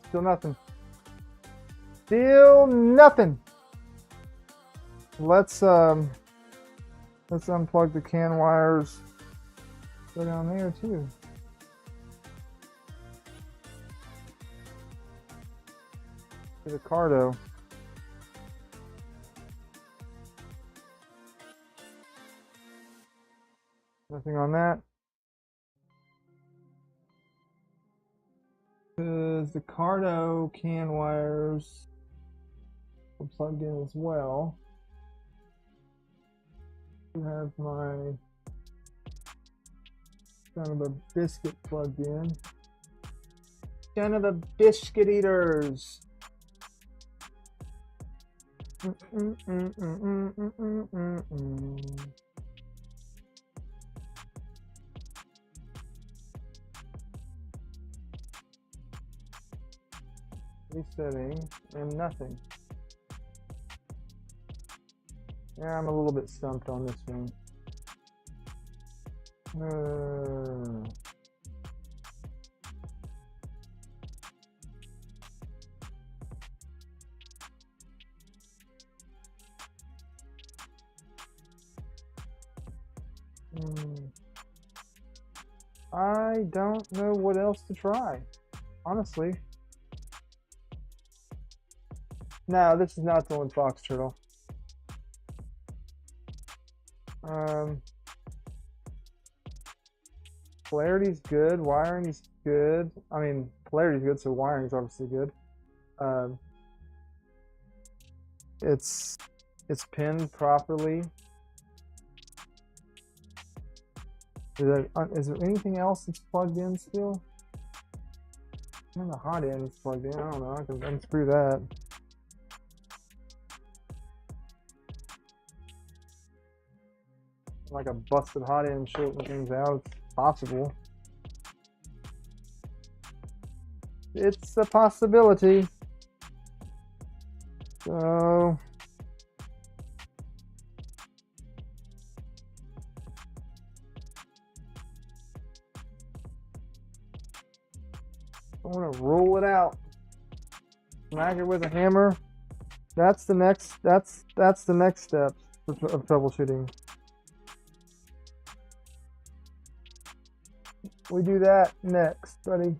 Still nothing. Still nothing. Let's unplug the CAN wires. Go down there too. To the Cardo. Nothing on that. Because the Cardo CAN wires are plugged in as well. I have my son of a biscuit plugged in. Son of a biscuit eaters. Resetting and nothing. Yeah, I'm a little bit stumped on this one. I don't know what else to try, honestly. No, this is not the one Fox Turtle. Polarity's good, wiring's good. I mean, polarity's good, so wiring's obviously good. It's pinned properly. Is there anything else that's plugged in still? And the hot end is plugged in. I don't know. I can unscrew that. Like a busted hot end shorting things out. It's possible. It's a possibility. So I want to roll it out. Smack it with a hammer. That's the next. That's the next step of troubleshooting. We do that next, buddy.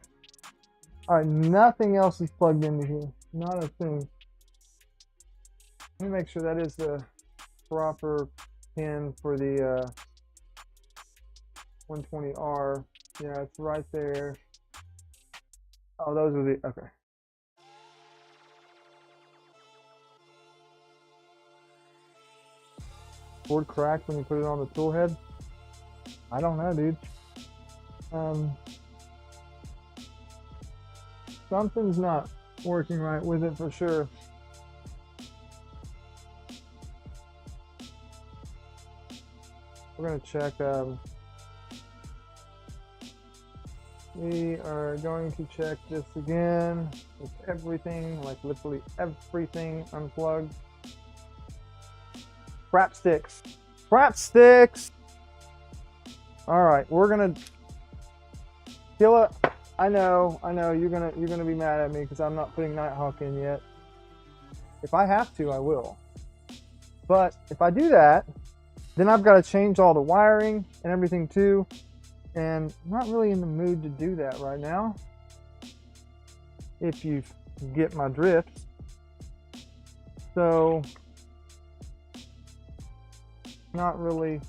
All right, nothing else is plugged into here. Not a thing. Let me make sure that is the proper pin for the 120R. Yeah, it's right there. Oh, those are the, okay. Board cracked when you put it on the tool head? I don't know, dude. Something's not working right with it for sure. We're going to check. We are going to check this again with everything, like literally everything unplugged. Crap sticks. Crap sticks! Alright, we're gonna kill it. I know, you're gonna be mad at me because I'm not putting Nighthawk in yet. If I have to, I will. But if I do that, then I've got to change all the wiring and everything too. And I'm not really in the mood to do that right now. If you get my drift. So, not really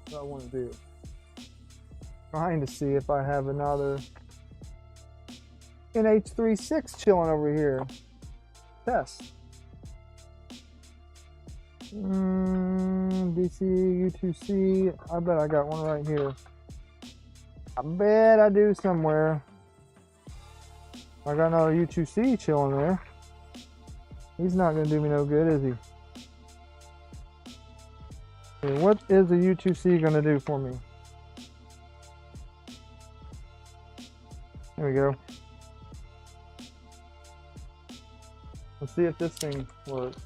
what I want to do. Trying to see if I have another NH36 chilling over here. Test. DC U2C. I bet I got one right here. I bet I do somewhere. I got another U2C chilling there. He's not going to do me no good, is he? Okay, what is the U2C going to do for me? There we go. Let's see if this thing works.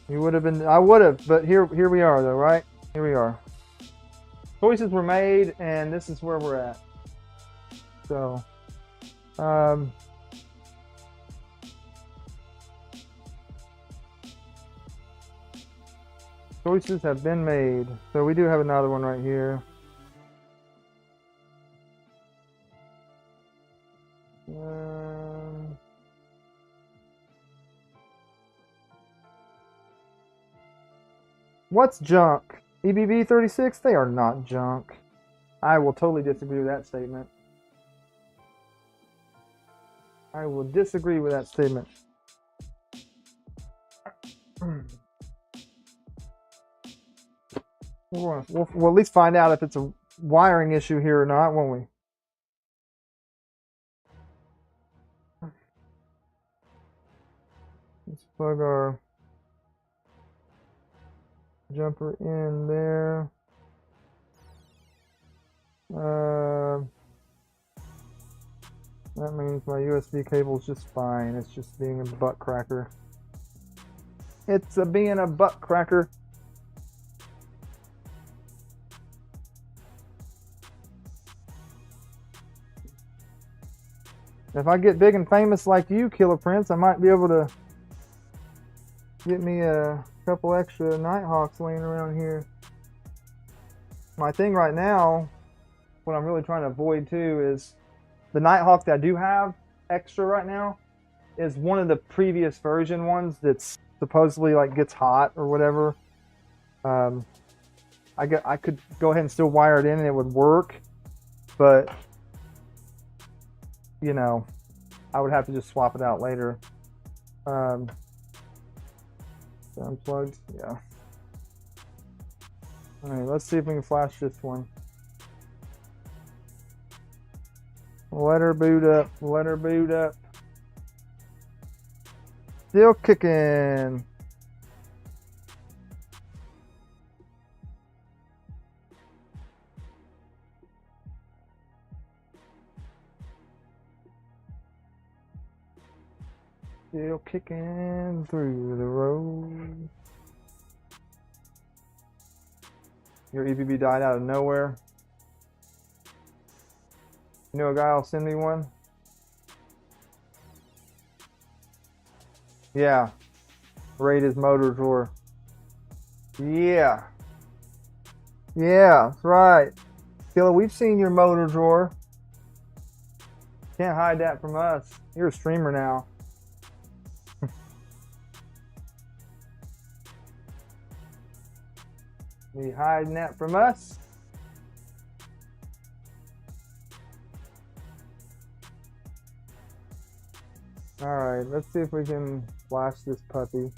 You would have been, I would have, but here we are though, right? Here we are. Choices were made, and this is where we're at. So, choices have been made. So we do have another one right here. What's junk? EBB 36? They are not junk. I will totally disagree with that statement. I will disagree with that statement. We'll at least find out if it's a wiring issue here or not, won't we? Let's plug our jumper in there. That means my USB cable is just fine. It's just being a butt cracker. It's being a butt cracker. If I get big and famous like you, Killer Prince, I might be able to get me a couple extra Nighthawks laying around here. My thing right now, what I'm really trying to avoid too, is the Nighthawk that I do have extra right now is one of the previous version ones that's supposedly like gets hot or whatever. I could go ahead and still wire it in and it would work, but you know, I would have to just swap it out later. Unplugged, yeah. Alright, let's see if we can flash this one. Let her boot up, let her boot up. Still kicking. Still kicking through the road. Your EBB died out of nowhere. You know a guy will send me one? Yeah. Raid his motor drawer. Yeah. Yeah, that's right. Killer, we've seen your motor drawer. Can't hide that from us. You're a streamer now. You hiding that from us? Alright, let's see if we can flash this puppy.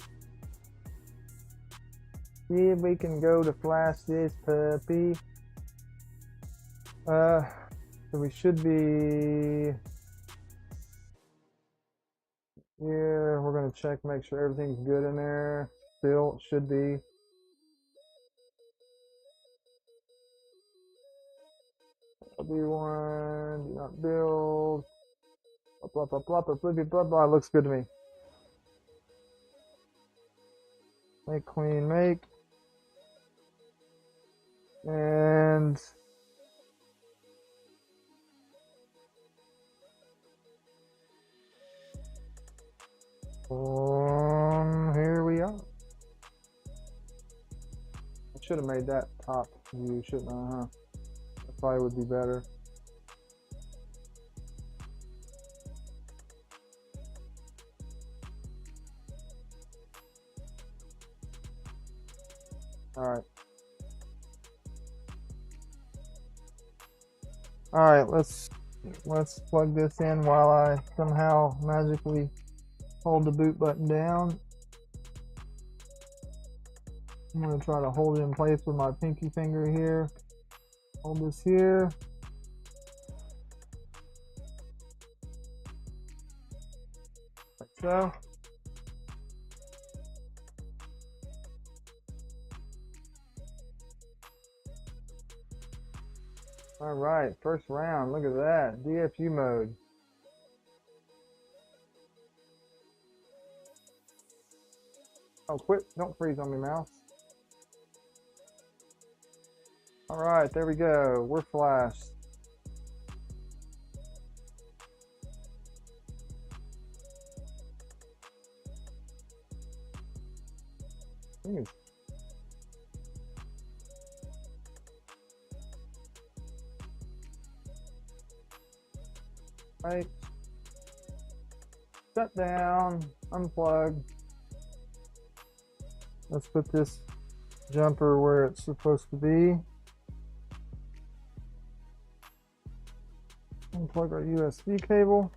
See if we can go to flash this puppy. So we should be here. We're gonna check, make sure everything's good in there. Still, it should be. W1, do not build. Blah, blah, blah, blah, blah, blah, blah, blah. Looks good to me. Make, clean, make. And here we are. I should have made that top view, shouldn't I? Huh? That probably would be better. All right, let's plug this in while I somehow magically hold the boot button down. I'm going to try to hold it in place with my pinky finger here. Hold this here. Like so. All right, first round. Look at that. DFU mode. Oh, quit. Don't freeze on me, mouse. All right, there we go. We're flashed. Right. Shut down. Unplug. Let's put this jumper where it's supposed to be. Unplug our USB cable.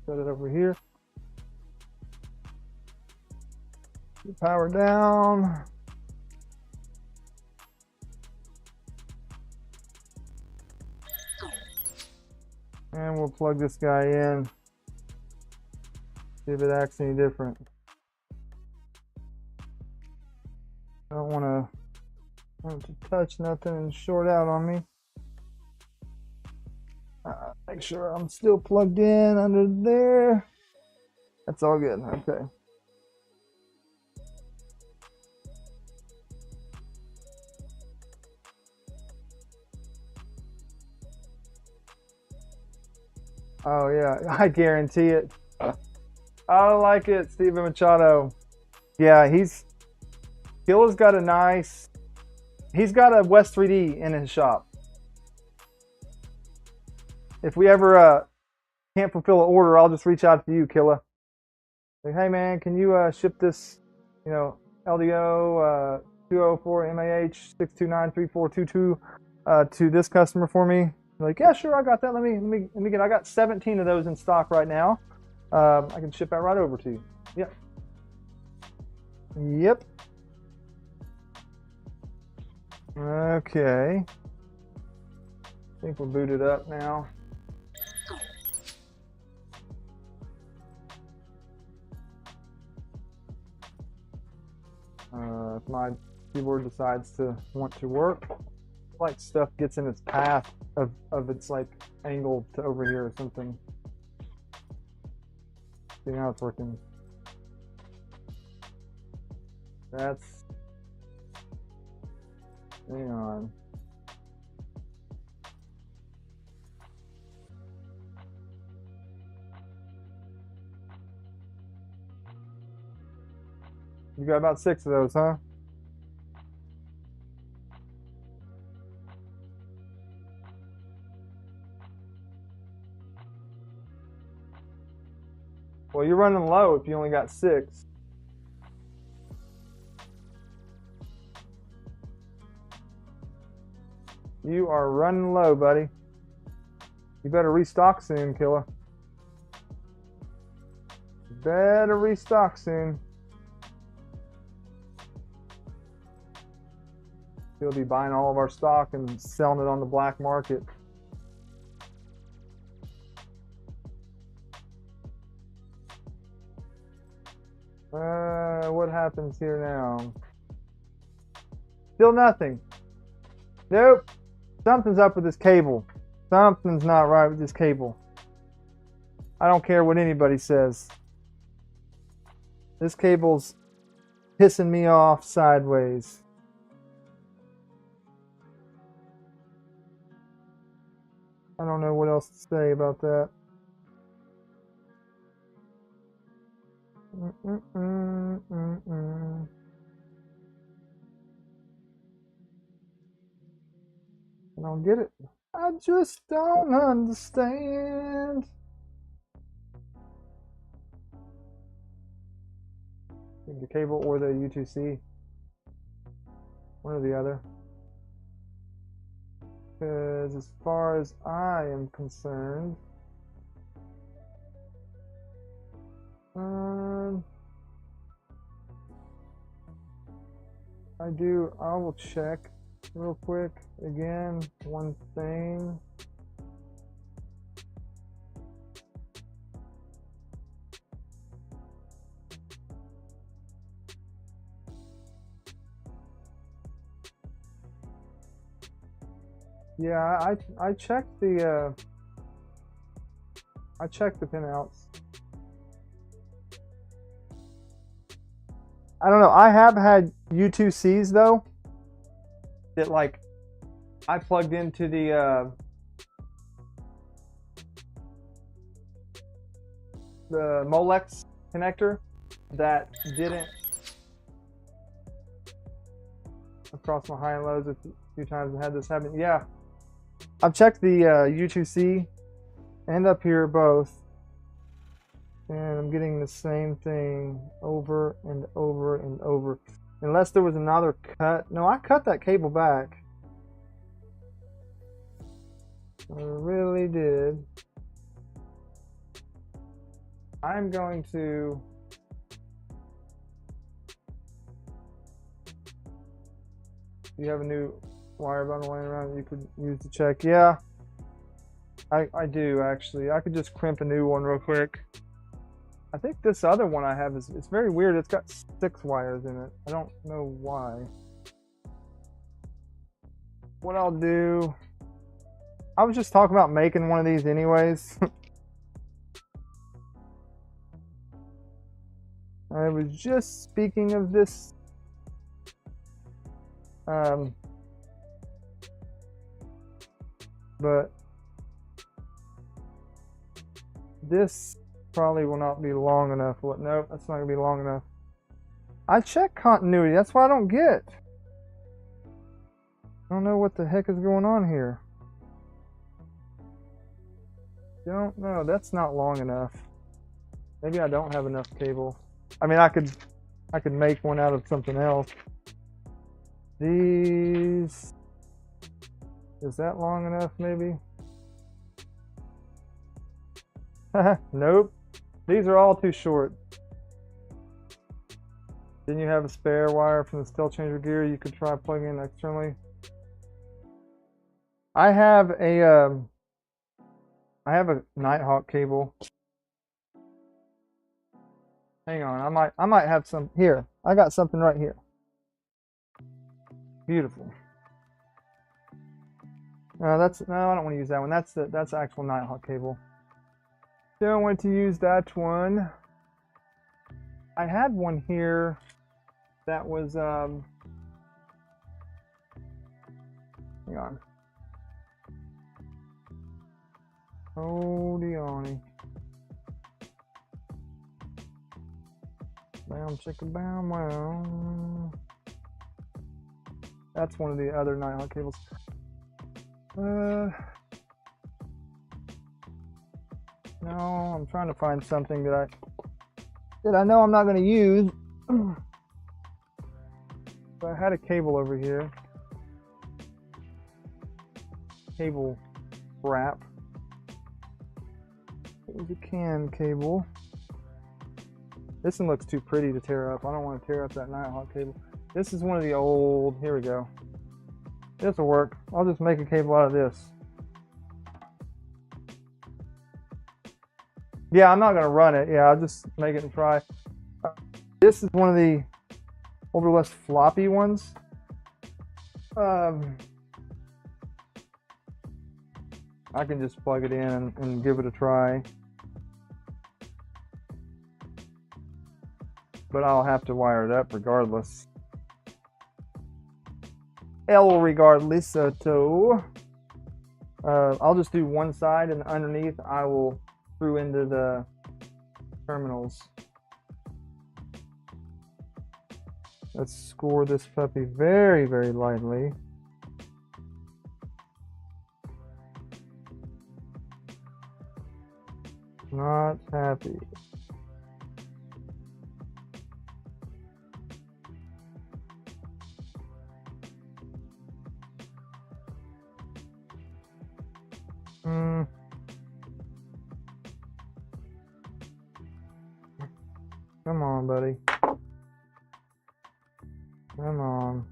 Set it over here. Power down. And we'll plug this guy in. See if it acts any different. I don't want to touch nothing and short out on me. Make sure I'm still plugged in under there. That's all good. Okay. Oh yeah, I guarantee it. I like it, Steven Machado. Yeah, Gil's got a nice. He's got a West 3D in his shop. If we ever can't fulfill an order, I'll just reach out to you, Killa. Like, hey man, can you ship this, LDO 204 MAH 6293422 to this customer for me? You're like, yeah, sure, I got that. Let me get. I got 17 of those in stock right now. I can ship that right over to you. Yep. Yep. Okay. I think we're booted up now. If my keyboard decides to want to work, like stuff gets in its path of its like angle to over here or something. See, now it's working. That's, hang on. You got about 6 of those, huh? Well, you're running low if you only got 6. You are running low, buddy. You better restock soon, Killa. Better restock soon. He'll be buying all of our stock and selling it on the black market. What happens here now? Still nothing. Nope. Something's up with this cable. Something's not right with this cable. I don't care what anybody says. This cable's pissing me off sideways. I don't know what else to say about that. I don't get it. I just don't understand. The cable or the U2C. One or the other. Because as far as I am concerned, I will check real quick again one thing. Yeah, I checked the pinouts. I don't know. I have had U2Cs though that like I plugged into the Molex connector that didn't across my high and lows a few times. I had this happen. Yeah, I've checked the U2C and up here both, and I'm getting the same thing over and over and over. Unless there was another cut. No, I cut that cable back. I really did. I'm going to you have a new wire bundle laying around that you could use to check. Yeah, I do actually. I could just crimp a new one real quick. I think this other one I have it's very weird. It's got 6 wires in it. I don't know why. What I'll do, I was just talking about making one of these anyways. I was just speaking of this. But this probably will not be long enough. What? No, that's not gonna be long enough. I check continuity. That's what I don't get. I don't know what the heck is going on here. Don't know. That's not long enough. Maybe I don't have enough cable. I mean, I could make one out of something else. These, is that long enough? Maybe. Nope. These are all too short. Then you have a spare wire from the steel changer gear you could try plugging in externally. I have a Nighthawk cable. Hang on, I might have some here. I got something right here. Beautiful. No, I don't want to use that one. That's the actual Nighthawk cable. Don't want to use that one. I had one here that was hang on. Hold on. Bam, chicka, bam, wow. That's one of the other Nighthawk cables. No, I'm trying to find something that I know I'm not going to use. So I had a cable over here. Cable wrap. It was a CAN cable. This one looks too pretty to tear up. I don't want to tear up that Nighthawk cable. This is one of the old, here we go. This will work. I'll just make a cable out of this. Yeah, I'm not going to run it. Yeah, I'll just make it and try. This is one of the older, less floppy ones. I can just plug it in and give it a try. but I'll have to wire it up regardless. Regardless, so I'll just do one side, and underneath I will screw into the terminals. Let's score this puppy very, very lightly. Not happy. Come on, buddy. Come on.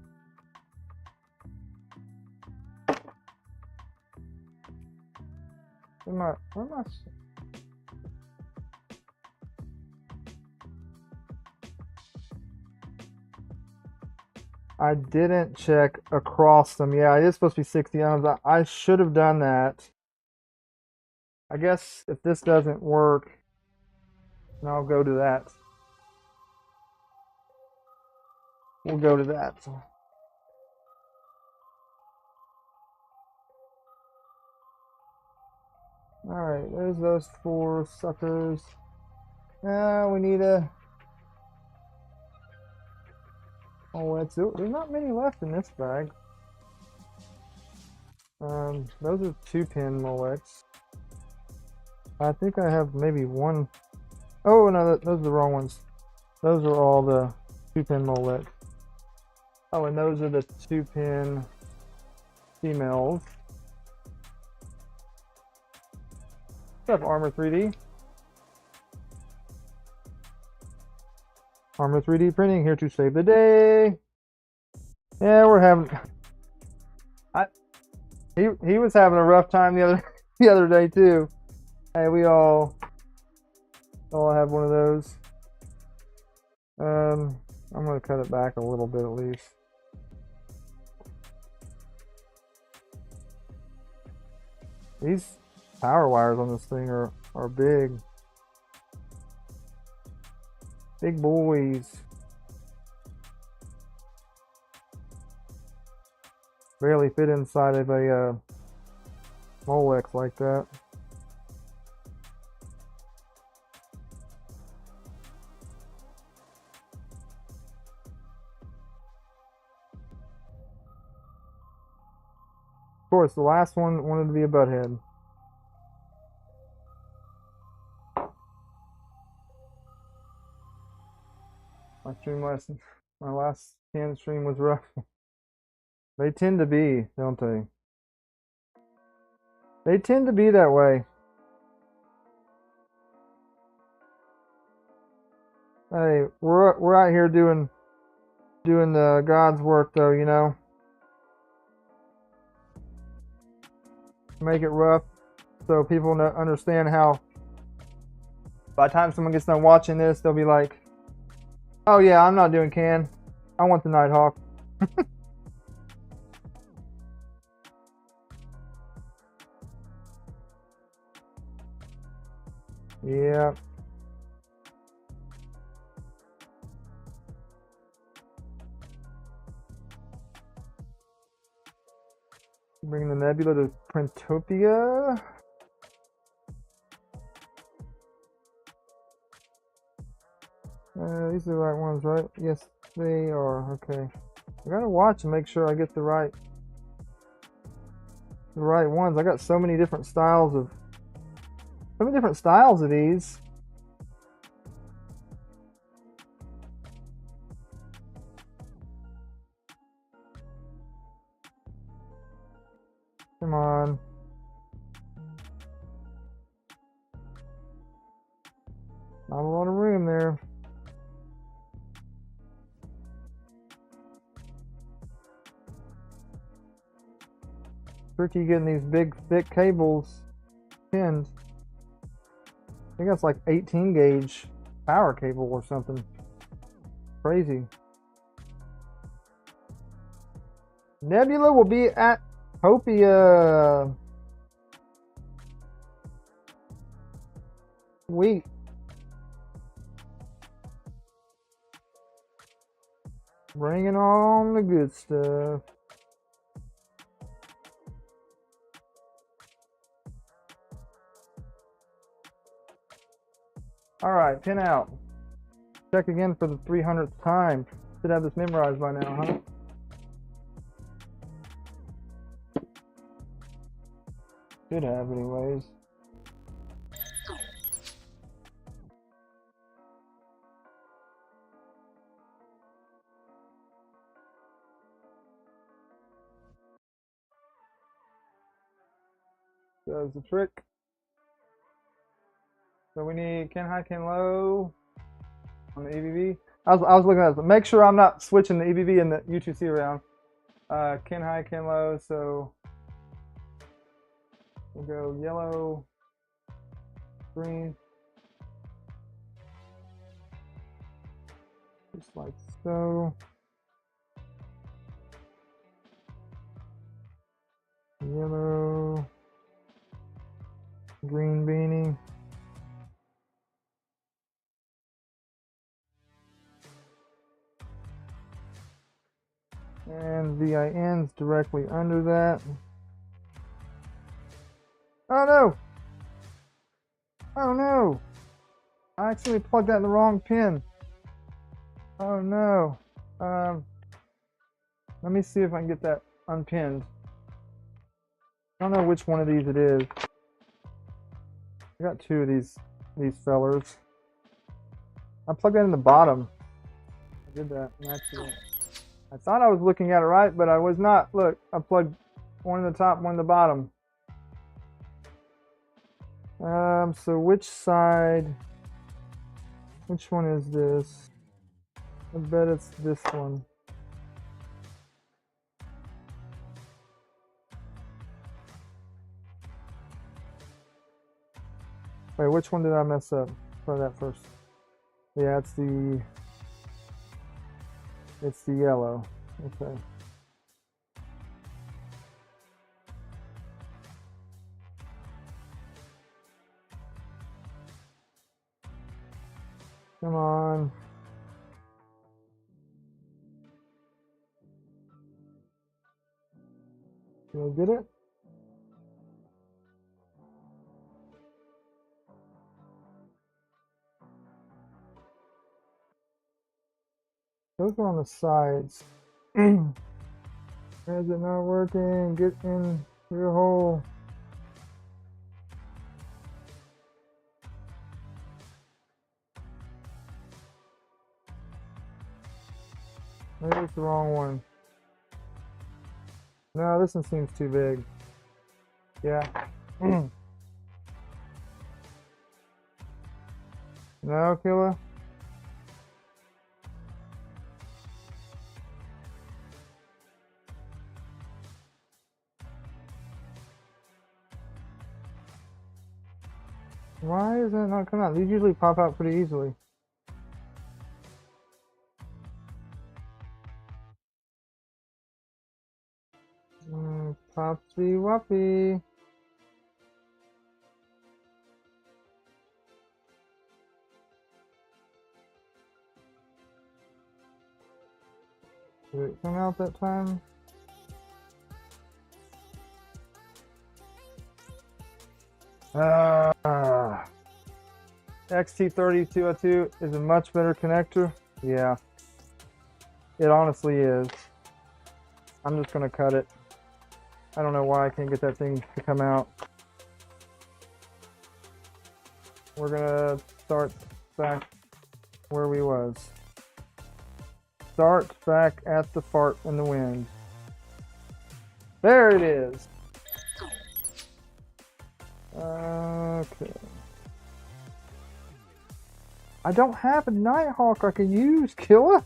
Where am I? I didn't check across them. Yeah, it is supposed to be 60 ohms. I should have done that. I guess if this doesn't work, then I'll go to that. We'll go to that. Alright, there's those 4 suckers. Now we need a... Oh, that's it. There's not many left in this bag. Those are 2-pin Molex. I think I have maybe one. Oh no, those are the wrong ones. Those are all the 2-pin Molex. Oh, and those are the 2-pin females. What's up, Armor 3D? Armor 3D Printing here to save the day. Yeah, we're having. He was having a rough time the other day too. Hey, we all have one of those. I'm gonna cut it back a little bit at least. These power wires on this thing are big. Big boys. Barely fit inside of a Molex like that. Of course, the last one wanted to be a butthead. My last can stream was rough. They tend to be, don't they? They tend to be that way. Hey, we're out here doing God's work, though, you know. Make it rough so people understand how. By the time someone gets done watching this, they'll be like, "Oh yeah, I'm not doing can. I want the Nighthawk." Yeah. Bringing the Nebula to Printopia. These are the right ones, right? Yes, they are. Okay. I gotta watch and make sure I get the right ones. I got so many different styles of these. Come on. Not a lot of room there. Tricky getting these big, thick cables pinned. I think that's like 18 gauge power cable or something. Crazy. Nebula will be at Topia. Sweet. Bringing on the good stuff. Alright, pin out. Check again for the 300th time. Should have this memorized by now, huh? Should have, anyways. Does the trick. So we need can high, can low on the EBV. I was looking at this. Make sure I'm not switching the EBV and the U2C around. Can high, can low. So we'll go yellow, green, just like so. Yellow, green beanie. And VIN's directly under that. Oh no! Oh no! I actually plugged that in the wrong pin. Oh no. Let me see if I can get that unpinned. I don't know which one of these it is. I got two of these fellers. I plugged that in the bottom. I did that in accident. I thought I was looking at it right, but I was not. Look, I plugged one in the top, one in the bottom. So which side? Which one is this? I bet it's this one. Wait, which one did I mess up? Try that first. Yeah, it's the yellow. Okay. Come on. Did I get it? Those are on the sides. Why is it not working? Get in your hole. Maybe it's the wrong one. No, this one seems too big. Yeah. No, Killa? Why is that not coming out? These usually pop out pretty easily. Popsy Whoppy. Did it come out that time? XT3202 is a much better connector. Yeah, it honestly is. I'm just gonna cut it. I don't know why I can't get that thing to come out. We're gonna start back where we was. Start back at the fart in the wind. There it is. Okay. I don't have a Nighthawk I can use, Killa.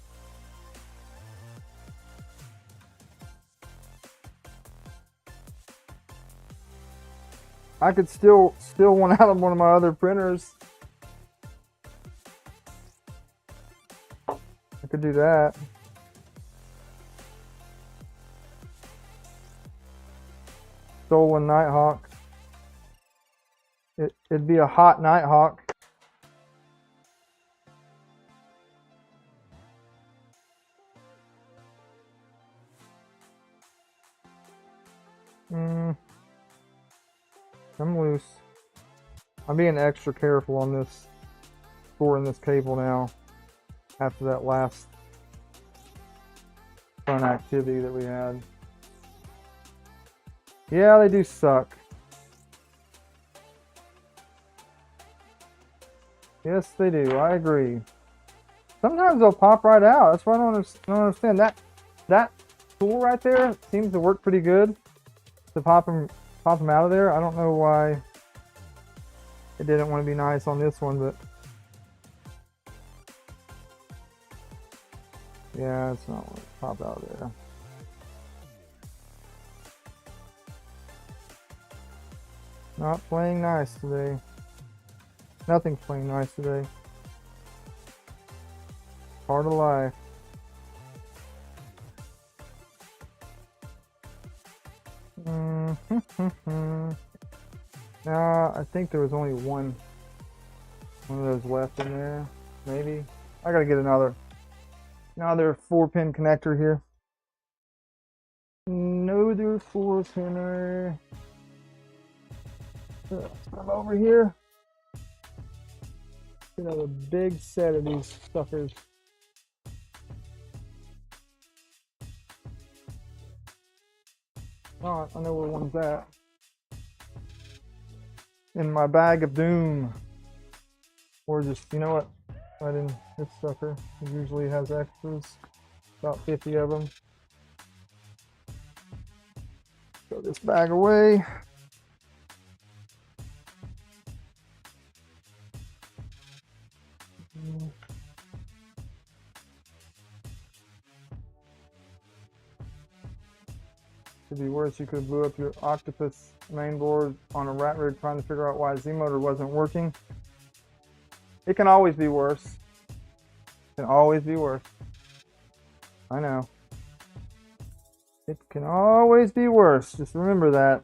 I could steal one out of one of my other printers. I could do that. Stolen Nighthawk. It'd be a hot Nighthawk. I'm loose. I'm being extra careful on this, scoring this cable now, after that last fun activity that we had. Yeah, they do suck. Yes, they do. I agree. Sometimes they'll pop right out. That's why I don't understand. That tool right there seems to work pretty good to pop them out of there. I don't know why it didn't want to be nice on this one, but yeah, it's not want to pop out of there. Not playing nice today. Nothing's playing nice today. Part of life. Now, I think there was only one of those left in there. Maybe. I gotta get another 4-pin connector here. Another 4-pinner. Let's come over here. Get a big set of these suckers. Oh, I know where one's at. In my bag of doom. Or just, you know what? Right in this sucker. It usually has extras. About 50 of them. Throw this bag away. Could be worse. You could have blew up your Octopus mainboard on a rat rig trying to figure out why Z motor wasn't working. It can always be worse. It can always be worse. I know. It can always be worse. Just remember that.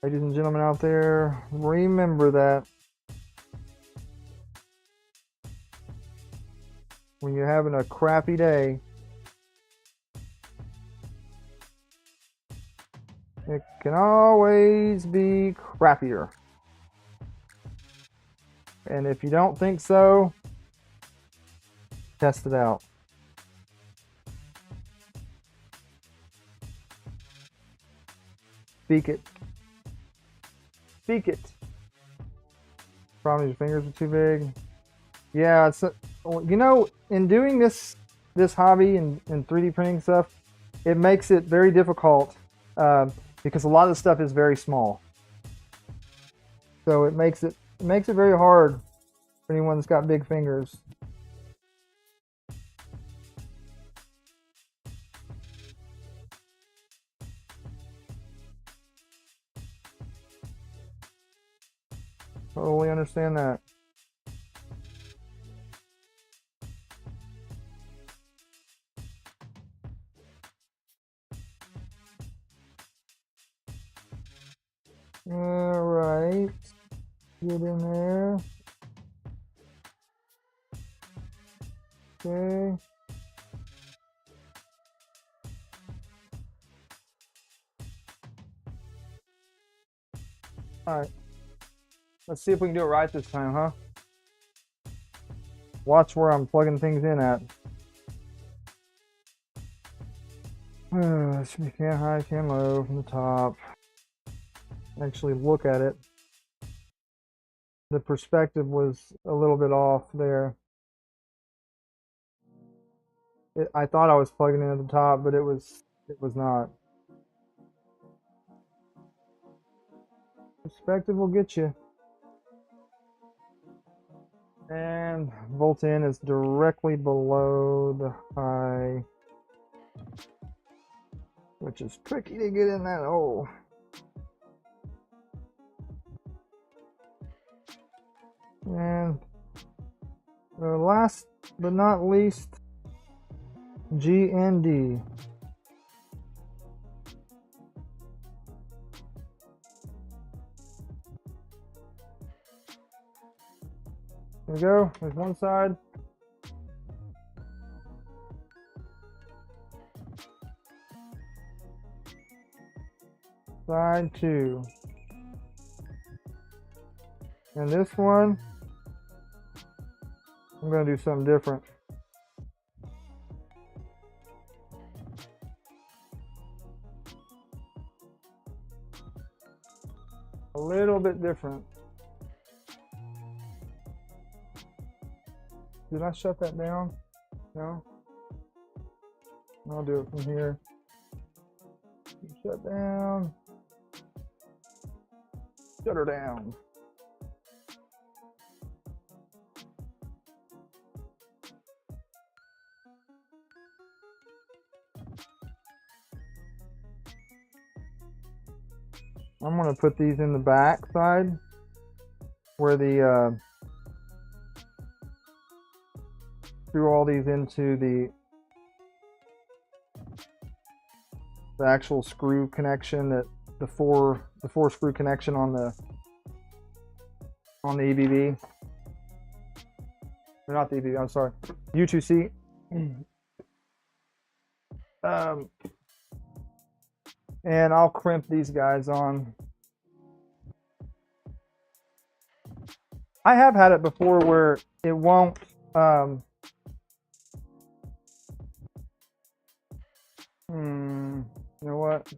Ladies and gentlemen out there, remember that. When you're having a crappy day, it can always be crappier. And if you don't think so, test it out. Speak it. Speak it. Problem is your fingers are too big. Yeah, it's you know, in doing this hobby and 3D printing stuff, it makes it very difficult because a lot of the stuff is very small. So it makes it very hard for anyone that's got big fingers. Totally understand that. All right, get in there. Okay. All right. Let's see if we can do it right this time, huh? Watch where I'm plugging things in at. Should be can high, can low from the top. Actually look at it. The perspective was a little bit off there. I thought I was plugging in at the top, but it was not. Perspective will get you. And volt in is directly below the high, which is tricky to get in that hole. And last but not least, G and D. There we go. There's one side. Side 2. And this one, I'm going to do something different. A little bit different. Did I shut that down? No? I'll do it from here. Shut down. Shut her down. I'm going to put these in the back side where the screw all these into the actual screw connection, that the four screw connection on the EBB. Or not the EBB, I'm sorry, U2C. And I'll crimp these guys on. I have had it before where it won't you know what?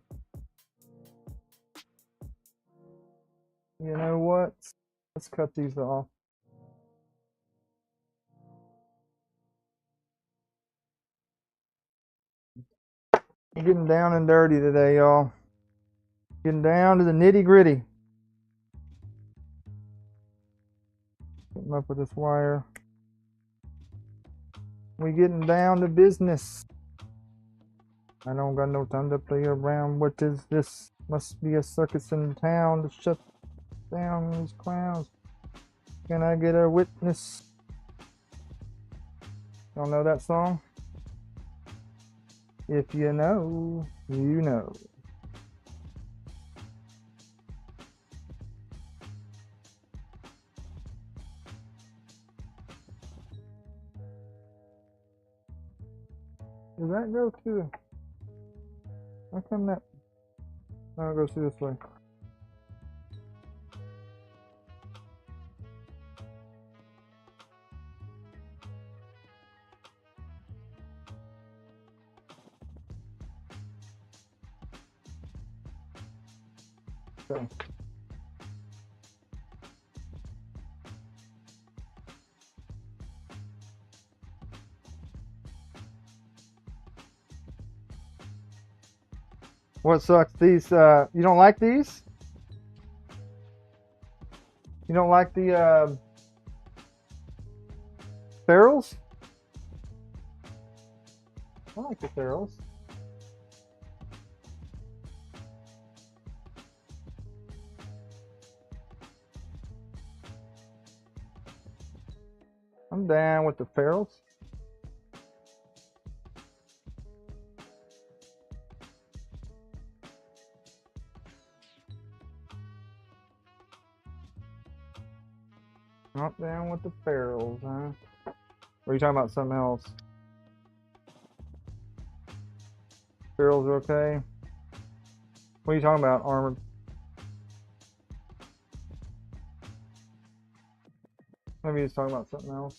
You know what? Let's cut these off. I'm getting down and dirty today, y'all. Getting down to the nitty gritty. Getting up with this wire. We getting down to business. I don't got no time to play around. What is this? Must be a circus in town to shut down these clowns. Can I get a witness? Y'all know that song? If you know, you know. Does that go to? How come that? Oh, it goes through this way. Okay. What sucks? These, you don't like these? You don't like the ferrules? I like the ferrules. I'm down with the ferrules. Not down with the ferrules, huh? Or are you talking about something else? Ferrules are okay? What are you talking about, Armored? Maybe he's talking about something else.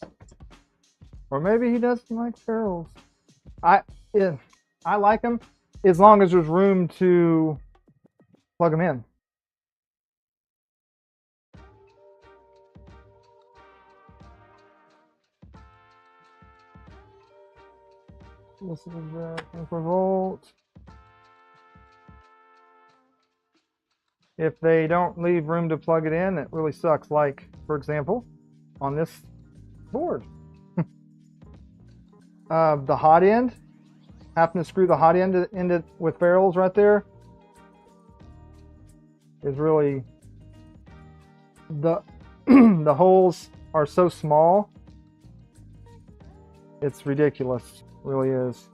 Or maybe he doesn't like ferrules. I like them as long as there's room to plug them in. This is the 24 volt. If they don't leave room to plug it in, it really sucks. Like, for example, on this board. The hot end, having to screw the hot end into with ferrules right there is really, the the holes are so small, it's ridiculous. It really is.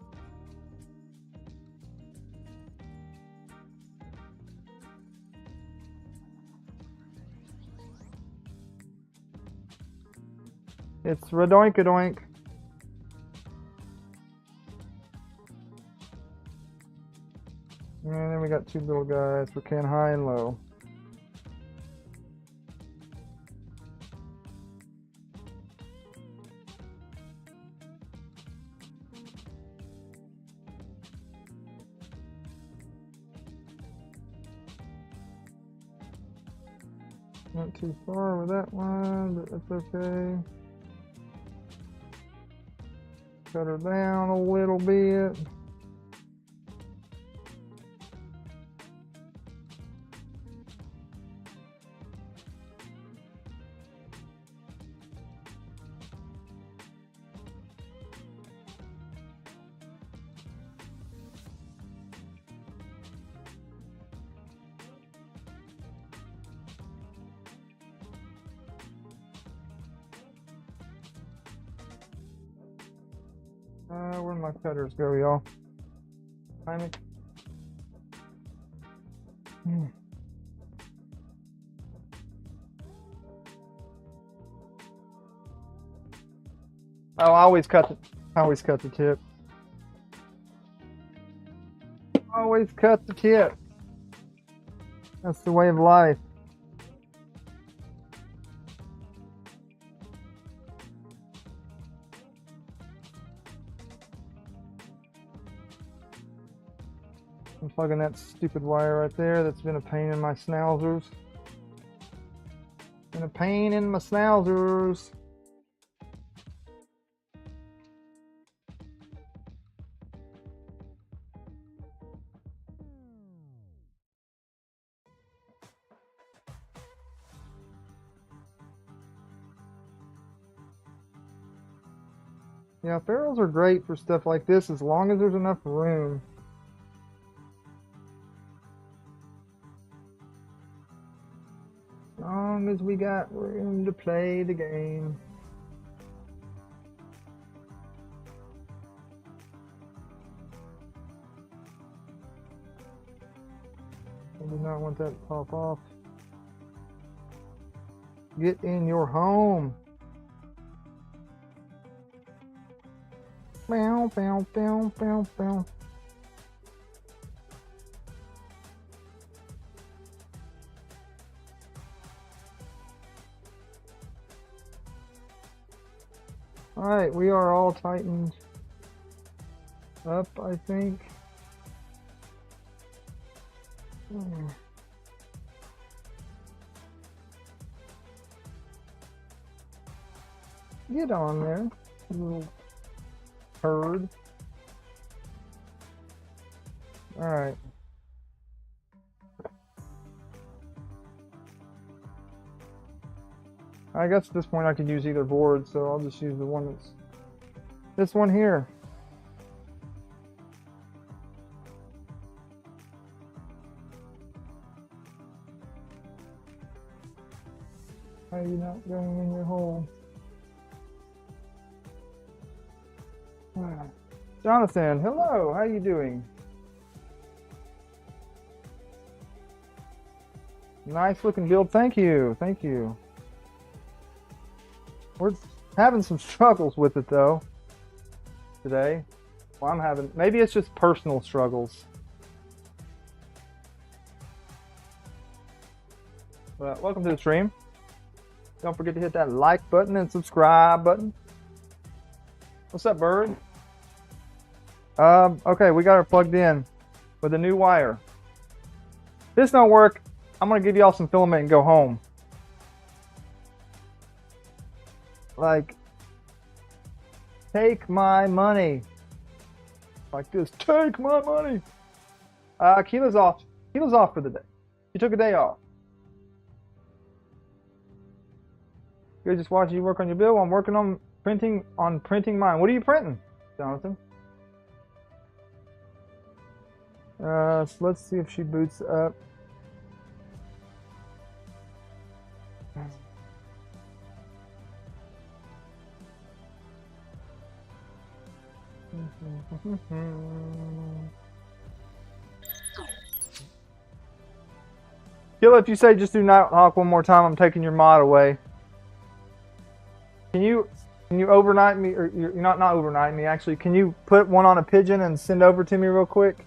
It's radoink-a-doink. And then we got got two little guys for can high and low. Not too far with that one, but that's okay. Cut her down a little bit. Where'd my cutters go, y'all? Find me. Oh, I always cut the tip. Always cut the tip. That's the way of life. I'm plugging that stupid wire right there. That's been a pain in my schnauzers. Been a pain in my schnauzers. Yeah, ferrules are great for stuff like this as long as there's enough room. As long as we got room to play the game. I do not want that to pop off. Get in your home. Bow, bow, bow, bow, bow. Alright, we are all tightened up, I think. Get on there, little turd. Alright. I guess at this point I could use either board, so I'll just use the one that's this one here. How are you not going in your hole? Jonathan, hello, how are you doing? Nice looking build, thank you, thank you. We're having some struggles with it though today. Well, I'm having, maybe it's just personal struggles. But welcome to the stream. Don't forget to hit that like button and subscribe button. What's up, bird? Okay, we got her plugged in with a new wire. If this don't work, I'm gonna give y'all some filament and go home. Like, take my money. Like this, take my money. Keela's off. Keela's off for the day. She took a day off. You're just watching you work on your bill. I'm working on printing mine. What are you printing, Jonathan? So let's see if she boots up. Killa, if you say just do Nighthawk one more time, I'm taking your mod away. Can you overnight me, or you're not overnight me actually? Can you put one on a pigeon and send over to me real quick?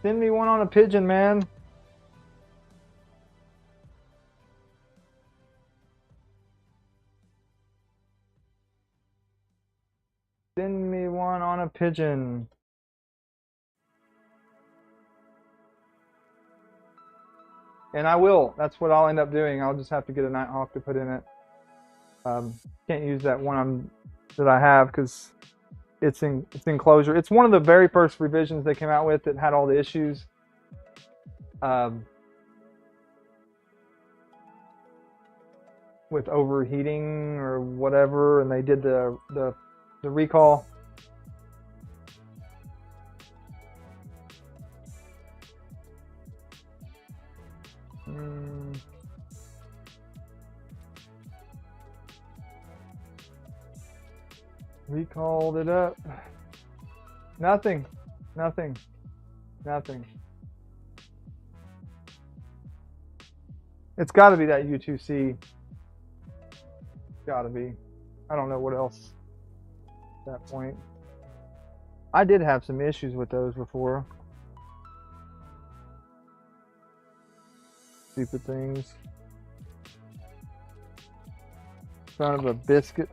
Send me one on a pigeon, man. Send me one on a pigeon. And I will. That's what I'll end up doing. I'll just have to get a Nighthawk to put in it. Can't use that one that I have because it's in closure. It's one of the very first revisions they came out with that had all the issues. With overheating or whatever, and they did the recall. Recalled it up. Nothing. It's got to be that U2C. Gotta be. I don't know what else at that point. I did have some issues with those before. Stupid things. Son of a biscuit.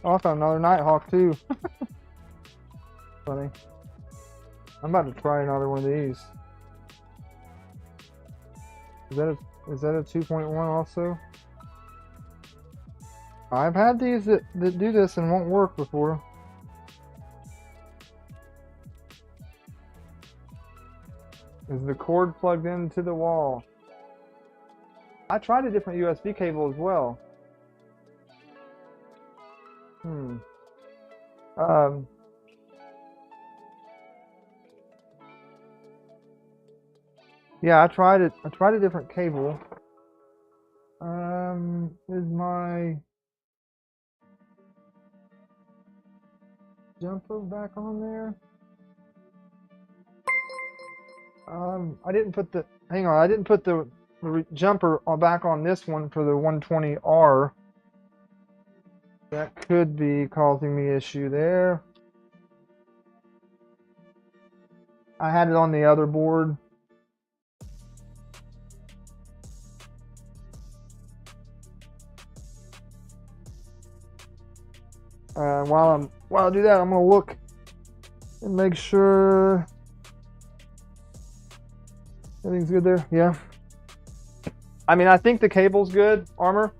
Oh, I found another Nighthawk too. Funny. I'm about to try another one of these. Is that a 2.1 also? I've had these that do this and won't work before. Is the cord plugged into the wall? I tried a different USB cable as well. Yeah, I tried it. I tried a different cable. Is my jumper back on there? I didn't put the. Hang on, I didn't put the jumper back on this one for the 120R. That could be causing me issue there. I had it on the other board. While I do that, I'm gonna look and make sure everything's good there. Yeah. I mean, I think the cable's good, Armor,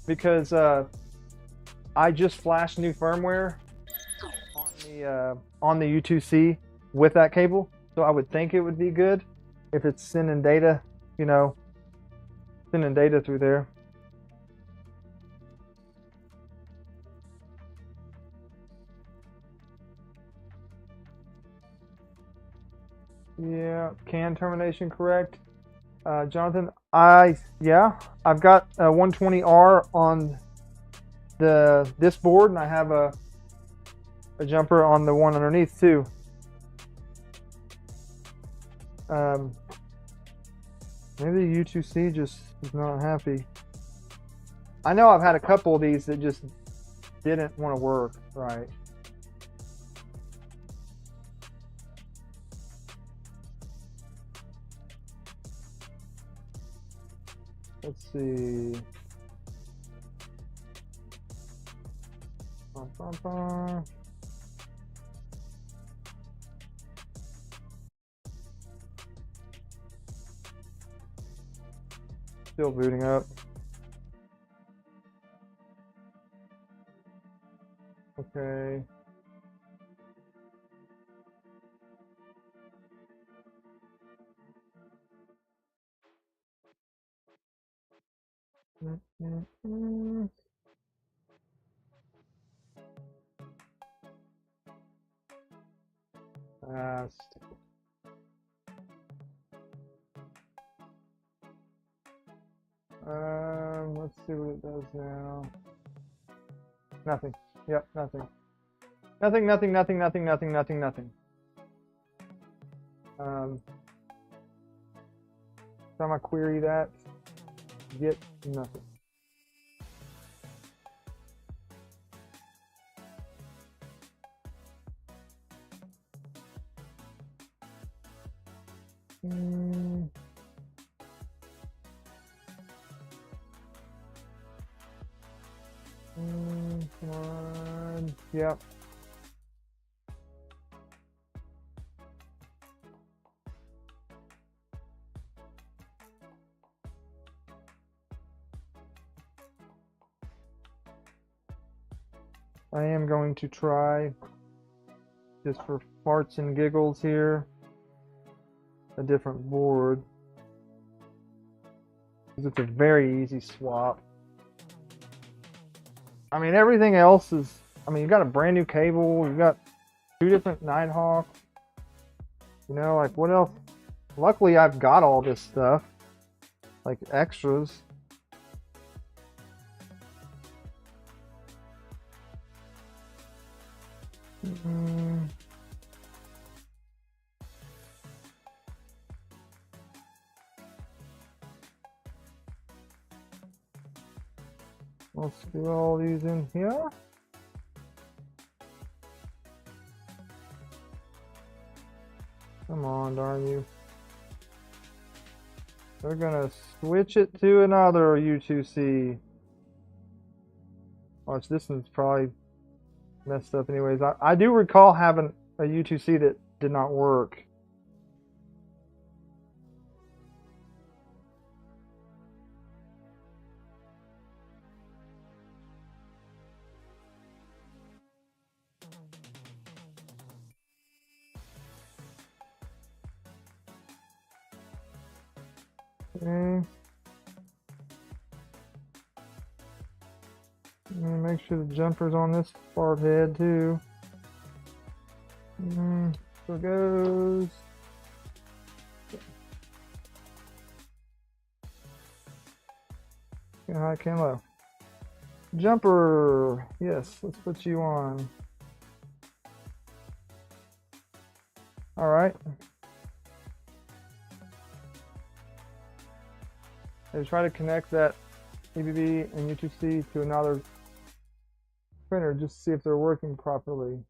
because I just flashed new firmware on the U2C with that cable, so I would think it would be good if it's sending data, you know, sending data through there. Yeah, CAN termination correct. Jonathan, yeah, I've got a 120R on this board, and I have a jumper on the one underneath too. Maybe the U2C just is not happy. I know I've had a couple of these that just didn't want to work right. Let's see. Still booting up. Okay. Let's see what it does now. Nothing. Yep, nothing. Nothing. Time I query that, get nothing. Come on. Yep. I am going to try, just for farts and giggles here, a different board. Because it's a very easy swap. I mean, everything else is, I mean, you got a brand new cable, you got 2 different Nighthawks. You know, like what else? Luckily, I've got all this stuff, like extras. Let's do all these in here. Come on, darn you. We're gonna switch it to another U2C. Watch, this one's probably messed up anyways. I do recall having a U2C that did not work. Okay. Make sure the jumper's on this part head too. So it goes. High, can low. Jumper. Yes, let's put you on. All right. I try to connect that EBB and U2C to another printer just to see if they're working properly.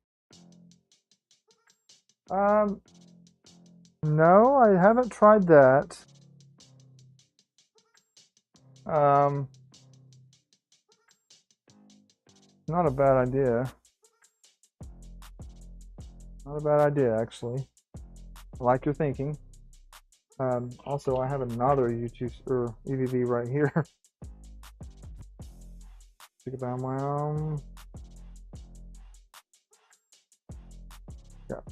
No, I haven't tried that. Not a bad idea. Not a bad idea, actually. I like your thinking. Also, I have another U2 or EBB right here. Think about my own. Got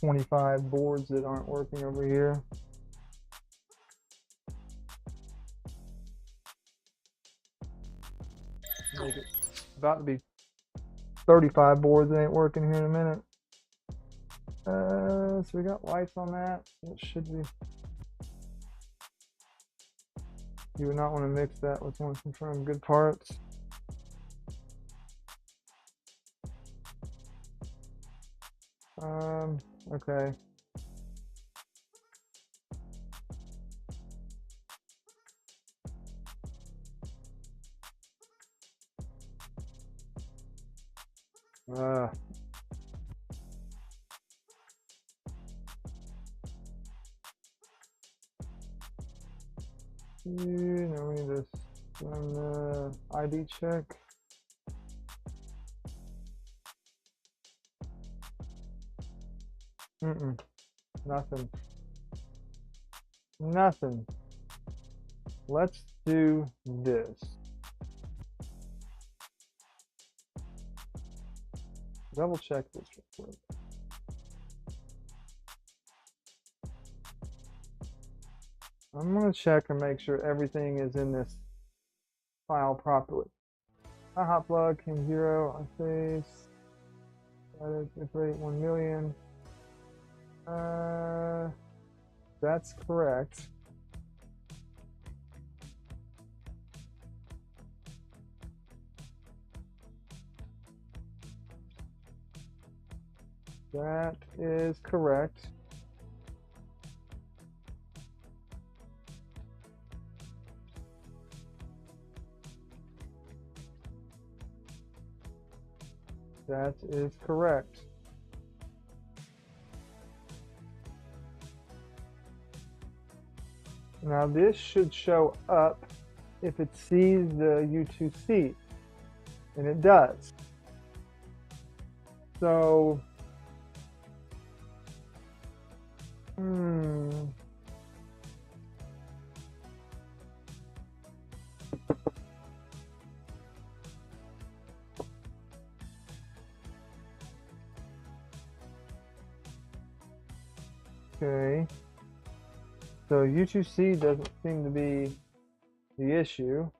25 boards that aren't working over here. Make it about to be 35 boards that ain't working here in a minute. So we got lights on that. It should be. You would not want to mix that with one from good parts. Okay. Now we need to run the ID check. Nothing. Nothing. Let's do this. Double check this real quick. I'm going to check and make sure everything is in this file properly. My hot plug came 0 on face. Rate 1 million. That's correct. That is correct. That is correct. Now this should show up if it sees the U2C, and it does. So, okay. So U2C doesn't seem to be the issue.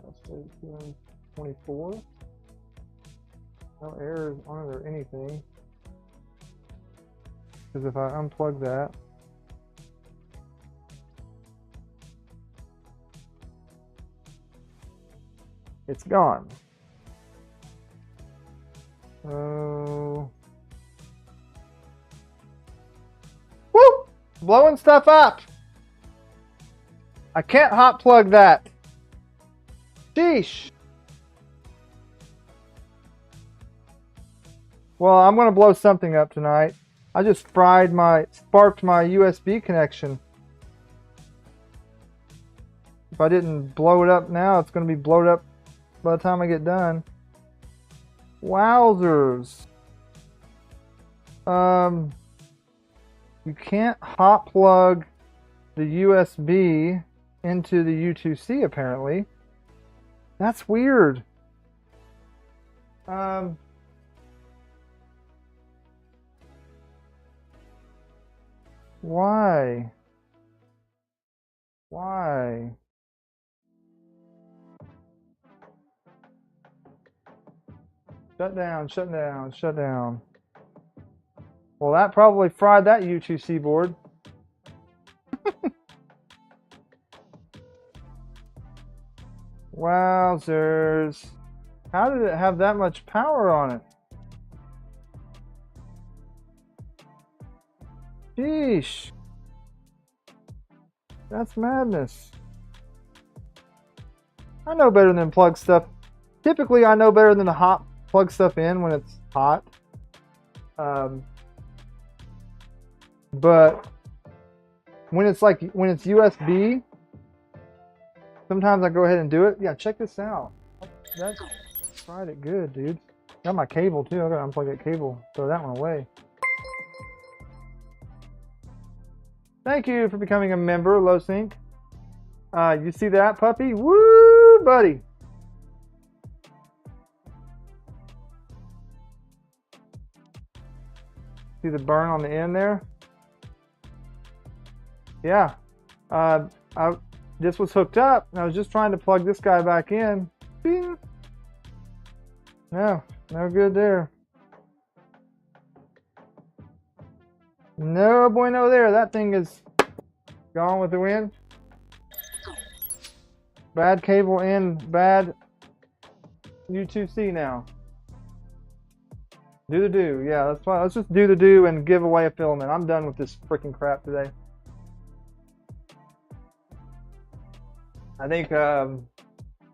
Let's see, 24. No errors on it or anything. Because if I unplug that, it's gone. Oh. Woo! Blowing stuff up. I can't hot plug that. Sheesh. Well, I'm going to blow something up tonight. I just sparked my USB connection. If I didn't blow it up now, it's going to be blown up by the time I get done. Wowzers. You can't hot plug the USB into the U2C apparently. That's weird. Why? Why? Shut down, shut down, shut down. Well, that probably fried that U2C board. Wowzers. How did it have that much power on it? Sheesh. That's madness. I know better than plug stuff. Typically, I know better than to hot plug stuff in when it's hot. But when it's USB, sometimes I go ahead and do it. Yeah, check this out. That fried it good, dude. Got my cable too. I gotta unplug that cable. Throw that one away. Thank you for becoming a member, Low Sync. You see that, puppy? Woo, buddy. See the burn on the end there? Yeah. This was hooked up, and I was just trying to plug this guy back in. Bing. No good there. No bueno there. That thing is gone with the wind. Bad cable in, bad U2C now. Do the do. Yeah, that's fine. Let's just do the do and give away a filament. I'm done with this freaking crap today. I think I'm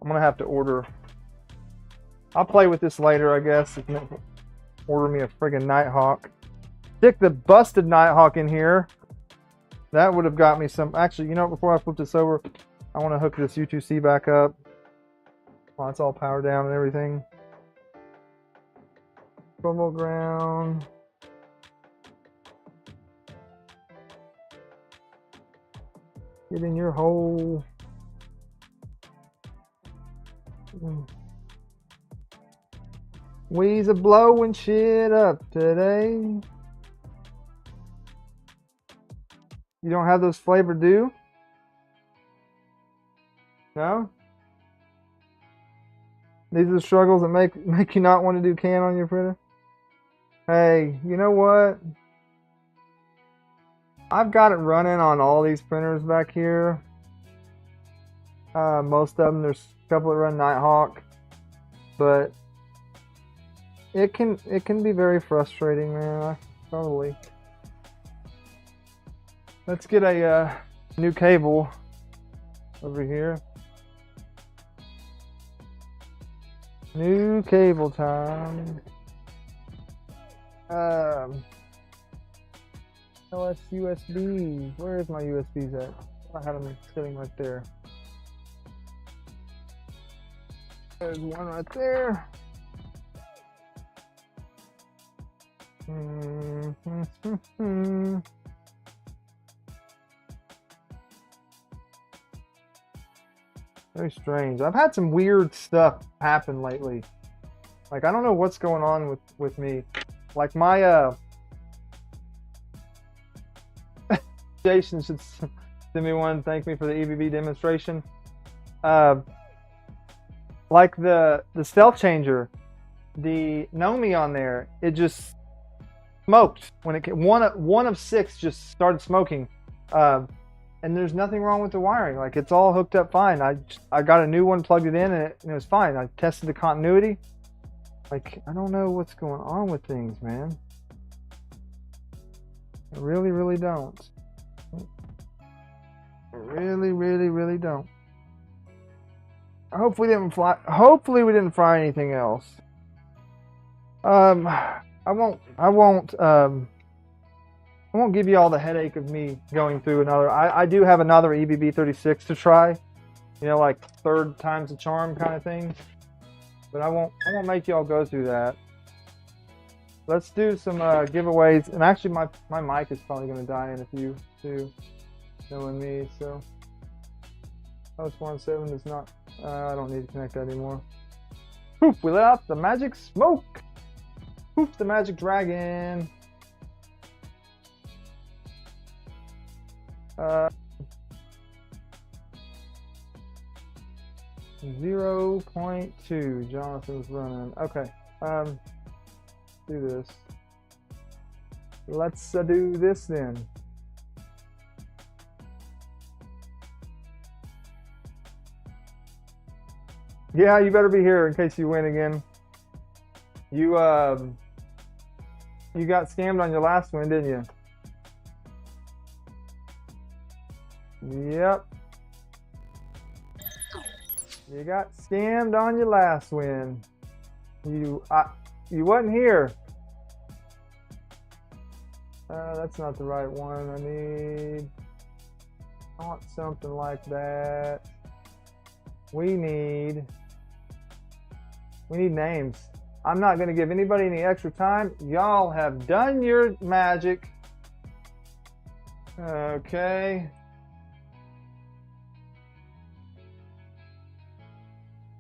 gonna have to order. I'll play with this later, I guess. Order me a friggin' Nighthawk. Stick the busted Nighthawk in here. That would have got me some. Actually, you know, before I flip this over, I want to hook this U2C back up while it's all powered down and everything. Trouble ground. Get in your hole. We's a blowing shit up today. You don't have those flavored dew? No? These are the struggles that make you not want to do can on your printer? Hey, you know what? I've got it running on all these printers back here. Most of them, there's a couple that run Nighthawk, but it can be very frustrating, man. Totally. Let's get a new cable over here. New cable time. LS USB. Where is my USBs at? I have them sitting right there. There's one right there. Very strange. I've had some weird stuff happen lately. Like, I don't know what's going on with me. Like, my Jason should send me one. Thank me for the EBB demonstration. Like the stealth changer, the Nomi on there, it just smoked when it came. One of 6 just started smoking, and there's nothing wrong with the wiring. Like, it's all hooked up fine. I got a new one, plugged it in, and it was fine. I tested the continuity. Like, I don't know what's going on with things, man. I really, really don't. I really, really, really don't. Hopefully we didn't fry anything else. I won't give you all the headache of me going through another. I do have another EBB 36 to try. You know, like 3rd time's the charm kind of thing. But I won't make y'all go through that. Let's do some giveaways. And actually my mic is probably gonna die in a few too, knowing me, so host 17 is not. I don't need to connect that anymore. Poof, we let out the magic smoke. Poof, the magic dragon. 0.2. Jonathan's running. Okay. Do this. Let's do this then. Yeah, you better be here in case you win again. You got scammed on your last win, didn't you? Yep. You got scammed on your last win. You wasn't here. That's not the right one. I want something like that. We need names. I'm not going to give anybody any extra time. Y'all have done your magic. Okay.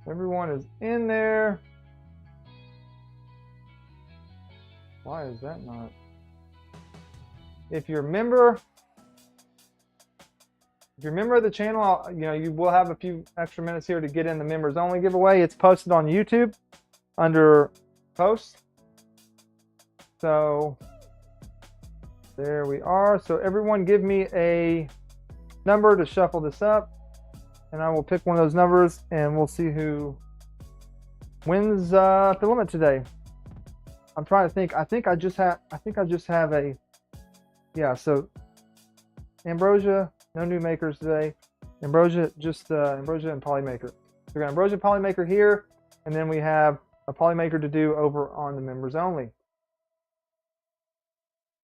Everyone is in there. Why is that not? If you're a member of the channel, you will have a few extra minutes here to get in the members only giveaway. It's posted on YouTube under posts. So there we are. So everyone give me a number to shuffle this up, and I will pick one of those numbers and we'll see who wins Filament today. I'm trying to think. I think I just have a, yeah, so Ambrosia, no new makers today. Ambrosia, just Ambrosia and Polymaker. So we got Ambrosia, Polymaker here, and then we have a Polymaker to do over on the members only.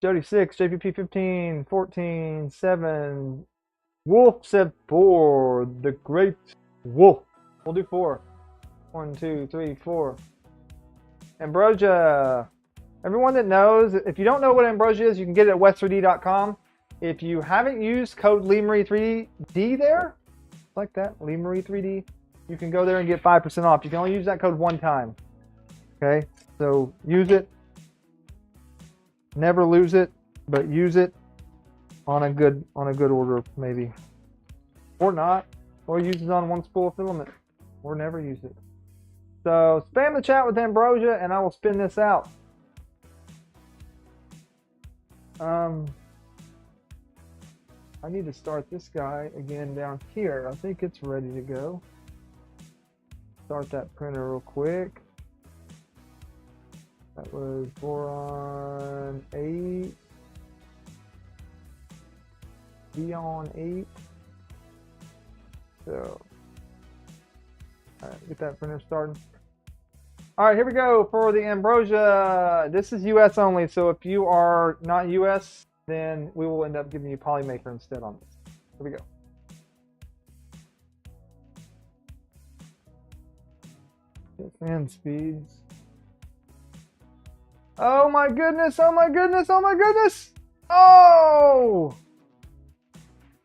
Jody 6, JPP 15, 14, 7, Wolf said 4, the Great Wolf. We'll do 4. 1, 2, 3, 4. Ambrosia. Everyone that knows, if you don't know what Ambrosia is, you can get it at west3d.com. If you haven't used code LeeMarie3D there, like that, LeeMarie3D, you can go there and get 5% off. You can only use that code one time. Okay, so use it. Never lose it, but use it on a good order, maybe, or not, or use it on one spool of filament, or never use it. So spam the chat with Ambrosia, and I will spin this out. I need to start this guy again down here. I think it's ready to go. Start that printer real quick. That was Voron 8. Beyond 8. So, alright, get that printer started. All right, here we go for the Ambrosia. This is US only, so if you are not US, then we will end up giving you Polymaker instead on this. Here we go. Fan speeds. Oh my goodness, oh my goodness, oh my goodness! Oh!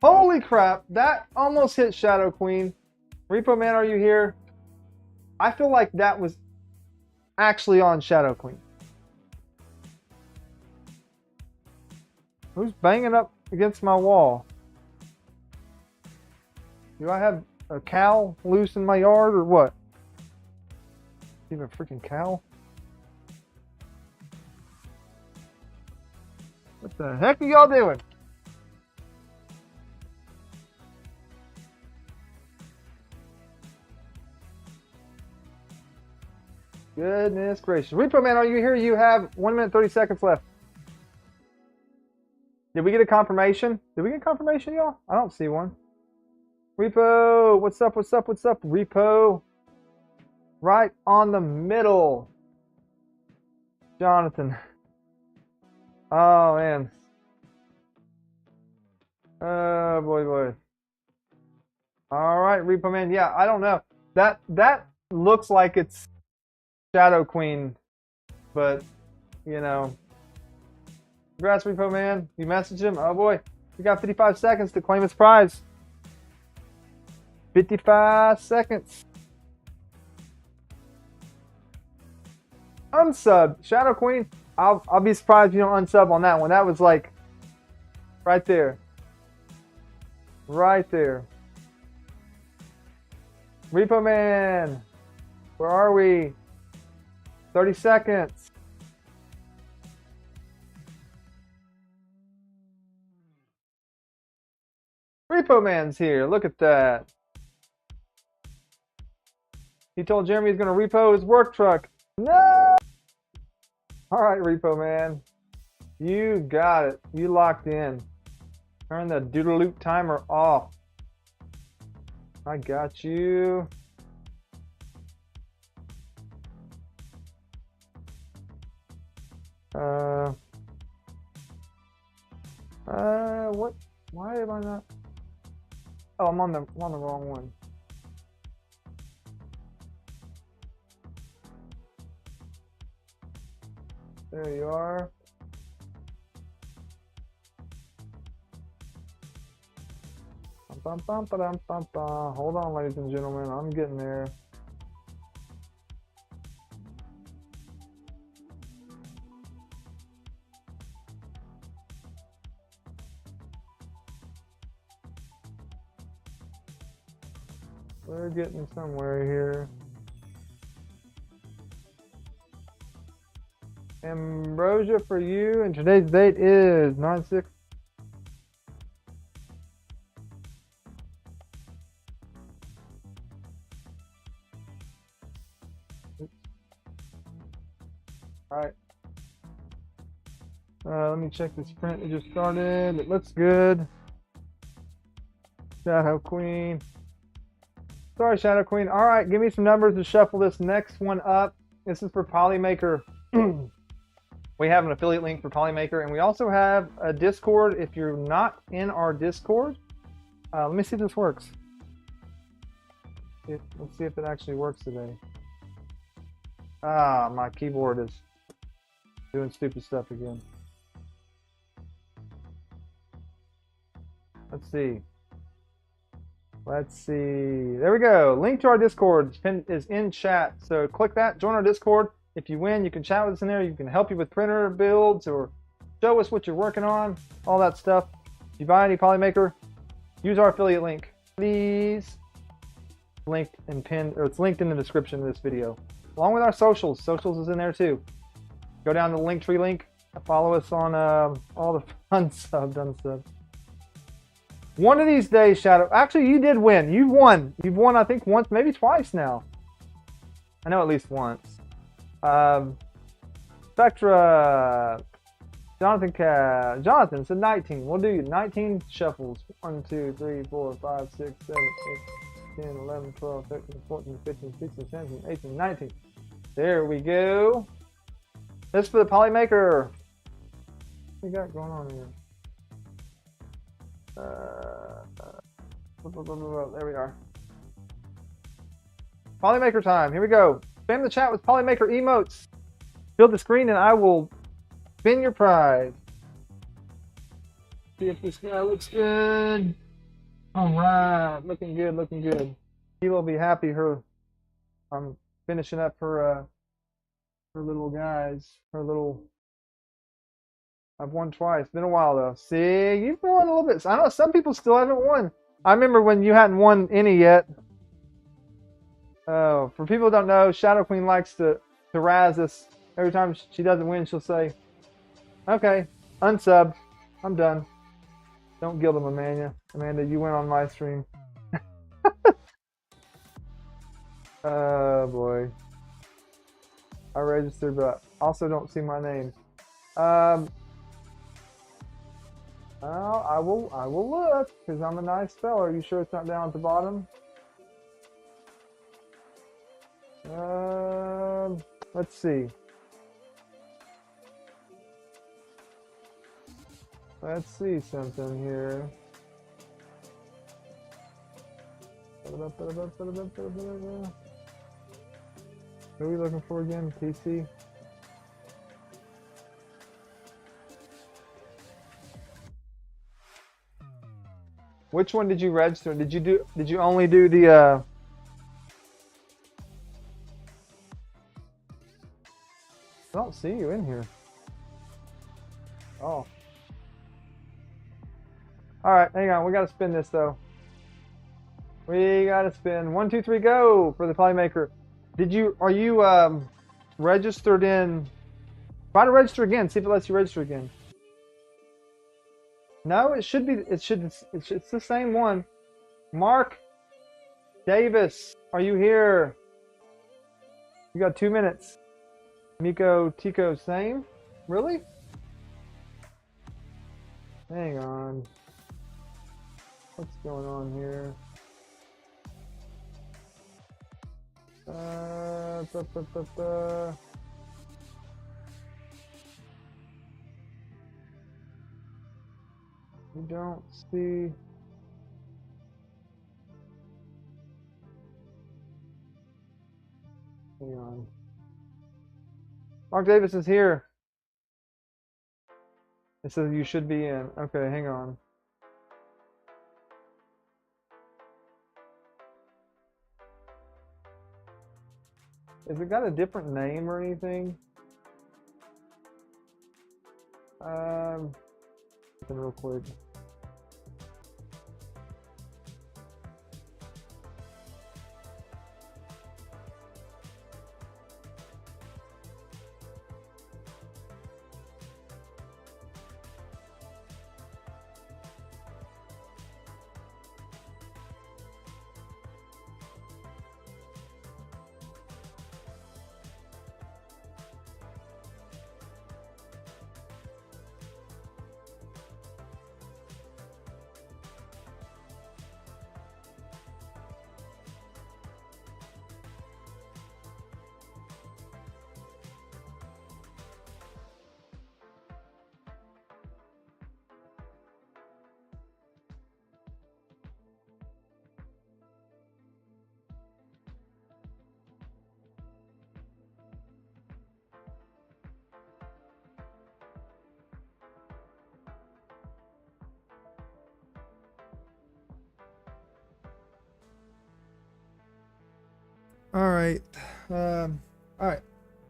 Holy crap, that almost hit Shadow Queen. Repo Man, are you here? I feel like that was actually on Shadow Queen. Who's banging up against my wall? Do I have a cow loose in my yard or what? Even a freaking cow? What the heck are y'all doing? Goodness gracious. Repo Man, are you here? You have 1 minute 30 seconds left. Did we get a confirmation? Did we get confirmation, y'all? I don't see one. Repo, what's up, what's up, what's up? Repo. Right on the middle. Jonathan. Oh, man. Oh, boy, boy. All right, Repo Man. Yeah, I don't know. That looks like it's Shadow Queen, but, you know. Congrats, Repo Man. You messaged him. Oh, boy. You got 55 seconds to claim his prize. 55 seconds. Unsub. Shadow Queen. I'll be surprised if you don't unsub on that one. That was like right there. Right there. Repo Man. Where are we? 30 seconds. Repo Man's here. Look at that. He told Jeremy he's going to repo his work truck. No! All right, Repo Man. You got it. You locked in. Turn the doodle loop timer off. I got you. What? Why am I not? Oh, I'm on the wrong one. There you are. Hold on, ladies and gentlemen. I'm getting there. We're getting somewhere here. Ambrosia for you, and today's date is 9/6. All right. Let me check this print that just started. It looks good. Shadow Queen. Sorry, Shadow Queen. All right, give me some numbers to shuffle this next one up. This is for Polymaker. We have an affiliate link for Polymaker, and we also have a Discord. If you're not in our Discord, let me see if this works. Let's see if it actually works today. Ah, my keyboard is doing stupid stuff again. Let's see. Let's see. There we go. Link to our Discord is in chat. So click that. Join our Discord. If you win, you can chat with us in there. You can help you with printer builds or show us what you're working on. All that stuff. If you buy any Polymaker, use our affiliate link, please. Linked and pinned, or it's linked in the description of this video, along with our socials. Socials is in there too. Go down to the Linktree link. Follow us on all the unsub. One of these days, Shadow. Actually, you did win. You've won. You've won, I think, once, maybe twice now. I know at least once. Spectra. Jonathan said 19. We'll do 19 shuffles. 1, 2, 3, 4, 5, 6, 7, 8, 10, 11, 12, 13, 14, 15, 16, 17, 18, 19. There we go. This for the Polymaker. What we got going on here? There we are. Polymaker time. Here we go. Spam the chat with Polymaker emotes. Fill the screen and I will spin your prize. See if this guy looks good. All right, looking good, looking good. She will be happy. I'm finishing up her little guys. I've won twice. Been a while though. See, you've won a little bit. I know some people still haven't won. I remember when you hadn't won any yet. Oh, for people who don't know, Shadow Queen likes to razz us. Every time she doesn't win, she'll say, "Okay, unsub. I'm done. Don't gild them, Amanda. Amanda, you went on my stream." Oh boy. I registered, but also don't see my name. I will look because I'm a nice fella. Are you sure it's not down at the bottom? Let's see. Let's see something here. Who are we looking for again? PC? Which one did you register? Did you only do the I don't see you in here. Oh. Alright, hang on. We gotta spin this though. We gotta spin. 1, 2, 3, go for the Polymaker. Are you registered in? Try to register again, see if it lets you register again. No, it's the same one. Mark Davis, are you here? You got 2 minutes. Miko Tico, same? Really? Hang on. What's going on here? You don't see. Hang on. Mark Davis is here. It says you should be in. Okay, hang on. Has it got a different name or anything? Real quick. All right. All right.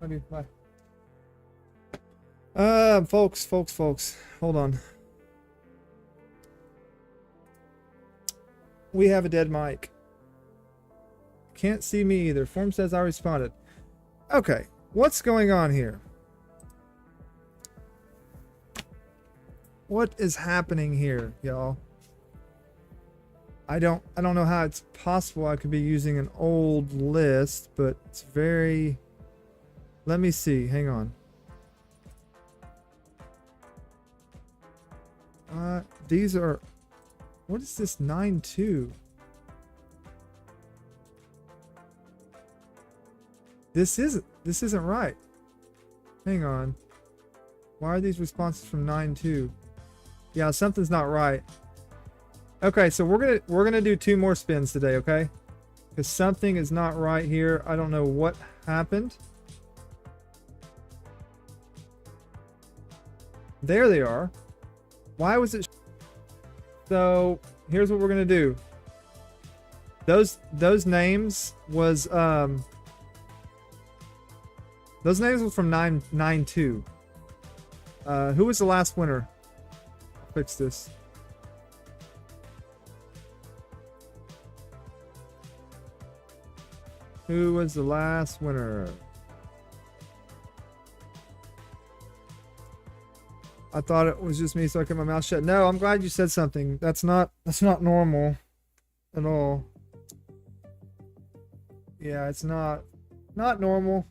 Love you. Bye. Folks. Hold on. We have a dead mic. Can't see me either. Form says I responded. Okay. What's going on here? What is happening here, y'all? I don't know how it's possible I could be using an old list, but it's very... Let me see. Hang on. These are... What is this 9.2? This isn't right. Hang on. Why are these responses from 9.2? Yeah, something's not right. Okay, so we're gonna do 2 more spins today, okay? Because something is not right here. I don't know what happened. There they are. Why was it? So here's what we're gonna do. Those names was from 9.2. Who was the last winner? I'll fix this. Who was the last winner? I thought it was just me, so I kept my mouth shut. No, I'm glad you said something. That's not normal at all. Yeah, it's not normal.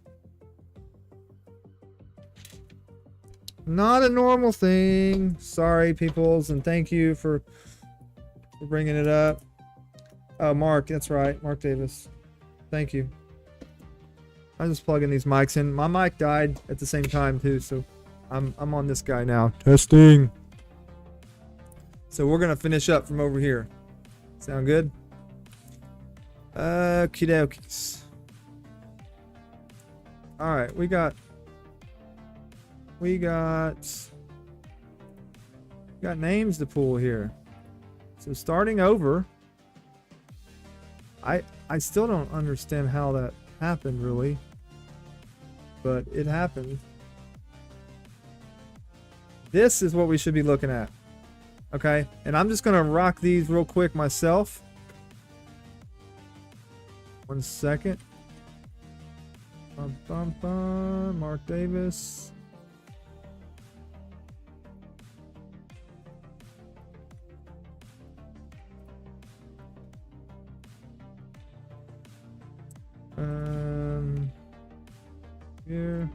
Not a normal thing. Sorry, peoples, and thank you for bringing it up. Oh, Mark, that's right, Mark Davis. Thank you. I'm just plugging these mics in. My mic died at the same time too, so I'm on this guy now. Testing. So we're gonna finish up from over here. Sound good? Okie dokies. All right, we got names to pull here. So starting over. I still don't understand how that happened really, but it happened. This is what we should be looking at. Okay, and I'm just gonna rock these real quick myself. 1 second. Bum, bum, bum. Mark Davis. Here.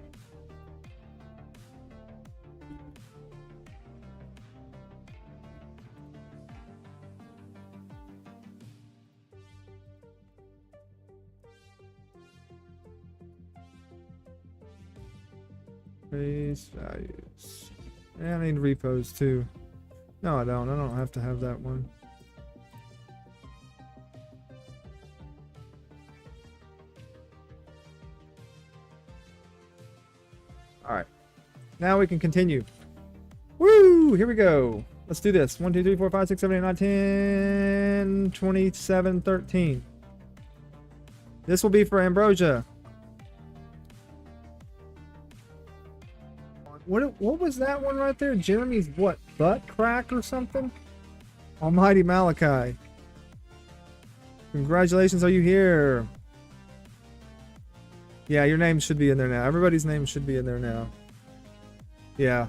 Base values. And I need repos too. No, I don't. I don't have to have that one. Alright. Now we can continue. Woo! Here we go. Let's do this. 1, 2, 3, 4, 5, 6, 7, 8, 9, 10, 27, 13. This will be for Ambrosia. What was that one right there? Jeremy's what? Butt crack or something? Almighty Malachi. Congratulations, are you here? Yeah, your name should be in there now. Everybody's name should be in there now. Yeah.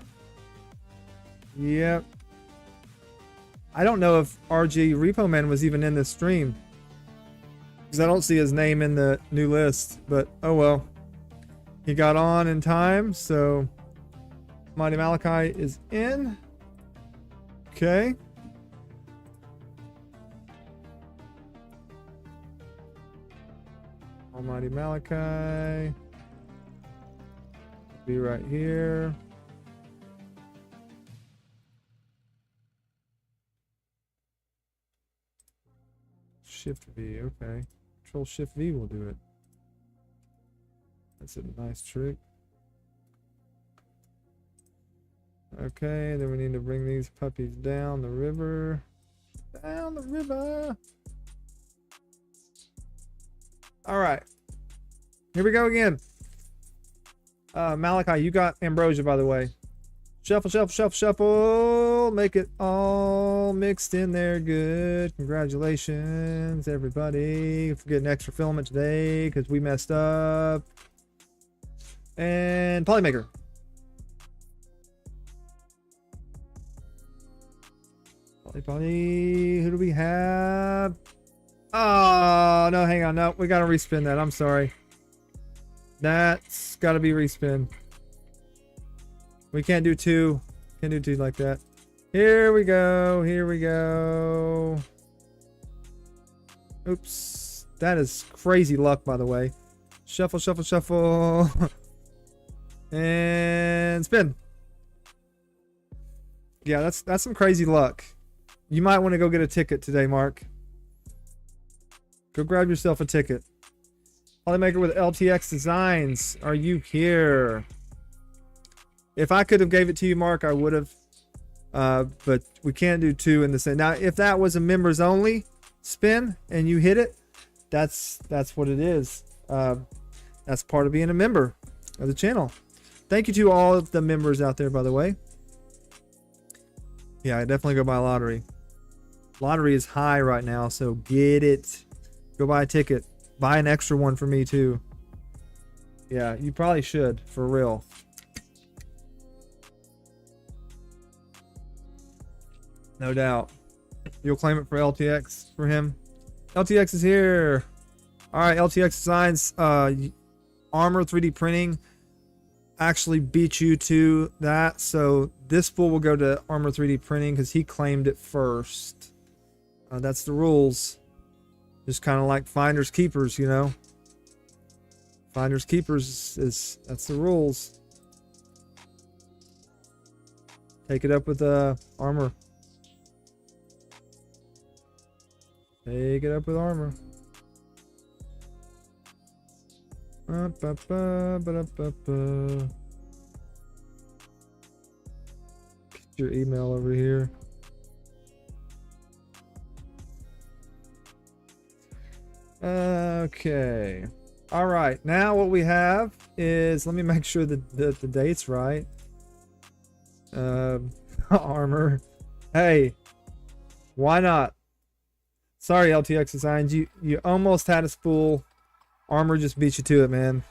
Yep. I don't know if RG Repo Man was even in this stream, because I don't see his name in the new list, but oh well. He got on in time, so Mighty Malachi is in. Okay. Almighty Malachi. Be right here. Shift V, okay. Control Shift V will do it. That's a nice trick. Okay, then we need to bring these puppies down the river. Down the river. All right. Here we go again. Malachi, you got Ambrosia, by the way. Shuffle, shuffle, shuffle, shuffle. Make it all mixed in there. Good. Congratulations, everybody, for getting extra filament today because we messed up. And Polymaker. Poly, who do we have? Oh, no, hang on. No, we got to respin that. I'm sorry. That's got to be respin. We can't do two. Can't do two like that. Here we go. Here we go. Oops. That is crazy luck, by the way. Shuffle, shuffle, shuffle. And spin. Yeah, that's some crazy luck. You might want to go get a ticket today, Mark. Go grab yourself a ticket. Polymaker with LTX Designs. Are you here? If I could have gave it to you, Mark, I would have. But we can't do two in the same. Now, if that was a members only spin and you hit it, that's what it is. That's part of being a member of the channel. Thank you to all of the members out there, by the way. Yeah, I definitely go buy a lottery. Lottery is high right now, so get it. Go buy a ticket. Buy an extra one for me too. Yeah, you probably should, for real. No doubt. You'll claim it for LTX for him. LTX is here. All right, LTX Designs. Armor 3D printing actually beat you to that. So this spool will go to Armor 3D printing because he claimed it first. That's the rules. Just kind of like finders keepers, you know. Finders keepers is that's the rules. Take it up with Armor. Take it up with Armor. Get your email over here. Okay. All right. Now what we have is, let me make sure that the date's right. Armor. Hey, why not? Sorry, LTX Designs. You almost had a spool. Armor just beat you to it, man.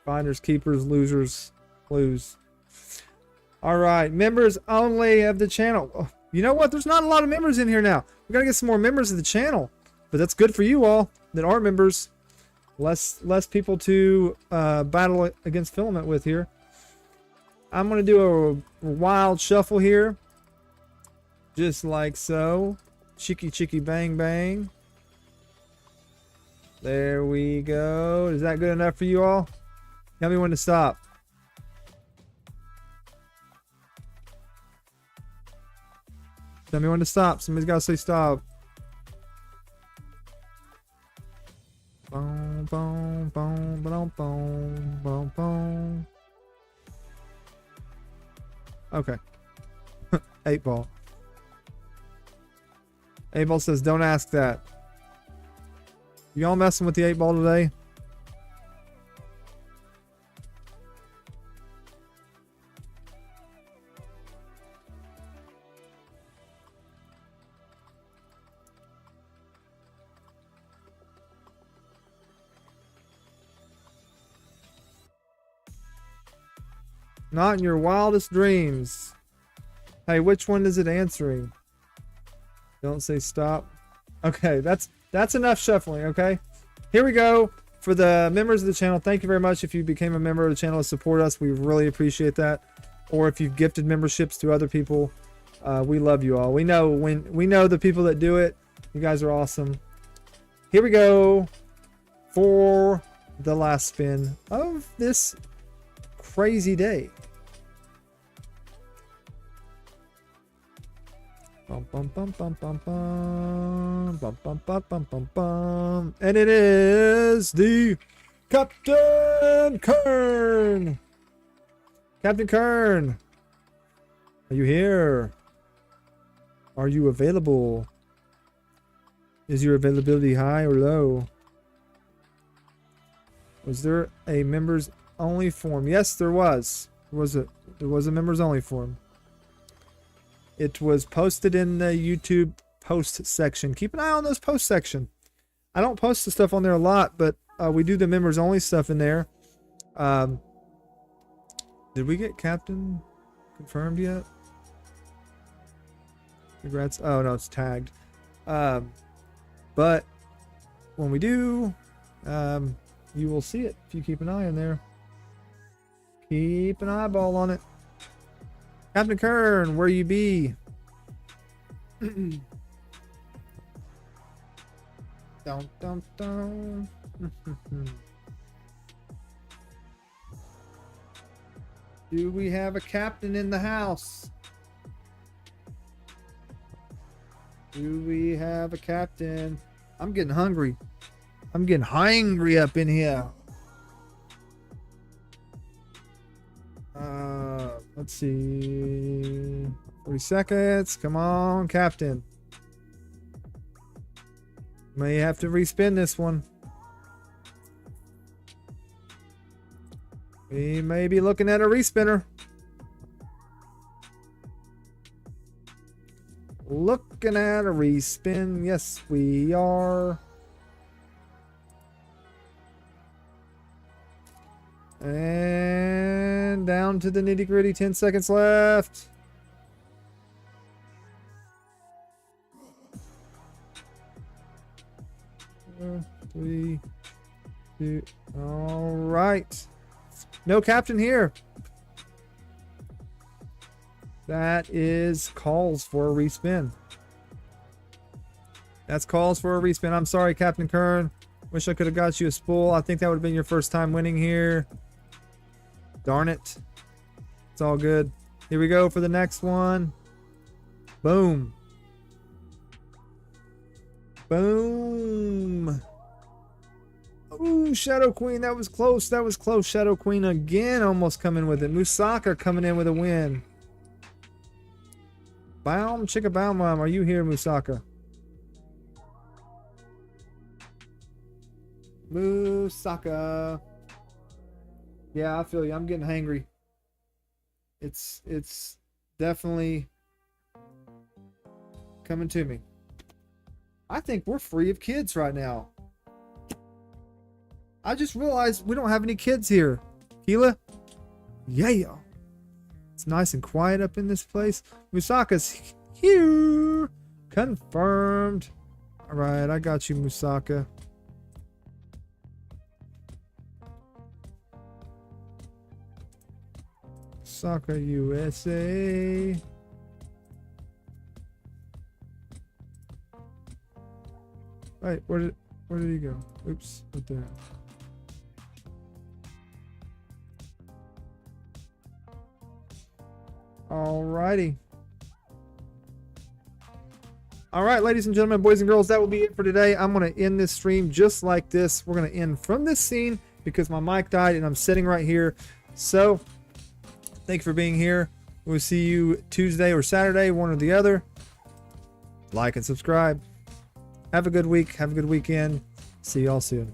Finders, keepers, losers, lose. All right, members only of the channel. Oh, you know what? There's not a lot of members in here now. We gotta get some more members of the channel, but that's good for you all that are members. Less people to battle against Filament with here. I'm gonna do a wild shuffle here, just like so. Chicky chicky bang bang. There we go. Is that good enough for you all? Tell me when to stop. Tell me when to stop. Somebody's got to say stop. Boom, boom, boom, boom, boom, boom, boom. Okay. 8 ball. 8 ball says, don't ask that. Y'all messing with the 8 ball today? Not in your wildest dreams. Hey, which one is it answering? Don't say stop. Okay, that's enough shuffling, okay? Here we go. For the members of the channel, thank you very much if you became a member of the channel to support us. We really appreciate that. Or if you've gifted memberships to other people, we love you all. We know the people that do it. You guys are awesome. Here we go for the last spin of this crazy day. Bum, bum, bum, bum, bum, bum, bum, bum, bum, bum, bum, bum. And it is the Captain Kern. Captain Kern, are you here? Are you available? Is your availability high or low? Was there a members only form? Yes, there was. There was a members only form. It was posted in the YouTube post section. Keep an eye on those post section. I don't post the stuff on there a lot, but we do the members only stuff in there. Did we get Captain confirmed yet? Congrats. Oh no, it's tagged. But when we do, you will see it if you keep an eye on there. Keep an eyeball on it. Captain Kern, where you be? Dun, dun, dun. Do we have a captain in the house? Do we have a captain? I'm getting hungry. I'm getting hungry up in here. Let's see. 40 seconds. Come on, captain. May have to respin this one. We may be looking at a respinner. Looking at a respin. Yes, we are. And down to the nitty gritty. 10 seconds left. Three, two. All right. No captain here. That is calls for a respin. That's calls for a respin. I'm sorry, Captain Kern. Wish I could have got you a spool. I think that would have been your first time winning here. Darn it. It's all good. Here we go for the next one. Boom. Boom. Ooh, Shadow Queen. That was close. That was close. Shadow Queen again almost coming with it. Musaka coming in with a win. Baum, chicka baum, are you here, Musaka? Musaka. Yeah, I feel you. I'm getting hangry. It's definitely coming to me. I think we're free of kids right now. I just realized we don't have any kids here. Keela? Yeah. It's nice and quiet up in this place. Musaka's here. Confirmed. Alright, I got you, Musaka. Soccer USA. Wait, where did he go? Oops, right there. Alrighty. Alright, ladies and gentlemen, boys and girls, that will be it for today. I'm going to end this stream just like this. We're going to end from this scene because my mic died and I'm sitting right here. So, thank you for being here. We'll see you Tuesday or Saturday, one or the other. Like and subscribe. Have a good week. Have a good weekend. See y'all soon.